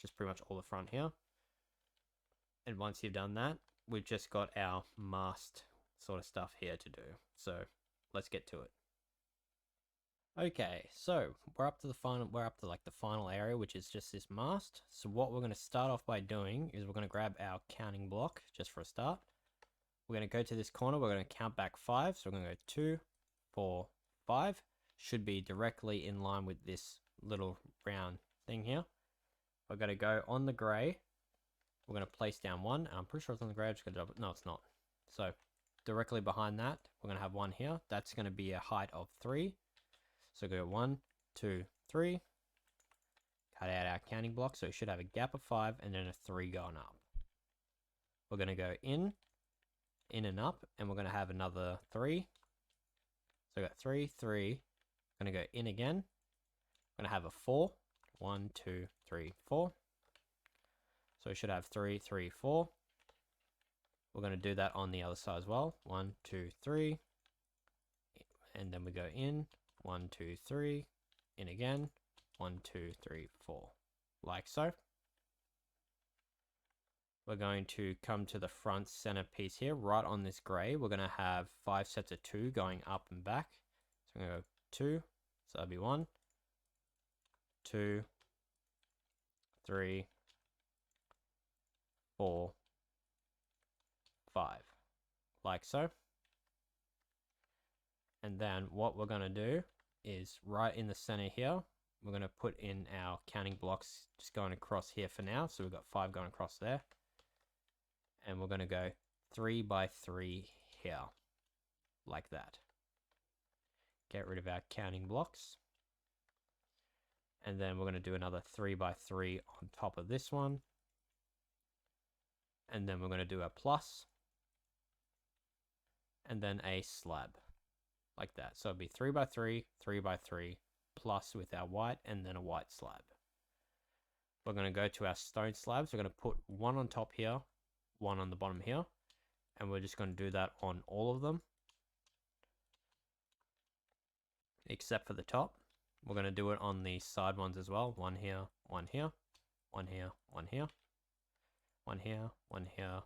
Speaker 1: Just pretty much all the front here. And once you've done that, we've just got our mast sort of stuff here to do. So let's get to it. Okay, so we're up to the final area, which is just this mast. So what we're going to start off by doing is we're going to grab our counting block just for a start. We're going to go to this corner. We're going to count back 5. So we're going to go 2, 4, 5. Should be directly in line with this little round thing here. We're going to go on the grey. We're going to place down 1. And I'm pretty sure it's on the grey. I'm just going to double. No, it's not. So directly behind that, we're going to have 1 here. That's going to be a height of 3. So go 1, 2, 3. Cut out our counting block. So it should have a gap of 5 and then a 3 going up. We're going to go in and up, and we're going to have another 3. So we got 3, 3. Going to go in again. We're going to have a 4. 1, 2, 3, 4. So we should have 3, 3, 4. We're going to do that on the other side as well. 1, 2, 3. And then we go in. 1, 2, 3. In again. 1, 2, 3, 4. Like so. We're going to come to the front center piece here, right on this grey. We're going to have 5 sets of 2 going up and back. So I'm going to go 2. So that'd be 1, 2, 3, 4, 5. Like so. And then what we're going to do is right in the center here, we're going to put in our counting blocks just going across here for now. So we've got 5 going across there. And we're going to go 3 by 3 here, like that. Get rid of our counting blocks. And then we're going to do another 3 by 3 on top of this one. And then we're going to do a plus. And then a slab. Like that. So it'll be 3 by 3, 3 by 3, plus with our white, and then a white slab. We're going to go to our stone slabs. We're going to put 1 on top here, 1 on the bottom here. And we're just going to do that on all of them. Except for the top. We're going to do it on the side ones as well. 1 here, 1 here, 1 here, 1 here, 1 here, 1 here,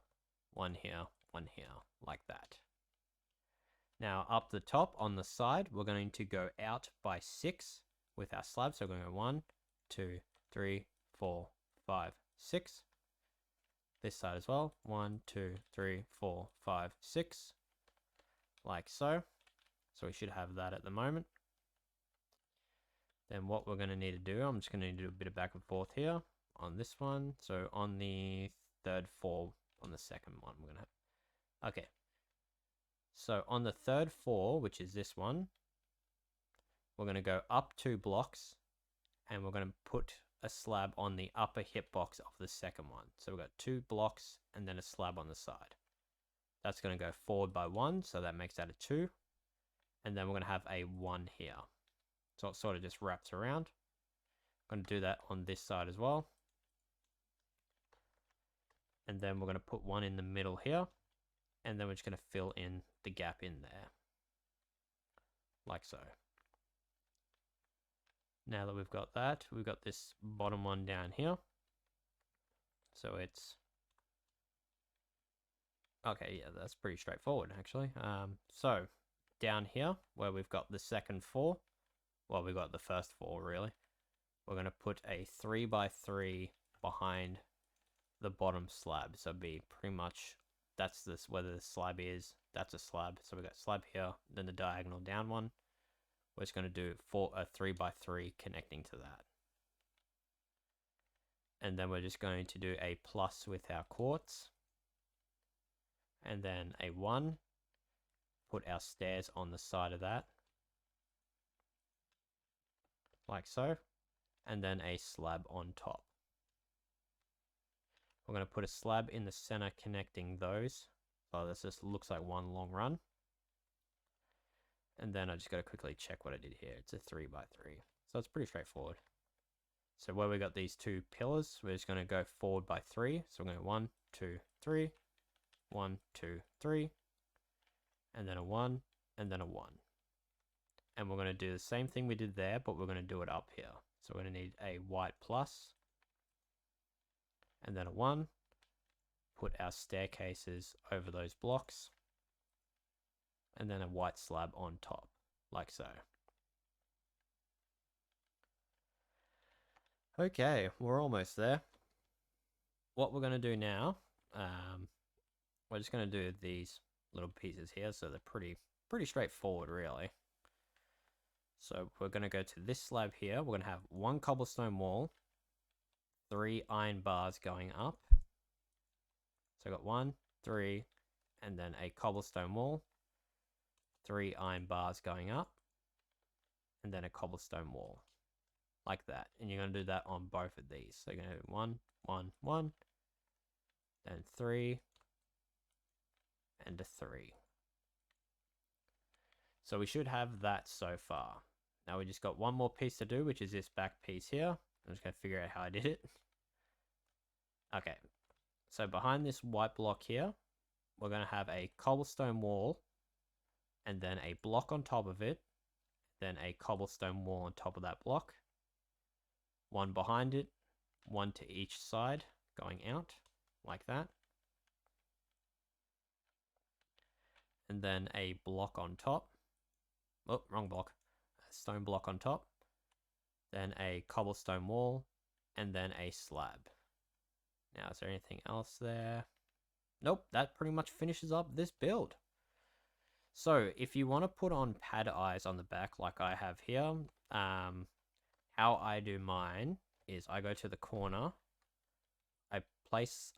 Speaker 1: 1 here, 1 here, like that. Now up the top on the side, we're going to go out by 6 with our slab. So we're going to go 1, 2, 3, 4, 5, 6. This side as well. 1, 2, 3, 4, 5, 6. Like so. So we should have that at the moment. Then what we're going to need to do, I'm just going to need to do a bit of back and forth here on this one. So on the third 4, on the second one, we're going to have. Okay. So on the third 4, which is this one, we're going to go up 2 blocks and we're going to put a slab on the upper hitbox of the second one. So we've got 2 blocks and then a slab on the side. That's going to go forward by 1, so that makes that a 2. And then we're going to have a 1 here. So it sort of just wraps around. I'm going to do that on this side as well. And then we're going to put 1 in the middle here. And then we're just going to fill in the gap in there. Like so. Now that we've got that, we've got this bottom one down here. So it's... Okay, yeah, that's pretty straightforward actually. So down here where we've got the second 4, well, we've got the first 4 really. We're going to put a 3 by 3 behind the bottom slab. So it'd be pretty much, that's this, whether the slab is, that's a slab. So we've got slab here, then the diagonal down one. We're just going to do a 3 by 3 connecting to that. And then we're just going to do a plus with our quartz. And then a 1. Put our stairs on the side of that. Like so. And then a slab on top. We're going to put a slab in the center connecting those. So this just looks like one long run. And then I just got to quickly check what I did here. It's a 3 by 3. So it's pretty straightforward. So where we got these 2 pillars, we're just going to go forward by 3. So we're going to 1, 2, 3, 1, 2, 3, and then a 1, and then a 1. And we're going to do the same thing we did there, but we're going to do it up here. So we're going to need a white plus, and then a 1. Put our staircases over those blocks, and then a white slab on top, like so. Okay, we're almost there. What we're going to do now, we're just going to do these little pieces here, so they're pretty straightforward, really. So we're going to go to this slab here. We're going to have 1 cobblestone wall, 3 iron bars going up. So I got 1, 3, and then a cobblestone wall, 3 iron bars going up, and then a cobblestone wall, like that. And you're going to do that on both of these. So you're going to do 1, 1, 1, then 3, and a 3. So we should have that so far. Now we just got one more piece to do, which is this back piece here. I'm just going to figure out how I did it. Okay, so behind this white block here, we're going to have a cobblestone wall, and then a block on top of it, then a cobblestone wall on top of that block. 1 behind it, 1 to each side, going out, like that. And then a block on top. Oh, wrong block. stone block on top, then a cobblestone wall, and then a slab. Now, is there anything else there? Nope, that pretty much finishes up this build. So, if you want to put on pad eyes on the back like I have here, how I do mine is I go to the corner, I place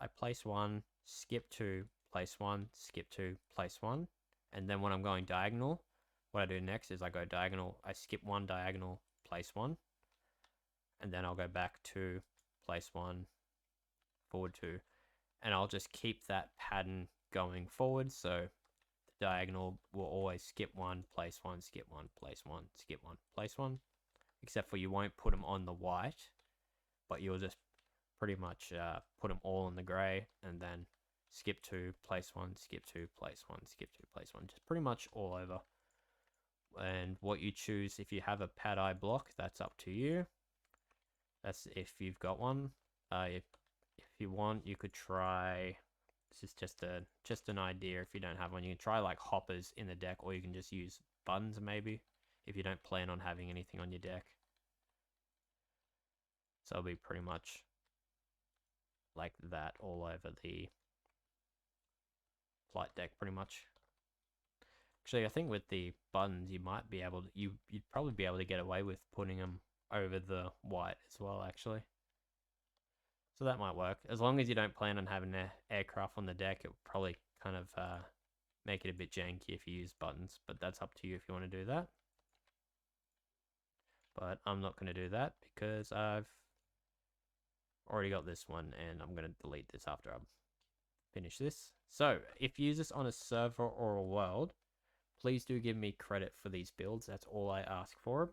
Speaker 1: one, skip two, place one, skip two, place one, and then when I'm going diagonal, what I do next is I go diagonal, I skip one diagonal, place one, and then I'll go back to place one, forward two, and I'll just keep that pattern going forward. So the diagonal will always skip one, place one, skip one, place one, skip one, place one, except for you won't put them on the white, but you'll just pretty much put them all in the gray, and then skip two, place one, skip two, place one, skip two, place one, just pretty much all over. And what you choose, if you have a pad eye block, that's up to you. That's if you've got one. If you want, you could try, this is just an idea. If you don't have one, you can try like hoppers in the deck, or you can just use buttons maybe if you don't plan on having anything on your deck. So it'll be pretty much like that all over the flight deck pretty much. Actually, I think with the buttons, you might be able to, you'd probably be able to get away with putting them over the white as well, actually. So that might work. As long as you don't plan on having an aircraft on the deck, it would probably kind of make it a bit janky if you use buttons, but that's up to you if you want to do that. But I'm not going to do that because I've already got this one, and I'm going to delete this after I finish this. So if you use this on a server or a world, please do give me credit for these builds. That's all I ask for.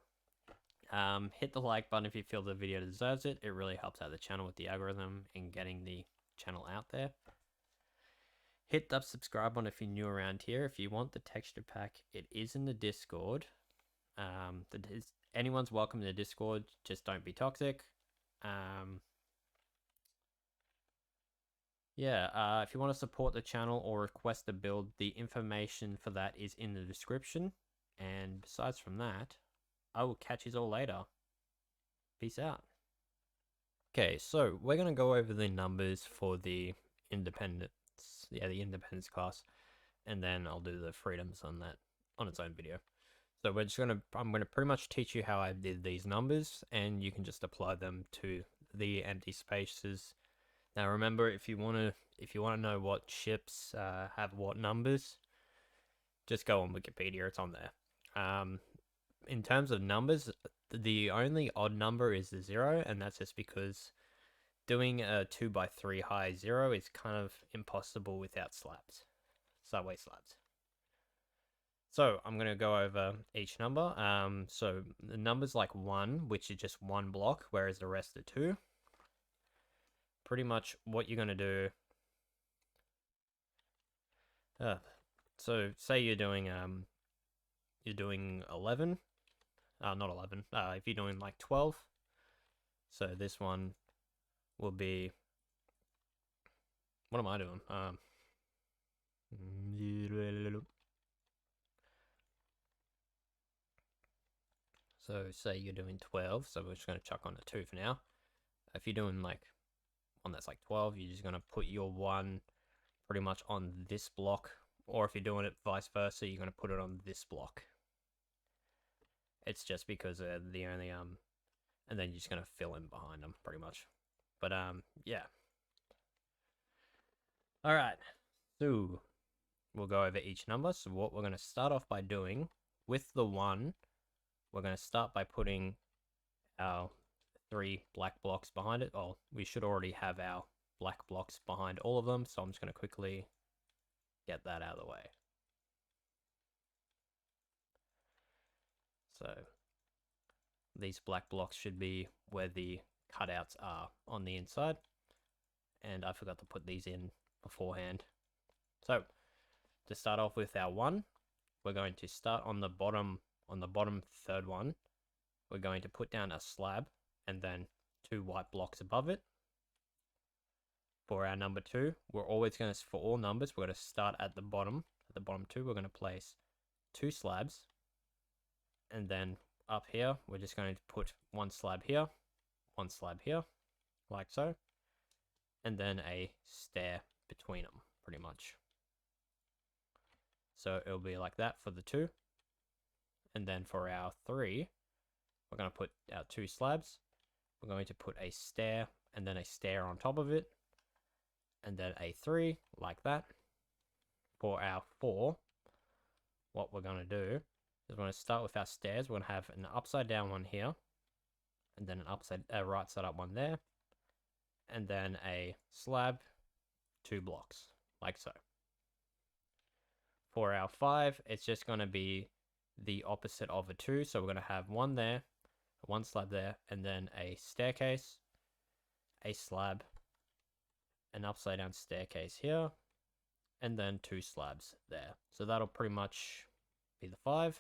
Speaker 1: Hit the like button if you feel the video deserves it. It really helps out the channel with the algorithm and getting the channel out there. Hit that subscribe button if you're new around here. If you want the texture pack, it is in the Discord. Anyone's welcome in the Discord, just don't be toxic. If you want to support the channel or request a build, the information for that is in the description. And besides from that, I will catch you all later. Peace out. Okay, so we're going to go over the numbers for the Independence, the Independence class, and then I'll do the freedoms on that on its own video. So I'm going to pretty much teach you how I did these numbers, and you can just apply them to the empty spaces. Now remember, if you want to know what ships have what numbers, just go on Wikipedia, it's on there. In terms of numbers, the only odd number is the 0, and that's just because doing a 2x3 high 0 is kind of impossible without slabs, subway slabs. So I'm going to go over each number. So the number's like 1, which is just one block, whereas the rest are 2. Pretty much what you're going to do. So say you're doing 11. Not 11. If you're doing like 12. So this one will be. What am I doing? So say you're doing 12. So we're just going to chuck on a 2 for now. If you're doing like one that's like 12, you're just going to put your 1 pretty much on this block. Or if you're doing it vice versa, you're going to put it on this block. It's just because they're the only, and then you're just going to fill in behind them, pretty much. But, yeah. Alright, so we'll go over each number. So what we're going to start off by doing, with the 1, we're going to start by putting our 3 black blocks behind it. Oh, we should already have our black blocks behind all of them, so I'm just going to quickly get that out of the way. So these black blocks should be where the cutouts are on the inside, and I forgot to put these in beforehand. So to start off with our 1, we're going to start on the bottom third one. We're going to put down a slab and then 2 white blocks above it. For our number 2, we're always going to, for all numbers, we're going to start at the bottom. At the bottom 2, we're going to place 2 slabs, and then up here, we're just going to put one slab here, like so, and then a stair between them, pretty much. So it'll be like that for the 2. And then for our 3, we're going to put our 2 slabs. We're going to put a stair and then a stair on top of it. And then a 3, like that. For our 4, what we're going to do is we're going to start with our stairs. We're going to have an upside down one here. And then an right side up one there. And then a slab, 2 blocks, like so. For our 5, it's just going to be the opposite of a 2. So we're going to have one there, one slab there, and then a staircase, a slab, an upside down staircase here, and then 2 slabs there. So that'll pretty much be the 5.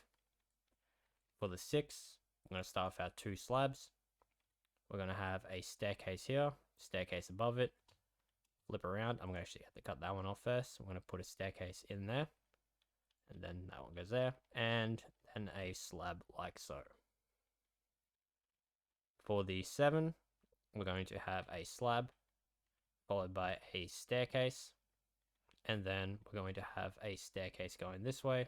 Speaker 1: For the 6, I'm going to start with our 2 slabs. We're going to have a staircase here, staircase above it, flip around. I'm going to actually have to cut that one off first. I'm going to put a staircase in there. And then that one goes there, and then a slab like so. For the 7, we're going to have a slab, followed by a staircase, and then we're going to have a staircase going this way.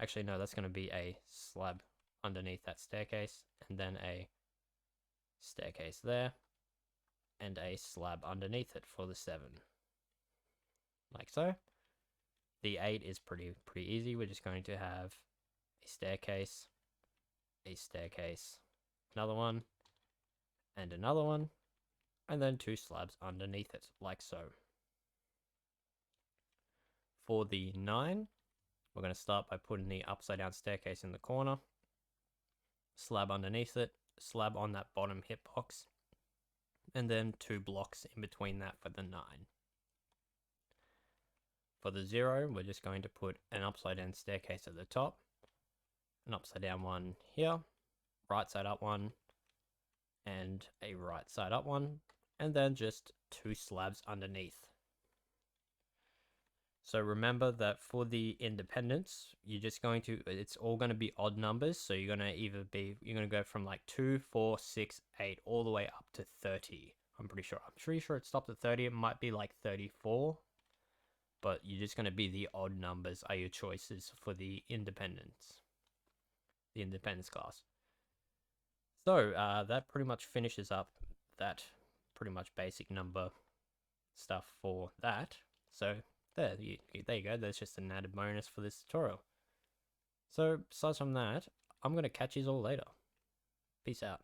Speaker 1: Actually, no, that's going to be a slab underneath that staircase, and then a staircase there, and a slab underneath it for the 7. Like so. The 8 is pretty easy. We're just going to have a staircase, another one, and another one, and then 2 slabs underneath it, like so. For the 9, we're going to start by putting the upside down staircase in the corner, slab underneath it, slab on that bottom hitbox, and then 2 blocks in between that for the 9. For the 0, we're just going to put an upside down staircase at the top, an upside down one here, right side up one, and a right side up one, and then just 2 slabs underneath. So remember that for the independence, it's all going to be odd numbers. So you're going to go from like 2, 4, 6, 8, all the way up to 30. I'm pretty sure it stopped at 30. It might be like 34. But you're just going to be the odd numbers are your choices for the independence class. So that pretty much finishes up that pretty much basic number stuff for that. So there you go. There's just an added bonus for this tutorial. So aside from that, I'm going to catch you all later. Peace out.